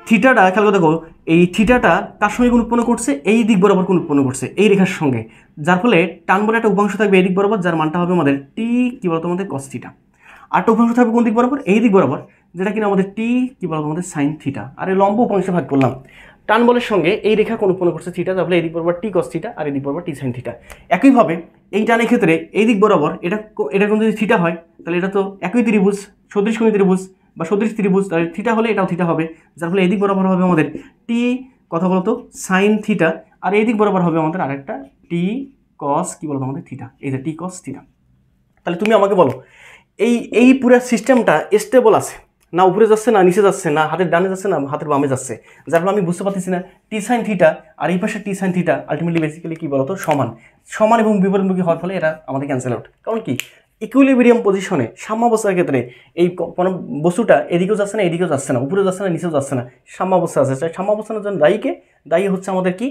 থিটাটা খেয়াল করে দেখো, এই থিটাটা কার সঙ্গে কোন উৎপন্ন করছে? এই দিক বরাবর কোন উৎপন্ন করছে? এই রেখার সঙ্গে, যার ফলে টান বলে একটা উপাংশ থাকবে এই দিক বরাবর, যার মানটা হবে আমাদের টি কি বলতো আমাদের কস থিটা। আরটা উপাংশ থাকবে কোন দিক বরাবর? এই দিক বরাবর, যেটা কিনা আমাদের টি কি বলতো আমাদের সাইন থিটা। আর এই লম্ব উপাংশে ভাগ করলাম, টান বলের সঙ্গে এই রেখা কোন উৎপন্ন করছে? থিটা, তাহলে এই দিক বরাবর টি কস থিটা, আর এই দিক বরাবর টি সাইন থিটা। একইভাবে এই টানের ক্ষেত্রে এই দিক বরাবর এটা কোন যদি থিটা হয়, তাহলে এটা তো একই ত্রিভুজ, সদৃশকোণী ত্রিভুজ বা সদৃশ ত্রিভুজ, তাহলে থিটা হলে এটাও থিটা হবে, যার ফলে এই দিক বরাবর হবে আমাদের টি কথা বলতো সাইন থিটা, আর এই দিক বরাবর হবে আমাদের আরেকটা টি কস কি বলতো আমাদের থিটা, এই যে টি কস থিটা। তাহলে তুমি আমাকে বলো এই পুরো সিস্টেমটা স্টেবল আছে না? উপরে যাচ্ছে না নিচে যাচ্ছে না, হাতের ডানে যাচ্ছে না হাতের বামে যাচ্ছে, যার ফলে আমি বুঝতে পারতেছি না টি সাইন থিটা আর এই পাশে টি সাইন থিটা আলটিমেটলি বেসিক্যালি কি বলতো? সমান এবং বিপরীতমুখী হওয়ার ফলে এরা আমাদের ক্যান্সেল আউট। কারণ কি? ইকুইলিব্রিয়াম পজিশনে সাম্যাবস্থার ক্ষেত্রে এই কোনো বস্তুটা এদিকেও যাচ্ছে না এদিকেও যাচ্ছে না, উপরেও যাচ্ছে না নিচেও যাচ্ছে না, সাম্যাবস্থা আছে। তাই সাম্যাবস্থার জন্য দায়ী হচ্ছে আমাদের কি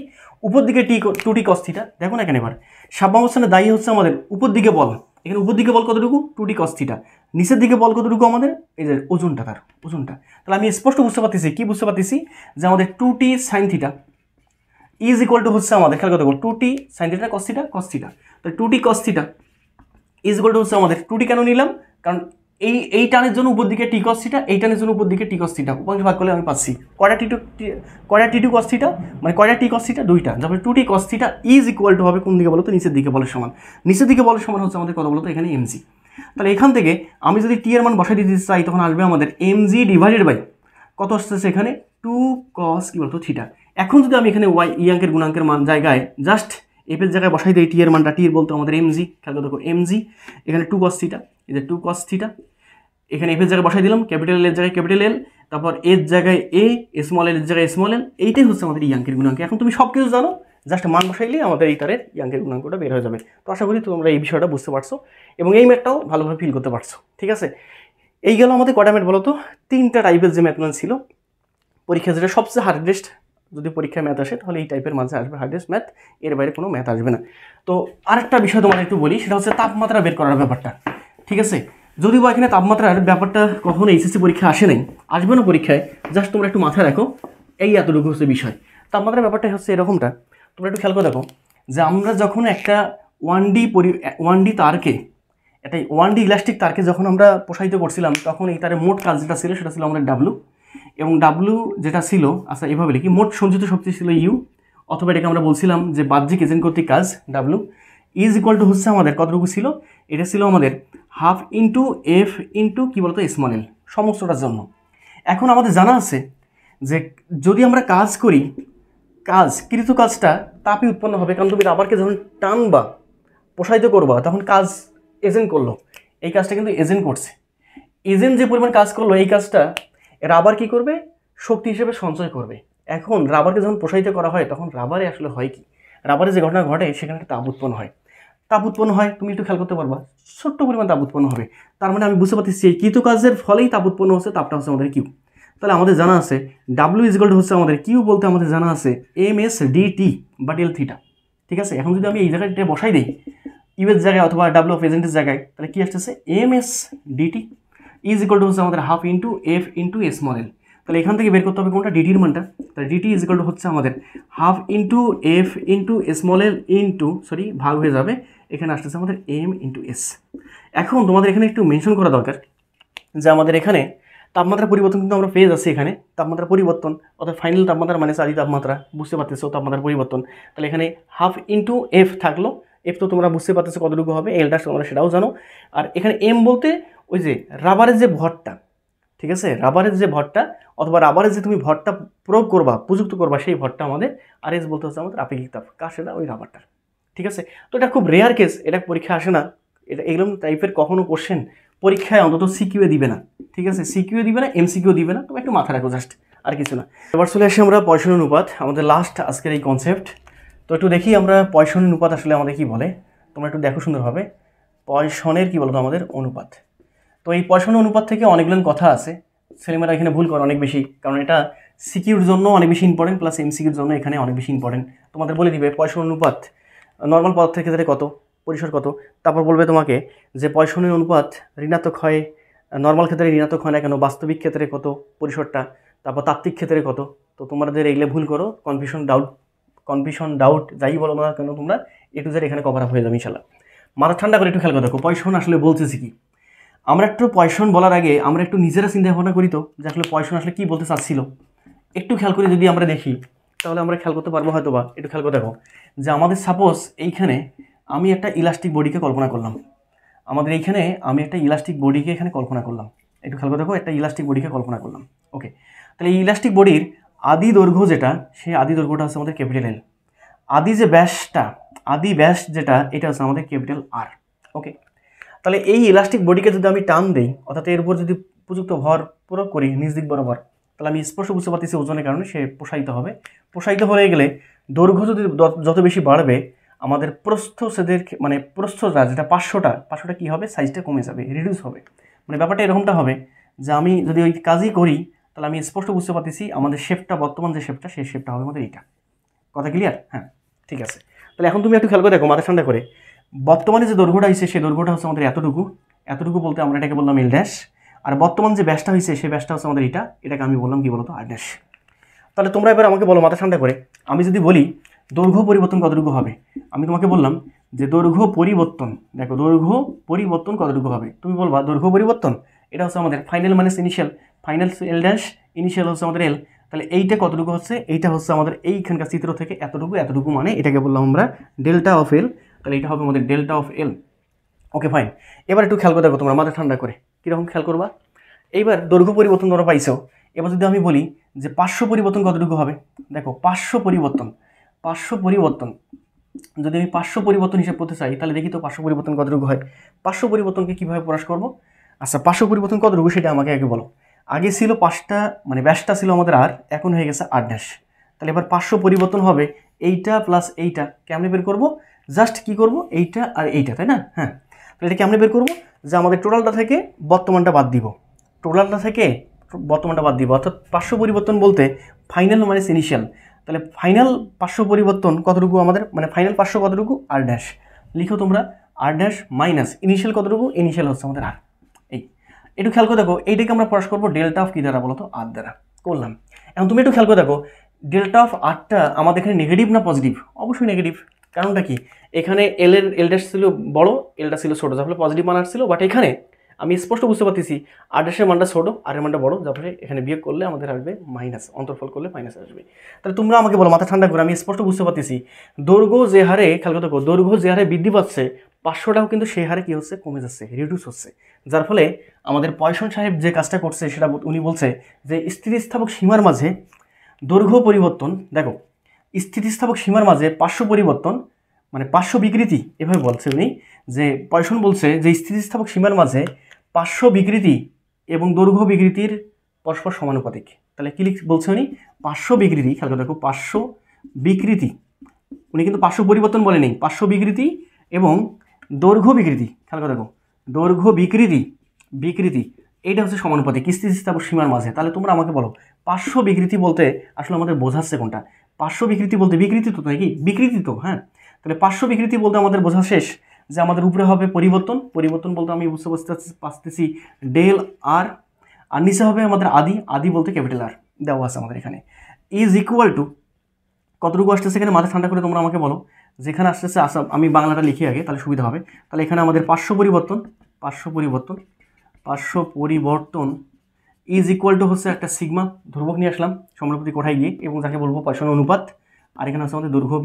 উপর দিকে টুটি কস থিটা। দেখো না এখানে এবার সাম্যাবস্থানে দায়ী হচ্ছে আমাদের উপর দিকে বল, এখানে উপর দিকে বল কতটুকু টুটি কস থিটা, নিচের দিকে বল কতটুকু আমাদের এই যে ওজনটা, তার ওজনটা। তাহলে আমি স্পষ্ট বুঝতে পারতেছি কি বুঝতে পারতেছি যে আমাদের 2t sin theta is equal to হচ্ছে আমাদের খেয়াল করতে 2t sin theta cos theta. তাহলে 2t cos theta is equal to হচ্ছে আমাদের 2t কেন নিলাম, কারণ এই টানের জন্য উপর দিকে টি cos থিটা, এই টানের জন্য উপর দিকে টি cos থিটা, উপাংশ ভাগ করলে আমি পাচ্ছি কয়টা টি টু cos থিটা, মানে কয়টা টি cos থিটা, দুইটা। তারপরে 2t cos theta is equal to হবে কোন দিকে বলো তো, নিচের দিকে বলের সমান। নিচের দিকে বলের সমান হচ্ছে আমাদের কত বলো তো, এখানে mg। তাহলে এখান থেকে আমি যদি টি এর মান বসাই দিতে চাই তখন আসবে আমাদের mg ডিভাইডেড বাই কত আসতেছে এখানে 2 cos কি বলতো থিটা। এখন যদি আমি এখানে ইয়াঙ্কের গুণাঙ্কের মান জায়গায় জাস্ট এফের জায়গায় বসাই দিই টি এর মানটা, টি এর বলতো আমাদের এমজি, খেয়াল করে দেখো এমজি, এখানে 2 cos থিটা, এই যে 2 cos থিটা, এখানে এফের জায়গায় বসাই দিলাম ক্যাপিটাল এর জায়গায় ক্যাপিটাল এল, তারপর এর জায়গায় এ, স্মল এর জায়গায় স্মল এল, এইটাই হচ্ছে আমাদের ইয়াঙ্কের গুণাঙ্ক। এখন তুমি সব কিছু জানো, জাস্ট মান বসাইলে আমাদের এই তারের ইয়াঙ্কের গুণাঙ্কটা বের হয়ে যাবে। তো আশা করি তোমরা এই বিষয়টা বুঝতে পারছো এবং এই ম্যাথটাও ভালোভাবে ফিল করতে পারছো। ঠিক আছে, এই গেল আমাদের কটা ম্যাথ বলো তো, 3টা টাইপের যে ম্যাথগুলো ছিল পরীক্ষা, যেটা সবচেয়ে হার্ডেস্ট যদি পরীক্ষায় ম্যাথ আসে তাহলে এই টাইপের মাঝে আসবে হার্ডেস্ট ম্যাথ, এর বাইরে কোনো ম্যাথ আসবে না। তো আরেকটা বিষয় তোমাদের একটু বলি, সেটা হচ্ছে তাপমাত্রা বের করার ব্যাপারটা। ঠিক আছে, যদিও এখানে তাপমাত্রার ব্যাপারটা কখনো এইচএসসি পরীক্ষা আসে নাই, আসবে না পরীক্ষায়, জাস্ট তোমরা একটু মাথায় রাখো এই এতটুকু হচ্ছে বিষয়। তাপমাত্রার ব্যাপারটা হচ্ছে এরকমটা, তোমরা একটু খেয়াল করে দেখো যে আমরা যখন একটা 1D তারকে, একটা 1D ইলাস্টিক তারকে যখন আমরা প্রসারিত করছিলাম তখন এই তারের মোট কাজ যেটা ছিল সেটা ছিল আমাদের ডাব্লু, এবং ডাব্লু যেটা ছিল আচ্ছা এভাবে লিখি, মোট সঞ্চিত শক্তি ছিল ইউ, অথবা এটাকে আমরা বলছিলাম যে বাহ্যিক এজেন্ট কর্তৃক কাজ ডাব্লু ইজ ইকুয়াল টু হচ্ছে আমাদের কতটুকু ছিল, এটা ছিল আমাদের হাফ ইন্টু এফ ইন্টু কী বলতো স্মল এল সমস্তটার জন্য। এখন আমাদের জানা আছে যে যদি আমরা কাজ করি, কৃত কাজটা তাপই উৎপন্ন হবে, কারণ তুমি রাবারকে যখন টানবা প্রসারিত করবা তখন কাজ এজেন্ট করলো, এই কাজটা কিন্তু এজেন্ট করছে, এজেন্ট যে পরিমাণ কাজ করলো এই কাজটা রাবার কি করবে শক্তি হিসেবে সঞ্চয় করবে। এখন রাবারকে যখন প্রসারিত করা হয় তখন রাবারে আসলে হয় কি, রাবারে যে ঘটনা ঘটে সেখানে একটা তাপ উৎপন্ন হয়, তাপ উৎপন্ন হয় তুমি একটু খেয়াল করতে পারবা ছোট্ট পরিমাণ তাপ উৎপন্ন হবে। তার মানে আমি বুঝতে পারতেছি এই কৃত কাজের ফলেই তাপ উৎপন্ন হচ্ছে, তাপটা হচ্ছে আমাদের কিউ। তাহলে আমাদের জানা আছে ডাব্লিউ ইজ ইকুয়াল টু হচ্ছে আমাদের কিউ বলতে আমাদের জানা আছে এম এস ডিটি বা ডেল থিটা। ঠিক আছে, এখন যদি আমি এই জায়গায় বসাই দিই ইউ এর জায়গায় অথবা ডাব্লিউ অফ এজেন্টের জায়গায়, তাহলে কি আসতেছে M S D T is equal to হচ্ছে আমাদের half into F into small L. তাহলে এখান থেকে বের করতে হবে কোনটা ডিটির মানটা, তাহলে ডিটি ইজ ইকুয়াল টু হচ্ছে আমাদের half into F into small L into ভাগ হয়ে যাবে, এখানে আসতেছে আমাদের এম ইন্টু এস। এখন তোমাদের এখানে একটু মেনশন করা দরকার যে আমাদের এখানে তাপমাত্রা পরিবর্তন কিন্তু আমরা পেয়ে যাচ্ছি, এখানে তাপমাত্রা পরিবর্তন অর্থাৎ ফাইনাল তাপমাত্রা মানে চারি তাপমাত্রা, বুঝতে পারতেছো তাপমাত্রার পরিবর্তন। তাহলে এখানে হাফ ইন্টু এফ থাকলো, এফ তো তোমরা বুঝতে পারতেছো কতটুকু হবে, এলটা তোমরা সেটাও জানো। আর এখানে এম বলতে ওই যে রাবারের যে ভরটা, ঠিক আছে, রাবারের যে ভরটা অথবা রাবারের যে তুমি ভরটা প্রয়োগ করবা প্রযুক্ত করবা সেই ভরটা আমাদের, আর এস বলতে হচ্ছে আমাদের আপেক্ষিক তাপ, কার সেটা ওই রাবারটা। ঠিক আছে, তো এটা খুব রেয়ার কেস, এটা পরীক্ষা আসে না, এটা এগুলো টাইপের কখনো কোশ্চেন পরীক্ষায় অন্তত সিকিউএ দিবে না। ঠিক আছে, সিকিউএ দিবে না, এমসিকিউ দিবে না, তুমি একটু মাথা রাখো জাস্ট, আর কিছু না। এবার চলে আসি আমরা পয়সন অনুপাত, আমাদের লাস্ট আজকের এই কনসেপ্ট। তো একটু দেখি আমরা পয়সন অনুপাত আসলে আমাদের কি বলে, তোমরা একটু দেখো সুন্দরভাবে পয়সনের কি বলতো আমাদের অনুপাত। তো এই পয়সন অনুপাত থেকে অনেকগুলো কথা আছে, ছেলেমেয়েরা এখানে ভুল করে অনেক বেশি, কারণ এটা সিকিউর জন্য অনেক বেশি ইম্পর্টেন্ট প্লাস এমসিকিউর জন্য এখানে অনেক বেশি ইম্পর্টেন্ট। তোমাদের বলে দিবে পয়সন অনুপাত নর্মাল পদার্থের ক্ষেত্রে কত, পরিসর কত, তারপর বলবে তোমাকে যে পয়সনের অনুপাত ঋণাত্মক হয়, নর্মাল ক্ষেত্রে ঋণাত্মক হয় না কেন, বাস্তবিক ক্ষেত্রে কত পরিসরটা, তারপর তাত্ত্বিক ক্ষেত্রে কত। তো তোমাদের এইগুলো ভুল করো, কনফিউশন ডাউট যাই বলো না কেন তোমরা এ টু জেড এখানে কভার আপ হয়ে যাবে ইনশাল্লাহ। মাথা ঠান্ডা করে একটু খেয়াল করে দেখো পয়সন আসলে বলতেছি কি। আমরা একটু পয়সন বলার আগে আমরা একটু নিজেরা চিন্তা ভাবনা করি তো যে আসলে পয়সন আসলে কী বলতে চাচ্ছিল, একটু খেয়াল করে যদি আমরা দেখি তাহলে আমরা খেয়াল করতে পারবো হয়তো বা। একটু খেয়াল করে দেখো যে আমাদের সাপোজ এইখানে আমি একটা ইলাস্টিক বডিকে কল্পনা করলাম, আমাদের এইখানে আমি একটা ইলাস্টিক বডিকে এখানে কল্পনা করলাম, একটু খেয়াল করে দেখো একটা ইলাস্টিক বডিকে কল্পনা করলাম। ওকে, তাহলে এই ইলাস্টিক বডির আদি দৈর্ঘ্য যেটা, সেই আদি দৈর্ঘ্যটা হচ্ছে আমাদের ক্যাপিটাল এল, আদি ব্যাস যেটা এটা হচ্ছে আমাদের ক্যাপিটাল আর। ওকে, তাহলে এই ইলাস্টিক বডিকে যদি আমি টান দিই অর্থাৎ এর উপর যদি উপযুক্ত ভর প্রয়োগ করি নিজ দিক বরাবর, তাহলে আমি স্পষ্ট বুঝতে পারতেছি ওজনের কারণে সে প্রসারিত হবে। প্রসারিত হয়ে গেলে দৈর্ঘ্য যদি যত বেশি বাড়বে আমাদের প্রস্থচ্ছেদের মানে প্রস্থটা যেটা 500টা কী হবে, সাইজটা কমে যাবে, রিডিউস হবে। মানে ব্যাপারটা এরকমটা হবে যে আমি যদি ওই কাজই করি তাহলে আমি স্পষ্ট বুঝতে পারতেছি আমাদের শেপটা, বর্তমান যে শেপটা, সেই শেপটা হবে আমাদের এইটা। কথা ক্লিয়ার? হ্যাঁ, ঠিক আছে। তাহলে এখন তুমি একটু খেয়াল করে দেখো, মাথা ঠান্ডা করে। বর্তমানে যে দৈর্ঘ্যটা হয়েছে সেই দৈর্ঘ্যটা হচ্ছে আমাদের এতটুকু, এতটুকু বলতে আমরা এটাকে বললাম এল ড্যাশ। আর বর্তমান যে ব্যাসটা হয়েছে সেই ব্যাসটা হচ্ছে আমাদের এটাকে আমি বললাম কি বলতো, আর ড্যাশ। তাহলে তোমরা এবার আমাকে বলো মাথা ঠান্ডা করে, আমি যদি বলি দৈর্ঘ্য পরিবর্তন কতটুকু হবে, আমি তোমাকে বললাম যে দৈর্ঘ্য পরিবর্তন, দেখো দৈর্ঘ্য পরিবর্তন কতটুকু হবে, তুমি বলবা দৈর্ঘ্য পরিবর্তন এটা হচ্ছে আমাদের ফাইনাল মাইনাস ইনিশিয়াল, ফাইনাল এল ড্যাশ, ইনিশিয়াল হচ্ছে আমাদের এল। তাহলে এইটা কতটুকু হচ্ছে, এইটা হচ্ছে আমাদের এইখানকার চিত্র থেকে এতটুকু, এতটুকু মানে এটাকে বললাম আমরা ডেল্টা অফ এল। তাহলে এটা হবে আমাদের delta of L. Okay fine. এবার একটু খেয়াল করে দেখো তোমরা মাথা ঠান্ডা করে, কীরকম খেয়াল করবা। এইবার দৈর্ঘ্য পরিবর্তন তোমরা পাইছো। এবার যদি আমি বলি যে 500 পরিবর্তন কতটুকু হবে, দেখো 500 পরিবর্তন, 500 পরিবর্তন যদি আমি 500 পরিবর্তন হিসাব করতে চাই তাহলে দেখি তো 500 পরিবর্তন কতটুকু হয়। 500 পরিবর্তনকে কীভাবে প্রকাশ করবো? আচ্ছা 500 পরিবর্তন কতটুকু সেটা আমাকে আগে বলো। আগে ছিল 5টা, মানে ব্যাসটা ছিল আমাদের আর, এখন হয়ে গেছে আর ড্যাশ। তাহলে এবার 500 পরিবর্তন হবে এইটা প্লাস এইটা, কেমনে বের করবো? জাস্ট কি করব, এইটা আর এইটা, তাই না? হ্যাঁ, তাহলে এটা কেমনে বের করবো, যে আমাদের টোটালটা থেকে বর্তমানটা বাদ দিব, টোটালটা থেকে বর্তমানটা বাদ দিব, অর্থাৎ 500 পরিবর্তন বলতে ফাইনাল মাইনাস ইনিশিয়াল। তাহলে ফাইনাল 500 পরিবর্তন কতটুকু আমাদের, মানে ফাইনাল 500 কতটুকু, আর ড্যাশ। লিখো তোমরা আর ড্যাশ মাইনাস ইনিশিয়াল কতটুকু, ইনিশিয়াল হচ্ছে আমাদের আর। এই একটু খেয়াল করে দেখো, এইটাকে আমরা প্রকাশ করবো ডেল্টা অফ কী দ্বারা বলো তো, আর দ্বারা করলাম। এখন তুমি একটু খেয়াল করে দেখো ডেল্টা অফ আরটা আমাদের এখানে নেগেটিভ না পজিটিভ? অবশ্যই নেগেটিভ। কারণটা কি, এখানে এল ড্যাশ ছিল বড়, এলটা ছিল ছোটো, যার ফলে পজিটিভ মান আসছিল। বাট এখানে আমি স্পষ্ট বুঝতে পারতেছি আর ড্যাশের মানটা ছোটো, আর এর মানটা বড়, যার ফলে এখানে বিয়োগ করলে আমাদের আসবে মাইনাস, অন্তর্ফল করলে মাইনাস আসবে। তাহলে তোমরা আমাকে বলো মাথা ঠান্ডা করে, আমি স্পষ্ট বুঝতে পারতেছি দৈর্ঘ্য যে হারে, খেয়াল করে দেখো দৈর্ঘ্য যে হারে বৃদ্ধি পাচ্ছে 500টাও কিন্তু সেই হারে কী হচ্ছে, কমে যাচ্ছে, রিডিউস হচ্ছে। যার ফলে আমাদের পয়সন সাহেব যে কাজটা করছে সেটা উনি বলছে যে স্থিতিস্থাপক সীমার মাঝে দৈর্ঘ্য পরিবর্তন, দেখো স্থিতিস্থাপক সীমার মাঝে 500 পরিবর্তন মানে 500 বিকৃতি, এভাবে বলছে উনি, যে পয়সন বলছে যে স্থিতিস্থাপক সীমার মাঝে 500 বিকৃতি এবং দৈর্ঘ্য বিকৃতির পরস্পর সমানুপাতিক। তাহলে কি বলছে উনি, 500 বিকৃতি, খেয়াল করে দেখো 500 বিকৃতি, উনি কিন্তু 500 পরিবর্তন বলেনি, 500 বিকৃতি এবং দৈর্ঘ্য বিকৃতি, খেয়াল করে দেখো দৈর্ঘ্য বিকৃতি এইটা হচ্ছে সমানুপাতিক স্থিতিস্থাপক সীমার মাঝে। তাহলে তোমরা আমাকে বলো 500 বিকৃতি বলতে আসলে আমাদের বোঝাচ্ছে কোনটা? 500 বিকৃতি বলতে বিকৃতি তো নাকি, বিকৃতি তো, হ্যাঁ। তাহলে 500 বিকৃতি বলতে আমাদের বোঝা শেষ যে আমাদের উপরে হবে পরিবর্তন, পরিবর্তন বলতে আমি বুঝতে পারতেছি ডেল আর, আর নিচে হবে আমাদের আদি বলতে ক্যাপিটাল আর দেওয়া আছে আমাদের এখানে, ইজ ইকুয়াল টু কতটুকু আসতেছে এখানে, মাথা ঠান্ডা করে তোমরা আমাকে বলো। যেখানে আসতেছে আমি বাংলাটা লিখি আগে তাহলে সুবিধা হবে। তাহলে এখানে আমাদের 500 পরিবর্তন ইজ ইকুয়াল টু হচ্ছে একটা সিগমা ধ্রুবক নিয়ে আসলাম সমানুপাতিক কোঠায় গিয়ে, এবং যাকে বলবো পয়সন অনুপাত, আর এখানে হচ্ছে আমাদের দৈর্ঘ্য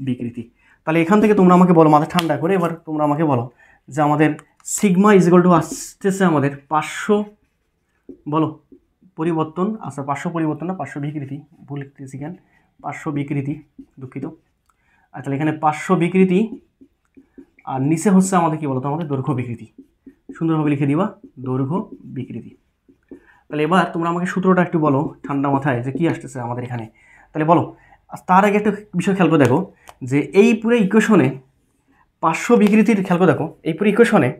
বিকৃতি। তাহলে এখান থেকে তোমরা আমাকে বলো মাথা ঠান্ডা করে, এবার তোমরা আমাকে বলো যে আমাদের সিগমা ইজ ইকুয়াল টু আসতেছে আমাদের 500 বলো পরিবর্তন, আচ্ছা 500 পরিবর্তন না 500 বিকৃতি, ভুল লিখতেছি কেন, 500 বিকৃতি, দুঃখিত। আর তাহলে এখানে 500 বিকৃতি আর নিচে হচ্ছে আমাদের কি বলতো, আমাদের দৈর্ঘ্য বিকৃতি, সুন্দরভাবে লিখে দিবা দৈর্ঘ্য বিকৃতি। তাহলে এবার তোমরা আমাকে সূত্রটা একটু বলো ঠান্ডা মাথায় যে কি আসতেছে আমাদের এখানে। তাহলে বলো, তার আগে একটা বিষয় খেয়াল করে দেখো যে এই পুরো ইকুয়েশনে 500 বিকৃতির, খেয়াল করে দেখো এই পুরো ইকুয়েশনে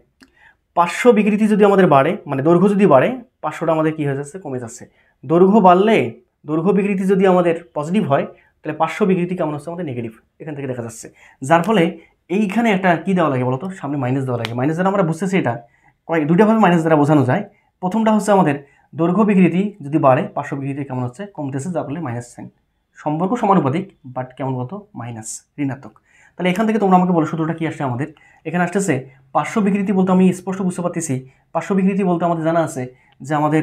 500 বিকৃতি যদি আমাদের বাড়ে, মানে দৈর্ঘ্য যদি বাড়ে 500টা আমাদের কী হয়ে যাচ্ছে, কমে যাচ্ছে। দৈর্ঘ্য বাড়লে দৈর্ঘ্য বিকৃতি যদি আমাদের পজিটিভ হয় তাহলে 500 বিকৃতি কেমন হচ্ছে, আমাদের নেগেটিভ, এখান থেকে দেখা যাচ্ছে। যার ফলে এইখানে একটা কী দেওয়া লাগে বলতো, সামনে মাইনাস দেওয়া লাগে। মাইনাস দ্বারা আমরা বুঝতেছি এটা দুইটাভাবে মাইনাস দ্বারা বোঝানো যায়। প্রথমটা হচ্ছে আমাদের দৈর্ঘ্য বিকৃতি যদি বাড়ে 500 বিকৃতি কেমন হচ্ছে, কমতেছে, যার ফলে মাইনাস সাইন, সম্পর্ক সমানুপাতিক বাট কেমন বলতো, মাইনাস, ঋণাত্মক। তাহলে এখান থেকে তোমরা আমাকে বলো সূত্রটা কি আসছে আমাদের, এখানে আসতেছে 500 বিকৃতি বলতে আমি স্পষ্ট বুঝতে পারতেছি, 500 বিকৃতি বলতে আমাদের জানা আছে যে আমাদের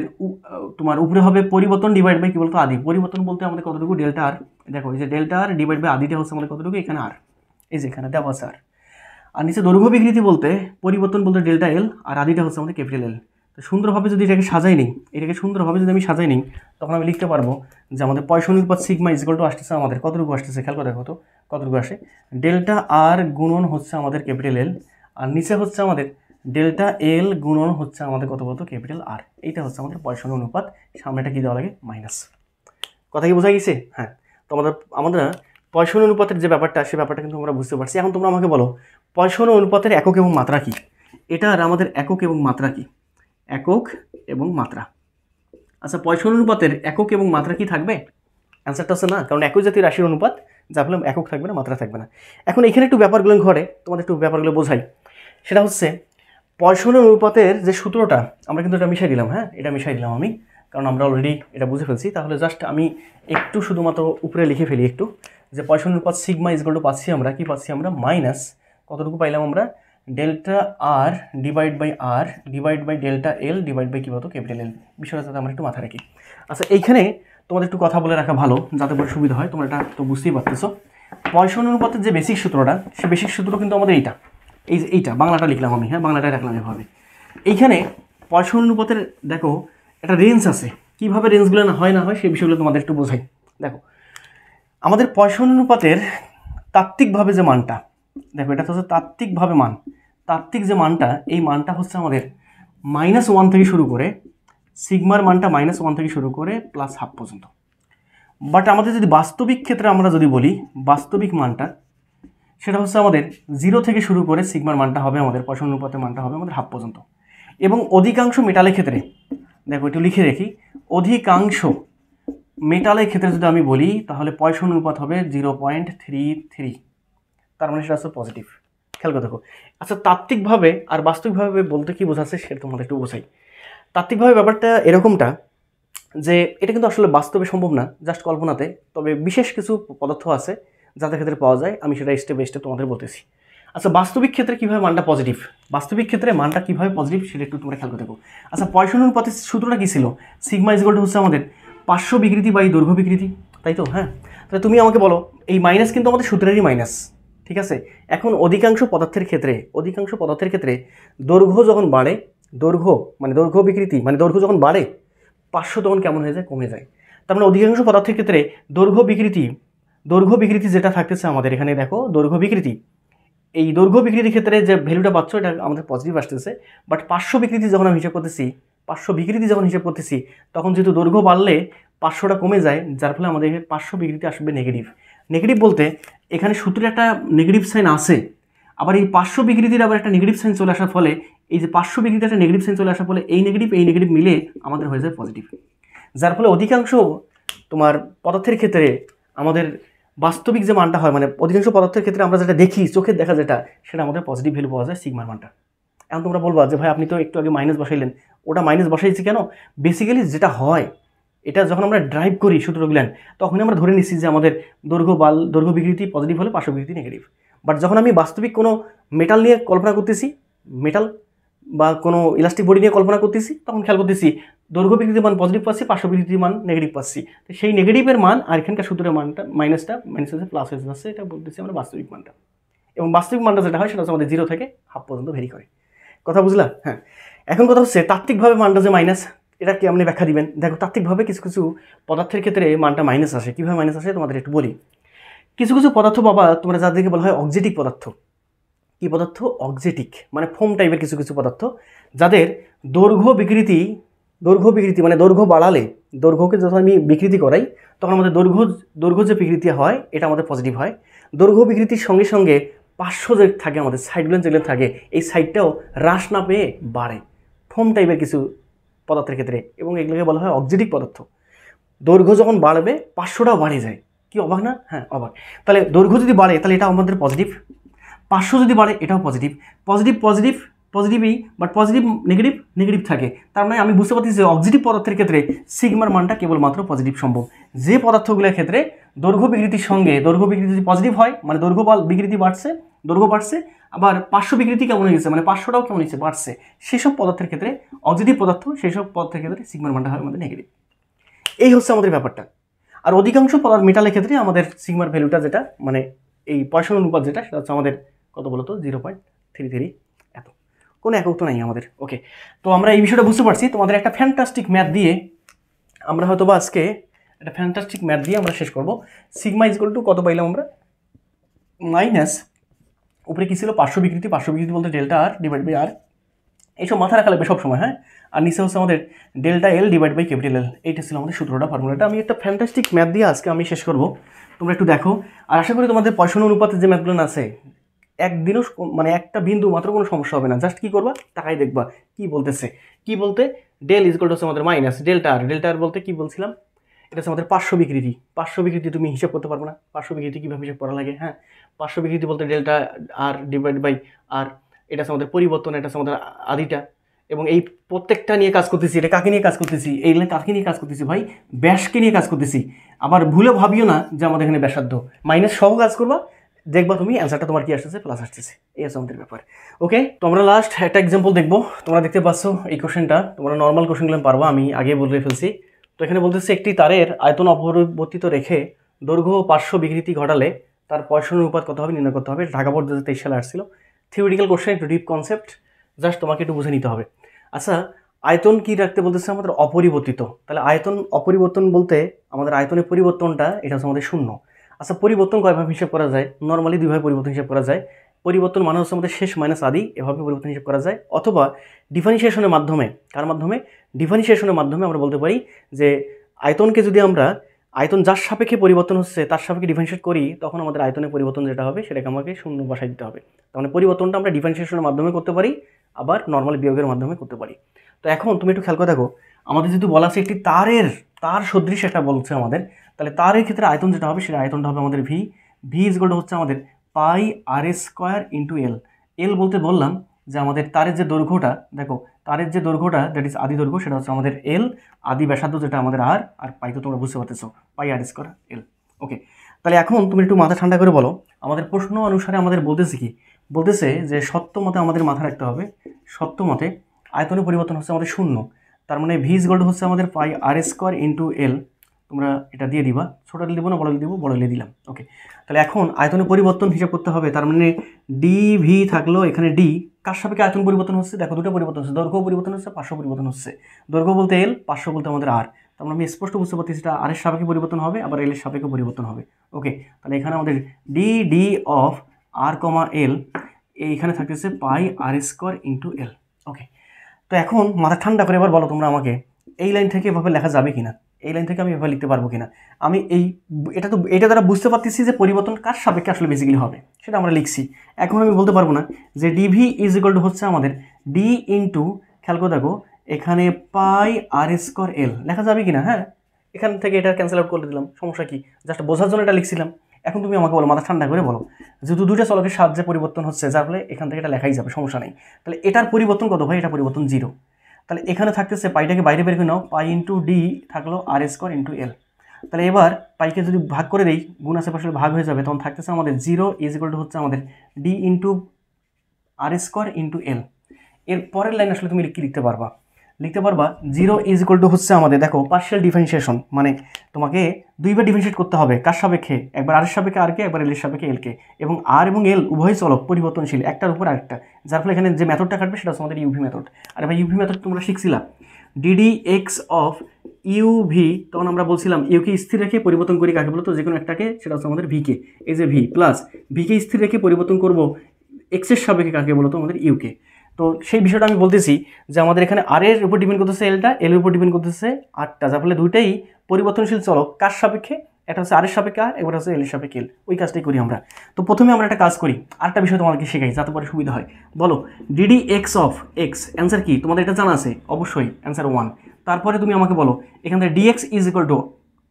তোমার উপরে হবে পরিবর্তন ডিভাইড বাই কি বলতো, আদি। পরিবর্তন বলতে আমাদের কতটুকু, ডেল্টা আর, দেখো এই যে ডেল্টা আর ডিভাইড বাই আদিটা হচ্ছে আমাদের কতটুকু, এখানে আর, এই যে এখানে দেওয়া আছে আর নিচে দৈর্ঘ্য বিকৃতি বলতে পরিবর্তন বলতে ডেল্টা এল, আর আদিটা হচ্ছে আমাদের ক্যাপিটাল এল। তো সুন্দরভাবে যদি এটাকে সাজাই নিই, সুন্দরভাবে যদি আমি সাজাই নিই, তখন আমি লিখতে পারবো যে আমাদের পয়সন অনুপাত সিগমা ইজ ইকুয়াল টু আসতেছে আমাদের কতটুকু আসতেছে, খেয়াল করে দেখো তো কতটুকু আসে, ডেল্টা আর গুণন হচ্ছে আমাদের ক্যাপিটাল এল, আর নিচে হচ্ছে আমাদের ডেল্টা এল গুণন হচ্ছে আমাদের কত বলতো, ক্যাপিটাল আর। এইটা হচ্ছে আমাদের পয়সন অনুপাত, সামনেটা কি দেওয়া লাগে, মাইনাস। কথা কি বোঝা গেছে? হ্যাঁ। তো আমাদের পয়সন অনুপাতের যে ব্যাপারটা, সে ব্যাপারটা কিন্তু আমরা বুঝতে পারছি। এখন তোমরা আমাকে বলো পয়সন অনুপাতের একক এবং মাত্রা কি? এটার আমাদের একক এবং মাত্রা কি? একক এবং মাত্রা। আচ্ছা, পয়সন অনুপাতের একক এবং মাত্রা কি থাকবে? অ্যান্সারটা হচ্ছে না, কারণ একই জাতীয় রাশির অনুপাত, যা ফলে একক থাকবে না, মাত্রা থাকবে না। এখন এখানে একটু ব্যাপারগুলো ঘরে, তোমাদের একটু ব্যাপারগুলো বোঝাই। সেটা হচ্ছে পয়সন অনুপাতের যে সূত্রটা, আমরা কিন্তু এটা মিশাই দিলাম। হ্যাঁ, এটা মিশাই দিলাম আমি, কারণ আমরা অলরেডি এটা বুঝে ফেলছি। তাহলে জাস্ট আমি একটু শুধুমাত্র উপরে লিখে ফেলি একটু, যে পয়সন অনুপাত সিগমা ইজ ইকুয়াল টু পাচ্ছি আমরা, কি পাচ্ছি আমরা, মাইনাস কতটুকু পাইলাম আমরা, delta R divide by delta L divide by কী বলতো, ক্যাপিটাল এল। বিষয়টা যাতে আমরা একটু মাথায় রাখি। আচ্ছা, এইখানে তোমাদের একটু কথা বলে রাখা ভালো, যাতে করে সুবিধা হয়। তোমরা এটা তো বুঝতেই পারতেছো, পয়সন অনুপাতের যে বেসিক সূত্রটা, সে বেসিক সূত্র কিন্তু আমাদের এইটা বাংলাটা লিখলাম আমি। হ্যাঁ, বাংলাটা রাখলাম এভাবে। এইখানে পয়সন অনুপাতের দেখো একটা রেঞ্জ আছে, কীভাবে রেঞ্জগুলো না হয় সেই বিষয়গুলো তোমাদের একটু বোঝাই। দেখো, আমাদের পয়সন অনুপাতের তাত্ত্বিকভাবে যে মানটা, দেখো এটা হচ্ছে তাত্ত্বিকভাবে মান, তাত্ত্বিক যে মানটা, এই মানটা হচ্ছে আমাদের -1 থেকে শুরু করে, সিগমার মানটা -1 থেকে শুরু করে +½ পর্যন্ত। বাট আমাদের যদি বাস্তবিক ক্ষেত্রে আমরা যদি বলি, বাস্তবিক মানটা সেটা হচ্ছে আমাদের 0 থেকে শুরু করে সিগমার মানটা হবে আমাদের, পয়সন অনুপাতের মানটা হবে আমাদের ½ পর্যন্ত। এবং অধিকাংশ মেটালের ক্ষেত্রে, দেখো একটু লিখে রাখি, অধিকাংশ মেটালের ক্ষেত্রে যদি আমি বলি, তাহলে পয়সন অনুপাত হবে 0.33। তার মানে সেটা হচ্ছে পজিটিভ। খেয়াল করে দেখো। আচ্ছা, তাত্ত্বিকভাবে আর বাস্তবিকভাবে বলতে কি বোঝাচ্ছে সেটা তোমাদের একটু বোঝাই। তাত্ত্বিকভাবে ব্যাপারটা এরকমটা যে এটা কিন্তু আসলে বাস্তবে সম্ভব না, জাস্ট কল্পনাতে। তবে বিশেষ কিছু পদার্থ আছে যাদের ক্ষেত্রে পাওয়া যায়, আমি সেটা স্টেপ বাই স্টেপ তোমাদের বলতেছি। আচ্ছা, বাস্তবিক ক্ষেত্রে কীভাবে মানটা পজিটিভ, বাস্তবিক ক্ষেত্রে মানটা কীভাবে পজিটিভ সেটা একটু তোমরা খেয়াল করে দেখো। আচ্ছা, পয়সন অনুপাতের সূত্রটা কী ছিল? সিগমা ইজ ইকুয়াল টু হচ্ছে আমাদের পার্শ্ব বিকৃতি বাই দৈর্ঘ্য বিকৃতি, তাই তো? হ্যাঁ, তাহলে তুমি আমাকে বলো, এই মাইনাস কিন্তু আমাদের সূত্রেরই মাইনাস, ঠিক আছে? এখন অধিকাংশ পদার্থের ক্ষেত্রে দৈর্ঘ্য যখন বাড়ে, দৈর্ঘ্য বিকৃতি মানে দৈর্ঘ্য যখন বাড়ে, পার্শ্ব তখন কেমন হয়ে যায়, কমে যায়। তার মানে অধিকাংশ পদার্থের ক্ষেত্রে দৈর্ঘ্য বিকৃতি যেটা থাকতেছে আমাদের এখানে, দেখো দৈর্ঘ্য বিকৃতি, এই দৈর্ঘ্য বিকৃতির ক্ষেত্রে যে ভ্যালুটা পাচ্ছ এটা আমাদের পজিটিভ আসতেছে। বাট পার্শ্ব বিকৃতি যখন আমি হিসাব করতেছি, তখন যেহেতু দৈর্ঘ্য বাড়লে পার্শ্বটা কমে যায়, যার ফলে আমাদের পার্শ্ব বিকৃতি আসবে নেগেটিভ বলতে এখানে সূত্রে একটা নেগেটিভ সাইন আছে, আবার এই পার্শ্ব বিকৃতির আবার একটা নেগেটিভ সাইন চলে আসার ফলে, এই যে পার্শ্ব বিকৃতির একটা নেগেটিভ সাইন চলে আসার ফলে এই নেগেটিভ মিলে আমাদের হয়ে যায় পজিটিভ। যার ফলে অধিকাংশ তোমার পদার্থের ক্ষেত্রে আমাদের বাস্তবিক যে মানটা হয়, মানে অধিকাংশ পদার্থের ক্ষেত্রে আমরা যেটা দেখি, চোখের দেখা যেটা, সেটা আমাদের পজিটিভ ভ্যালু পাওয়া যায় সিগমার মানটা। এখন তোমরা বলবা যে ভাই আপনি তো একটু আগে মাইনাস বসাইলেন, ওটা মাইনাস বসাইছি কেন? বেসিক্যালি যেটা হয়, এটা যখন আমরা ড্রাইভ করি সূত্রগুলান, তখনই আমরা ধরে নিচ্ছি যে আমাদের দৈর্ঘ্য বিকৃতি পজিটিভ হলে পার্শ্ব বিকৃতি নেগেটিভ। বাট যখন আমি বাস্তবিক কোনো মেটাল নিয়ে কল্পনা করতেছি, মেটাল বা কোনো ইলাস্টিক বডি নিয়ে কল্পনা করতেছি, তখন খেয়াল করতেছি দৈর্ঘ্য বিকৃতির মান পজিটিভ পাচ্ছি, পার্শ্ব বিকৃতির মান নেগেটিভ পাচ্ছি। তো সেই নেগেটিভের মান আর এখানকার সূত্রের মানটা মাইনাসটা প্লাস হয়ে যাচ্ছে, এটা বলতেছি আমরা বাস্তবিক মানটা। এবং বাস্তবিক মানটা যেটা হয় সেটা হচ্ছে আমাদের 0 থেকে ½ পর্যন্ত ভেরি করে। কথা বুঝলা? হ্যাঁ, এখন কথা হচ্ছে তাত্ত্বিকভাবে মানটা যে মাইনাস, এটা কি আপনি ব্যাখ্যা দিবেন? দেখো, তাত্ত্বিকভাবে কিছু পদার্থের ক্ষেত্রে মানটা মাইনাস আসে। কীভাবে মাইনাস আসে তোমাদের একটু বলি। কিছু পদার্থ বাবা তোমরা যাদেরকে বলা হয় অক্সিটিক পদার্থ। কি পদার্থ? অক্সিটিক, মানে ফোম টাইপের কিছু পদার্থ, যাদের দৈর্ঘ্য বিকৃতি মানে দৈর্ঘ্য বাড়ালে, দৈর্ঘ্যকে যখন আমি বিকৃতি করাই, তখন আমাদের দৈর্ঘ্য যে বিকৃতি হয় এটা আমাদের পজিটিভ হয়। দৈর্ঘ্য বিকৃতির সঙ্গে সঙ্গে পার্শ্ব যে থাকে আমাদের সাইডগুলো যেগুলো থাকে, এই সাইডটাও হ্রাস না পেয়ে বাড়ে, ফোম টাইপের কিছু পদার্থের ক্ষেত্রে, এবং এগুলোকে বলা হয় অক্সিটিক পদার্থ। দৈর্ঘ্য যখন বাড়বে পার্শ্বটাও বাড়ে যায়। কি অবাক না? হ্যাঁ, অবাক। তাহলে দৈর্ঘ্য যদি বাড়ে তাহলে এটা আমাদের পজিটিভ, পার্শ্ব যদি বাড়ে এটাও পজিটিভই, বাট পজিটিভ নেগেটিভ থাকে। তার মানে আমি বুঝতে পারছি যে অক্সিটিভ পদার্থের ক্ষেত্রে সিগমার মানটা কেবলমাত্র পজিটিভ সম্ভব। যে পদার্থগুলোর ক্ষেত্রে দৈর্ঘ্য বিকৃতির সঙ্গে দৈর্ঘ্য বিকৃতি যদি পজিটিভ হয়, মানে দৈর্ঘ্য বাড়ছে, আবার পার্শ্ব বিকৃতি কেমন হয়েছে, মানে পার্শ্বটাও কেমন হয়েছে, বাড়ছে, সেসব পদার্থের ক্ষেত্রে অক্সিটিভ পদার্থ, সেসব পদার্থের ক্ষেত্রে সিগমার মানটা হয় আমাদের নেগেটিভ। এই হচ্ছে আমাদের ব্যাপারটা। আর অধিকাংশ মেটালের ক্ষেত্রে আমাদের সিগমার ভ্যালুটা যেটা, মানে এই পয়সন অনুপাত যেটা, সেটা হচ্ছে আমাদের কত বলতো, 0.33। এত কোনো একক তো নাই আমাদের। ওকে, তো আমরা এই বিষয়টা বুঝতে পারছি। তোমাদের একটা ফ্যান্টাস্টিক ম্যাথ দিয়ে আমরা হয়তো বা আজকে আমরা শেষ করব। সিগমা ইজ ইকুয়াল টু কত পাইলাম আমরা? মাইনাস উপরে কি ছিল? পার্শ্ব বিকৃতি বলতে ডেল্টা আর ডিভাইড বাই আর, এইসব মাথা রাখা লাগবে সবসময়, হ্যাঁ। আর নিচে হচ্ছে আমাদের delta L divide by capital L, এইটা ছিল আমাদের সূত্রটা, ফর্মুলাটা। আমি একটা ফ্যান্টাস্টিক ম্যাথ দিয়ে আজকে আমি শেষ করবো, তোমরা একটু দেখো। আর আশা করি তোমাদের পয়সা অনুপাতের যে ম্যাথগুলো আছে একদিনও মানে একটা বিন্দু মাত্র কোনো সমস্যা হবে না। জাস্ট কী করবা, তাকাই দেখবা কি বলতেছে। কি বলতে, ডেল ইজকল হচ্ছে আমাদের মাইনাস ডেল্টা আর। ডেল্টা আর বলতে কি বলছিলাম, এটা হচ্ছে আমাদের পার্শ্ব বিকৃতি। পার্শ্ব বিকৃতি তুমি হিসাব করতে পারবো না, পার্শ্ব বিকৃতি কীভাবে হিসাব করা লাগে, হ্যাঁ। পার্শ্ব বিকৃতি বলতে ডেল্টা আর ডিভাইড বাই আর, এটা হচ্ছে আমাদের পরিবর্তন, এটা হচ্ছে আমাদের আদিটা। এবং এই প্রত্যেকটা নিয়ে কাজ করতেছি। এটা কাকে নিয়ে কাজ করতেছি, এই কাকে নিয়ে কাজ করতেছি ভাই, ব্যাসকে নিয়ে কাজ করতেছি। আবার ভুলে ভাবিও না যে আমাদের এখানে ব্যাসার্ধ, মাইনাস সহ কাজ করবা, দেখবা তুমি অ্যান্সারটা তোমার কি আসতেছে, প্লাস আসতেছে। এই আছে আমাদের ব্যাপার। ওকে, তো আমরা লাস্ট একটা এক্সাম্পল দেখবো। তোমরা দেখতে পাচ্ছ এই কোশ্চেনটা, তোমরা নর্মাল কোশ্চেনগুলো পারবা, আমি আগে বলে ফেলছি। তো এখানে বলতেছে একটি তারের আয়তন অপরিবর্তিত রেখে দৈর্ঘ্য ও পার্শ্ব বিকৃতি ঘটালে তার পয়সনের অনুপাত কত হবে নির্ণয় করতে হবে। ঢাকা বোর্ড 2023 সালে আসছিল। থিওরিটিক্যাল কোশ্চেন, একটু ডিপ কনসেপ্ট, জাস্ট তোমাকে একটু বুঝে নিতে হবে। আচ্ছা, আয়তন কি রাখতে বলতেছে আমাদের, অপরিবর্তিত। তাহলে আয়তন অপরিবর্তন বলতে আমাদের আয়তনের পরিবর্তনটা এটা হচ্ছে আমাদের শূন্য। আচ্ছা, পরিবর্তন কয়ভাবে হিসাব করা যায়, নর্মালি দুইভাবে পরিবর্তন হিসাব করা যায়। পরিবর্তন মানে হচ্ছে আমাদের শেষ মাইনাস আদি, এভাবে পরিবর্তন হিসাব করা যায়। অথবা ডিফারেন্সিয়েশনের মাধ্যমে, কার মাধ্যমে, ডিফারেন্সিয়েশনের মাধ্যমে আমরা বলতে পারি যে আয়তনকে যদি আমরা আয়তন যার সাপেক্ষে পরিবর্তন হচ্ছে তার সাপেক্ষে ডিফারেন্সিয়েট করি, তখন আমাদের আয়তনের পরিবর্তন যেটা হবে সেটাকে আমাকে শূন্য বসাই দিতে হবে। তার মানে পরিবর্তনটা আমরা ডিফারেন্সিয়েশনের মাধ্যমে করতে পারি, আবার নর্মাল বিয়োগের মাধ্যমে করতে পারি। তো এখন তুমি একটু খেয়াল করে দেখো, আমাদের যেহেতু বলা আছে একটি তার সদৃশ একটা বলছে আমাদের, তাহলে তারের ক্ষেত্রে আয়তন যেটা হবে সেটা আয়তনটা হবে আমাদের V. V is equal to হচ্ছে আমাদের পাই আর স্কোয়ার ইন্টু এল। এল বলতে বললাম যে আমাদের তারের যে দৈর্ঘ্যটা, দেখো তারের যে দৈর্ঘ্যটা দ্যাট ইজ আদি দৈর্ঘ্য, সেটা হচ্ছে আমাদের এল। আদি ব্যাসার্ধ যেটা আমাদের আর, আর পাই তো তোমরা বুঝতে পারতেছো, পাই আর স্কোয়ার এল। ওকে, তাহলে এখন তুমি একটু মাথা ঠান্ডা করে বলো, আমাদের প্রশ্ন অনুসারে আমাদের বলতেছে কি, বলতেছে যে সত্য মতে আমাদের মাথা রাখতে হবে, সত্য মতে আয়তনের পরিবর্তন হচ্ছে আমাদের শূন্য। তার মানে ভি ইজ ইকুয়াল টু হচ্ছে আমাদের পাই আর স্কোয়ার ইন্টু এল। তোমরা এটা দিয়ে দিবা, ছোটো এল দিব না বড় এল দিব, বড় এল দিলাম। ওকে, তাহলে এখন আয়তনের পরিবর্তন হিসাব করতে হবে। তার মানে ডি ভি থাকলো, এখানে ডি কার সাপেক্ষে আয়তন পরিবর্তন হচ্ছে, দেখো দুটো পরিবর্তন হচ্ছে, দৈর্ঘ্য পরিবর্তন হচ্ছে, পার্শ্ব পরিবর্তন হচ্ছে। দৈর্ঘ্য বলতে এল, পার্শ্ব বলতে আমাদের আর। তার মানে আমি স্পষ্ট বুঝতে পারছি সেটা আর এর সাপেক্ষে পরিবর্তন হবে, আবার এল এর সাপেক্ষে পরিবর্তন হবে। ওকে, তাহলে এখানে আমাদের ডি অফ আর কমা এল, এইখানে থাকতেছে পাই আর স্কোয়ার ইন্টু এল। ওকে, তো এখন মাথা ঠান্ডা করে এবার বলো তোমরা আমাকে, এই লাইন থেকে এভাবে লেখা যাবে কিনা, এই লাইন থেকে আমি এভাবে লিখতে পারবো কিনা। আমি এটা দ্বারা বুঝতে পারতেছি যে পরিবর্তন কার সাপেক্ষে আসলে বেসিক্যালি হবে, সেটা আমরা লিখছি। এখন আমি বলতে পারবো না যে ডিভি ইজ ইকুয়াল টু হচ্ছে আমাদের ডি ইন্টু, খেয়াল করে দেখো এখানে পাই আর স্কোয়ার এল, লেখা যাবে কিনা। হ্যাঁ, এখান থেকে এটা ক্যান্সেল আউট করে দিলাম, সমস্যা কি, জাস্ট বোঝার জন্য এটা লিখছিলাম। এখন তুমি আমাকে বলো, মাথা ঠান্ডা করে বলো, যেহেতু দুইটা চলকের সাহায্যে পরিবর্তন হচ্ছে, যার ফলে এখান থেকে এটা লেখাই যাবে, সমস্যা নেই। তাহলে এটার পরিবর্তন কত ভাই, এটা পরিবর্তন 0। তাহলে এখানে থাকতেছে পাইটাকে বাইরে বের করে নাও, পাই ইন্টু ডি থাকলো আর স্কোয়ার ইন্টু এল। তাহলে এবার পাইকে যদি ভাগ করে দেই, গুণ আশেপাশে ভাগ হয়ে যাবে, তখন থাকতেছে আমাদের 0 ইজ ইকুয়াল টু হচ্ছে আমাদের ডি ইন্টু আর স্কোয়ার ইন্টু এল। এর পরের লাইন আসলে তুমি কি লিখতে পারবা, 0 ইজ ইকুয়াল টু হচ্ছে আমাদের, দেখো পার্শিয়াল ডিফারেন্সিয়েশন, মানে তোমাকে দুইবার ডিফারেন্সিয়েট করতে হবে, কার সাপেক্ষে, একবার আর এর সাপেক্ষে আর কে, একবার এল এর সাপেক্ষে এল কে। এবং আর এবং এল উভয় চলক পরিবর্তনশীল, একটার উপর আরেকটা, যার ফলে এখানে যে মেথডটা কাটবে সেটা হচ্ছে আমাদের ইউভি মেথড। আর ভাই ইউভি মেথড তোমরা শিখছিলা, ডিডি এক্স অফ ইউভি, তখন আমরা বলছিলাম ইউকে স্থির রেখে পরিবর্তন করি কাকে বলতো, যে কোনো একটাকে, সেটা হচ্ছে আমাদের ভিকে। এই যে ভি প্লাস ভিকে স্থির রেখে পরিবর্তন করবো এক্সের সাপেক্ষে কাকে বলতো, আমাদের ইউকে। তো সেই বিষয়টা আমি বলতেছি যে আমাদের এখানে আর এর উপর ডিপেন্ড করতেছে এলটা, এল এর উপর ডিপেন্ড করতেছে আরটা, যার ফলে দুইটাই পরিবর্তনশীল চলক, কার সাপেক্ষে, একটা হচ্ছে আর এর সাপেক্ষে আর, এবার হচ্ছে এল এর সাপেক্ষে এল। ওই কাজটাই করি আমরা। তো প্রথমে আমরা একটা কাজ করি, আরেকটা বিষয় তোমাদেরকে শেখাই যাতে পরে সুবিধা হয়। বলো DD x of x, answer কি তোমাদের এটা জানা আছে অবশ্যই, অ্যান্সার 1। তারপরে তুমি আমাকে বলো এখান থেকে ডিএক্স ইজ ইকুয়াল টু,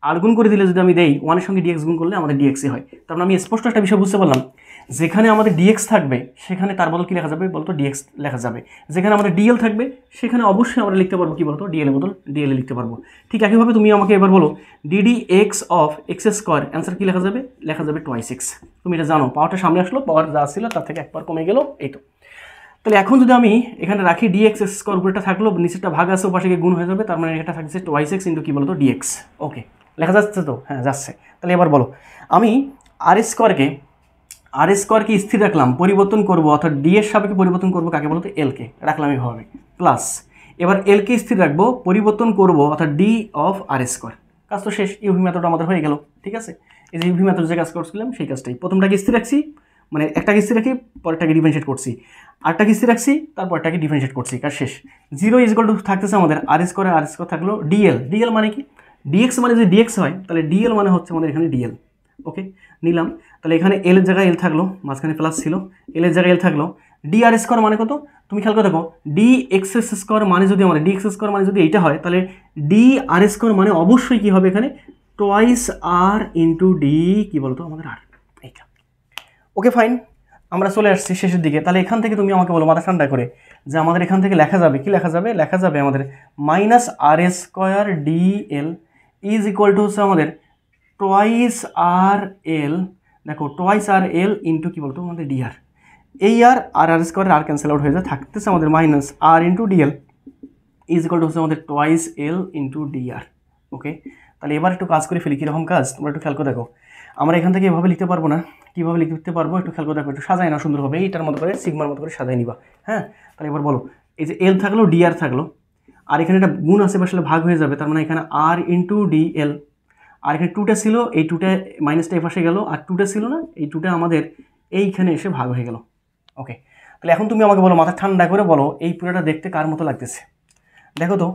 আর গুণ করে দিলে যদি আমি দেই 1-এর সঙ্গে ডিএক্স গুণ করলে আমাদের ডিএক্সই হয়। তার মানে আমি স্পষ্ট একটা বিষয় বুঝতে পারলাম, যেখানে আমাদের ডিএক্স থাকবে সেখানে তার বদল কি লেখা যাবে বলতো, ডিএক্স লেখা যাবে। যেখানে আমাদের ডিএল থাকবে সেখানে অবশ্যই আমরা লিখতে পারবো কি বলতো, ডিএল এর বদল ডিএল এ লিখতে পারবো। ঠিক একইভাবে তুমি আমাকে এবার বলো DD x of x square, answer কি লেখা যাবে, লেখা যাবে 2x। তুমি এটা জানো, পাওয়ারটা সামনে আসলো, পাওয়ার যা ছিল তার থেকে একবার কমে গেল, এই তো। তাহলে এখন যদি আমি এখানে রাখি ডিএক্স স্কোয়ার, উপরেটা থাকলো, নিচেরটা ভাগ আছে, ওপাশে গুণ হয়ে যাবে, তার মানে এটা থাকছে 2x ইন্টু কি বলতো, ডিএক্স। ওকে, লেখা যাচ্ছে তো, হ্যাঁ যাচ্ছে। তাহলে এবার বলো, আমি আর স্কোয়ারকে স্থির রাখলাম, পরিবর্তন করবো, অর্থাৎ ডি এর সাপেক্ষে পরিবর্তন করবো কাকে বলতো, এলকে রাখলাম এইভাবে, প্লাস এবার এলকে স্থির রাখবো, পরিবর্তন করবো অর্থাৎ ডি অফ আর স্কোয়ার। কাজ তো শেষ, ইউভি মেথড আমাদের হয়ে গেল। ঠিক আছে, এই যে ইউভি মেথড যে কাজ করছিলাম সেই কাজটাই, প্রথমটাকে স্থির রাখছি, মানে একটাকে স্থির রাখি, পরেরটাকে ডিফারেন্সিয়েট করছি। আরটা কিস্তি রাখছি, তারপরটাকে ডিফারেন্সিয়েট করছি, কাজ শেষ। 0 ইজ ইকুয়াল টু থাকতেছে আমাদের আর স্কোয়ার থাকলো ডিএল। ডিএল মানে কি? ডিএক্স মানে যদি ডিএক্স হয় তাহলে ডিএল মানে হচ্ছে আমাদের এখানে ডিএল। ওকে, নিলাম। তাহলে এখানে এল এর জায়গায় এল থাকলো, মাঝখানে প্লাস ছিল, এল এর জায়গায় এল থাকলো। ডি আর স্কোয়ার মানে কত? তুমি খেয়াল করে দেখো, ডি এক্স স্কোয়ার মানে যদি আমাদের ডি এক্স স্কোয়ার মানে যদি এইটা হয়, তাহলে ডি আর স্কোয়ার মানে অবশ্যই কী হবে এখানে? টোয়াইস আর ইন্টু ডি কী বলতো আমাদের আর, এইটা। ওকে ফাইন, আমরা চলে আসছি শেষের দিকে। তাহলে এখান থেকে তুমি আমাকে বলো মাথা ঠান্ডা করে যে আমাদের এখান থেকে লেখা যাবে কি? লেখা যাবে আমাদের minus R square D L is equal to হচ্ছে আমাদের টোয়াইস আর এল, দেখো টোয়াইস আর এল ইন্টু কী বলতো আমাদের ডিআর। এই R square R cancel out হয়ে যায়, থাকতেছে আমাদের minus R into D L is equal to হচ্ছে আমাদের twice L into D R. Okay, তাহলে এবার একটু কাজ করে ফেলি। কীরকম কাজ তোমরা একটু খেয়াল করে দেখো। আমরা এখান থেকে এভাবে লিখতে পারবো না, কীভাবে লিখতে পারবো একটু খেয়াল করে দেখো, একটু সাজাই না সুন্দরভাবে, এইটার মতো করে সিগমার মতো করে সাজাই নিবা। হ্যাঁ, তাহলে এবার বলো, এই যে এল থাকলো ডিআর থাকলো, আর এখানে একটা গুণ আছে আসলে ভাগ হয়ে যাবে, তার মানে এখানে আর ইন্টু ডিএল, আর এখানে টুটা ছিল, এই টুটা মাইনাসটা এই পাশে গেল, আর টুটা ছিল না, এই টুটা আমাদের এইখানে এসে ভাগ হয়ে গেল। ওকে, তাহলে এখন তুমি আমাকে বলো মাথা ঠান্ডা করে বলো এই পুরোটা দেখতে কার মতো লাগতেছে? দেখো তো,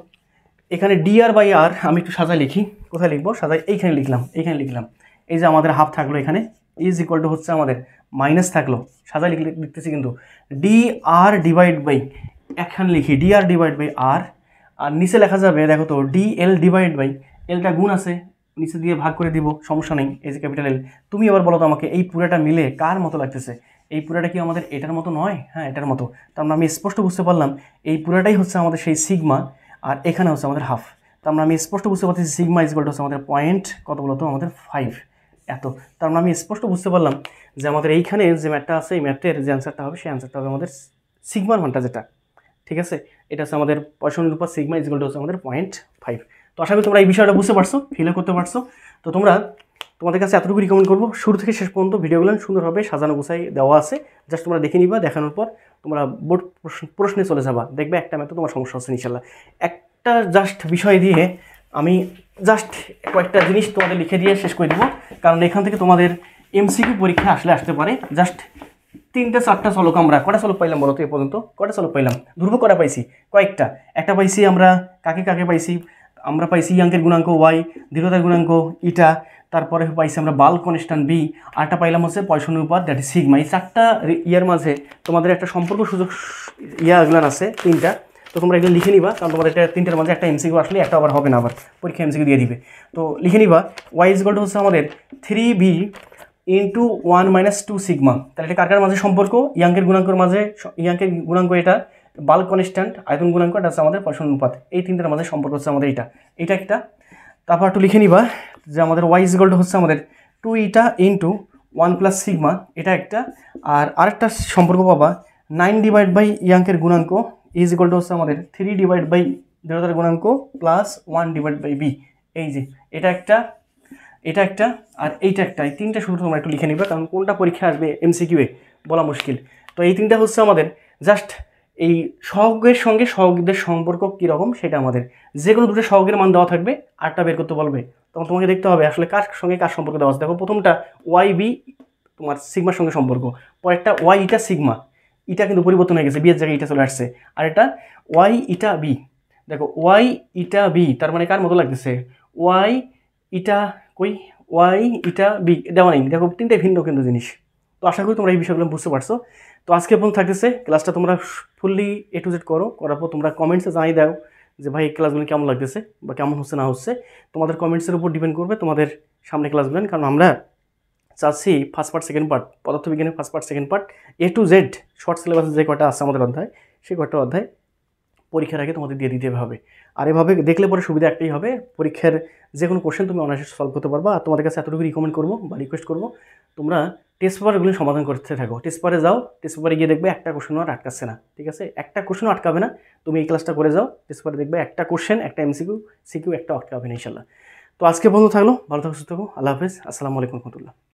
এখানে ডিআর বাই আর আমি একটু সাজায় লিখি। কোথায় লিখবো? সাজায় এইখানে লিখলাম, এই যে আমাদের হাফ থাকলো এখানে ইজ ইকুয়াল টু হচ্ছে আমাদের মাইনাস থাকলো, সাজায় লিখতেছি কিন্তু ডি আর ডিভাইড বাই, এখানে লিখি ডি আর ডিভাইড বাই আর, আর নিচে লেখা যাবে দেখো তো ডি এল ডিভাইড বাই, এলটা গুণ আছে নিচে দিয়ে ভাগ করে দিব, সমস্যা নেই, এই যে ক্যাপিটাল এল। তুমি এবার বলো তো আমাকে এই পুরোটা মিলে কার মতো লাগতেছে? এই পুরোটা কি আমাদের এটার মতো নয়? হ্যাঁ, এটার মতো। তার মানে আমি স্পষ্ট বুঝতে পারলাম এই পুরোটাই হচ্ছে আমাদের সেই সিগমা, আর এখানে হচ্ছে আমাদের হাফ। তার মানে আমি স্পষ্ট বুঝতে পারছি সিগমা ইজ ইকুয়াল টু হচ্ছে আমাদের পয়েন্ট কত বলতো আমাদের 5 এত। তার মানে আমি স্পষ্ট বুঝতে পারলাম যে আমাদের এইখানে যে ম্যাথটা আছে, এই ম্যাথের যে অ্যান্সারটা হবে সেই অ্যান্সারটা হবে আমাদের সিগমার মানটা যেটা, ঠিক আছে? এটা হচ্ছে আমাদের পয়সনের উপর সিগমা ইজ ইকুয়াল টু হচ্ছে আমাদের 0.5। তো আশা করি তোমরা এই বিষয়টা বুঝতে পারছো, ফিলও করতে পারছো। তো তোমাদের কাছে এতটুকু রিকমেন্ড করবো, শুরু থেকে শেষ পর্যন্ত ভিডিওগুলো সুন্দরভাবে সাজানো গোছাই দেওয়া আছে, জাস্ট তোমরা দেখে নিবা। দেখানোর পর তোমরা বোর্ড প্রশ্নে চলে যাবা, দেখবে একটা ম্যাথে তোমার সমস্যা হচ্ছে ইনশাল্লাহ। একটা জাস্ট বিষয় দিয়ে আমি জাস্ট কয়েকটা জিনিস তোমাদের লিখে দিয়ে শেষ করে দেবো, কারণ এখান থেকে তোমাদের এমসিকিউ পরীক্ষা আসতে পারে। জাস্ট 3-4টা চলক, আমরা কটা চলক পাইলাম বলো তো এ পর্যন্ত? কটা চলক পাইলাম? ধ্রুব কটা পাইছি? কয়েকটা। একটা পাইছি আমরা কাকে পাইছি? আমরা পাইছি ইয়াঙ্কের গুণাঙ্ক ওয়াই, দৃঢ়তার গুণাঙ্ক ইটা, তারপরে পাইছি আমরা বাল কনস্ট্যান্ট বি, আরটা পাইলাম হচ্ছে পয়সনের উপর দ্যাট ইজ সিগমা। এই 4টা ইয়ার মাঝে তোমাদের একটা সম্পর্ক সুযোগ এগুলো আছে 3টা। তো তোমরা এগুলো লিখে নিবা, কারণ তোমাদের এটা 3টার মাঝে একটা এমসিকিউ আসলে একটা আবার হবে না, আবার পরীক্ষা এমসিকিউ দিয়ে দিবে। তো লিখে নিবা ওয়াই ইজ ইকুয়াল টু হচ্ছে আমাদের 3b ইন্টু 1 - 2 সিগমা। তাহলে এটা কার মাঝে সম্পর্ক? ইয়াঙ্কের গুণাঙ্কর মাঝে, ইয়াঙ্কের গুণাঙ্ক এটা, বাল্ক কনস্ট্যান্ট আয়তন গুণাঙ্ক, এটা হচ্ছে আমাদের পয়সন অনুপাত। এই 3টার মাঝে সম্পর্ক হচ্ছে আমাদের এটা একটা। তারপর একটু লিখে নিবা যে আমাদের ওয়াই ইজ ইকুয়াল টু হচ্ছে আমাদের 2 ইটা ইন্টু 1 প্লাস সিগমা, এটা একটা। আর আরেকটা সম্পর্ক পাবা 9 ডিভাইড বাই ইয়াঙ্কের গুণাঙ্ক ইজ ইকুয়াল টু হচ্ছে আমাদের 3 ডিভাইড বাই দৃঢ়তার গুণাঙ্ক প্লাস 1 ডিভাইড বাই বি। এই যে এটা একটা, এটা একটা, আর এইটা একটা। এই 3টা শুধু তোমরা একটু লিখে নিবা, কারণ কোনটা পরীক্ষা আসবে এমসিকিউয়ে বলা মুশকিল। তো এই 3টা হচ্ছে আমাদের জাস্ট এই সহগের সঙ্গে সহগদের সম্পর্ক কীরকম সেটা আমাদের, যে কোনো দুটো সহগের মান দেওয়া থাকবে, আরটা বের করতে বলবে, তখন তোমাকে দেখতে হবে আসলে কার সঙ্গে কার সম্পর্ক দেওয়া আছে। দেখো প্রথমটা ওয়াই বি তোমার সিগমার সঙ্গে সম্পর্ক, পরেরটা ওয়াই ইটা সিগমা, ইটা কিন্তু পরিবর্তন হয়ে গেছে, বি এর জায়গায় ইটা চলে আসছে, আর এটা ওয়াই ইটা বি। দেখো ওয়াই ইটা বি, তার মানে কার মতো লাগতেছে? ওয়াই ইটা কই, ওয়াই ইটা বি দেওয়া নেই, দেখো 3টাই ভিন্ন কিন্তু জিনিস। তো আশা করি তোমরা এই বিষয়গুলো বুঝতে পারছো। তো আজকে পর্যন্ত থাকতেছে, ক্লাসটা তোমরা ফুললি A to Z করো, করার পর তোমরা কমেন্টসে জানিয়ে দাও যে ভাই এই ক্লাসগুলো কেমন লাগতেছে বা কেমন হচ্ছে না হচ্ছে। তোমাদের কমেন্টসের উপর ডিপেন্ড করবে তোমাদের সামনে ক্লাসগুলো, কারণ আমরা চাচ্ছি ফার্স্ট পার্ট সেকেন্ড পার্ট, পদার্থবিজ্ঞানের first part second part A to Z short সিলেবাসে যে কটা আছে আমাদের অধ্যায়, সেই কটা অধ্যায় পরীক্ষার আগে তোমাদের দিয়ে দিতে হবে। আর এভাবে দেখলে পরে সুবিধা একটাই হবে, পরীক্ষার যে কোনো কোশ্চেন তুমি অনায়াসে সলভ করতে পারবা। আর তোমাদের কাছে এতটুকু রিকমেন্ড করবো বা রিকোয়েস্ট করবো, তোমরা টেস্ট পেপারগুলো সমাধান করতে থাকো। টেস্ট পেপারে যাও, টেস্ট পেপারে গিয়ে দেখবে একটা কোশ্চেনও আর আটকাচ্ছে না, ঠিক আছে? একটা কোশ্চেনও আটকাবে না, তুমি এই ক্লাসটা করে যাও, টেস্ট পেপারে দেখবে একটা কোশ্চেন, একটা এমসিকিউ সিকিউ একটা আটকাবে না ইনশাল্লাহ। তো আজকে বন্ধু থাকলো, ভালো থাকো, সুস্থ থাকো, আল্লাহ হাফেজ, আসসালামু আলাইকুম রহমতুল্লাহ।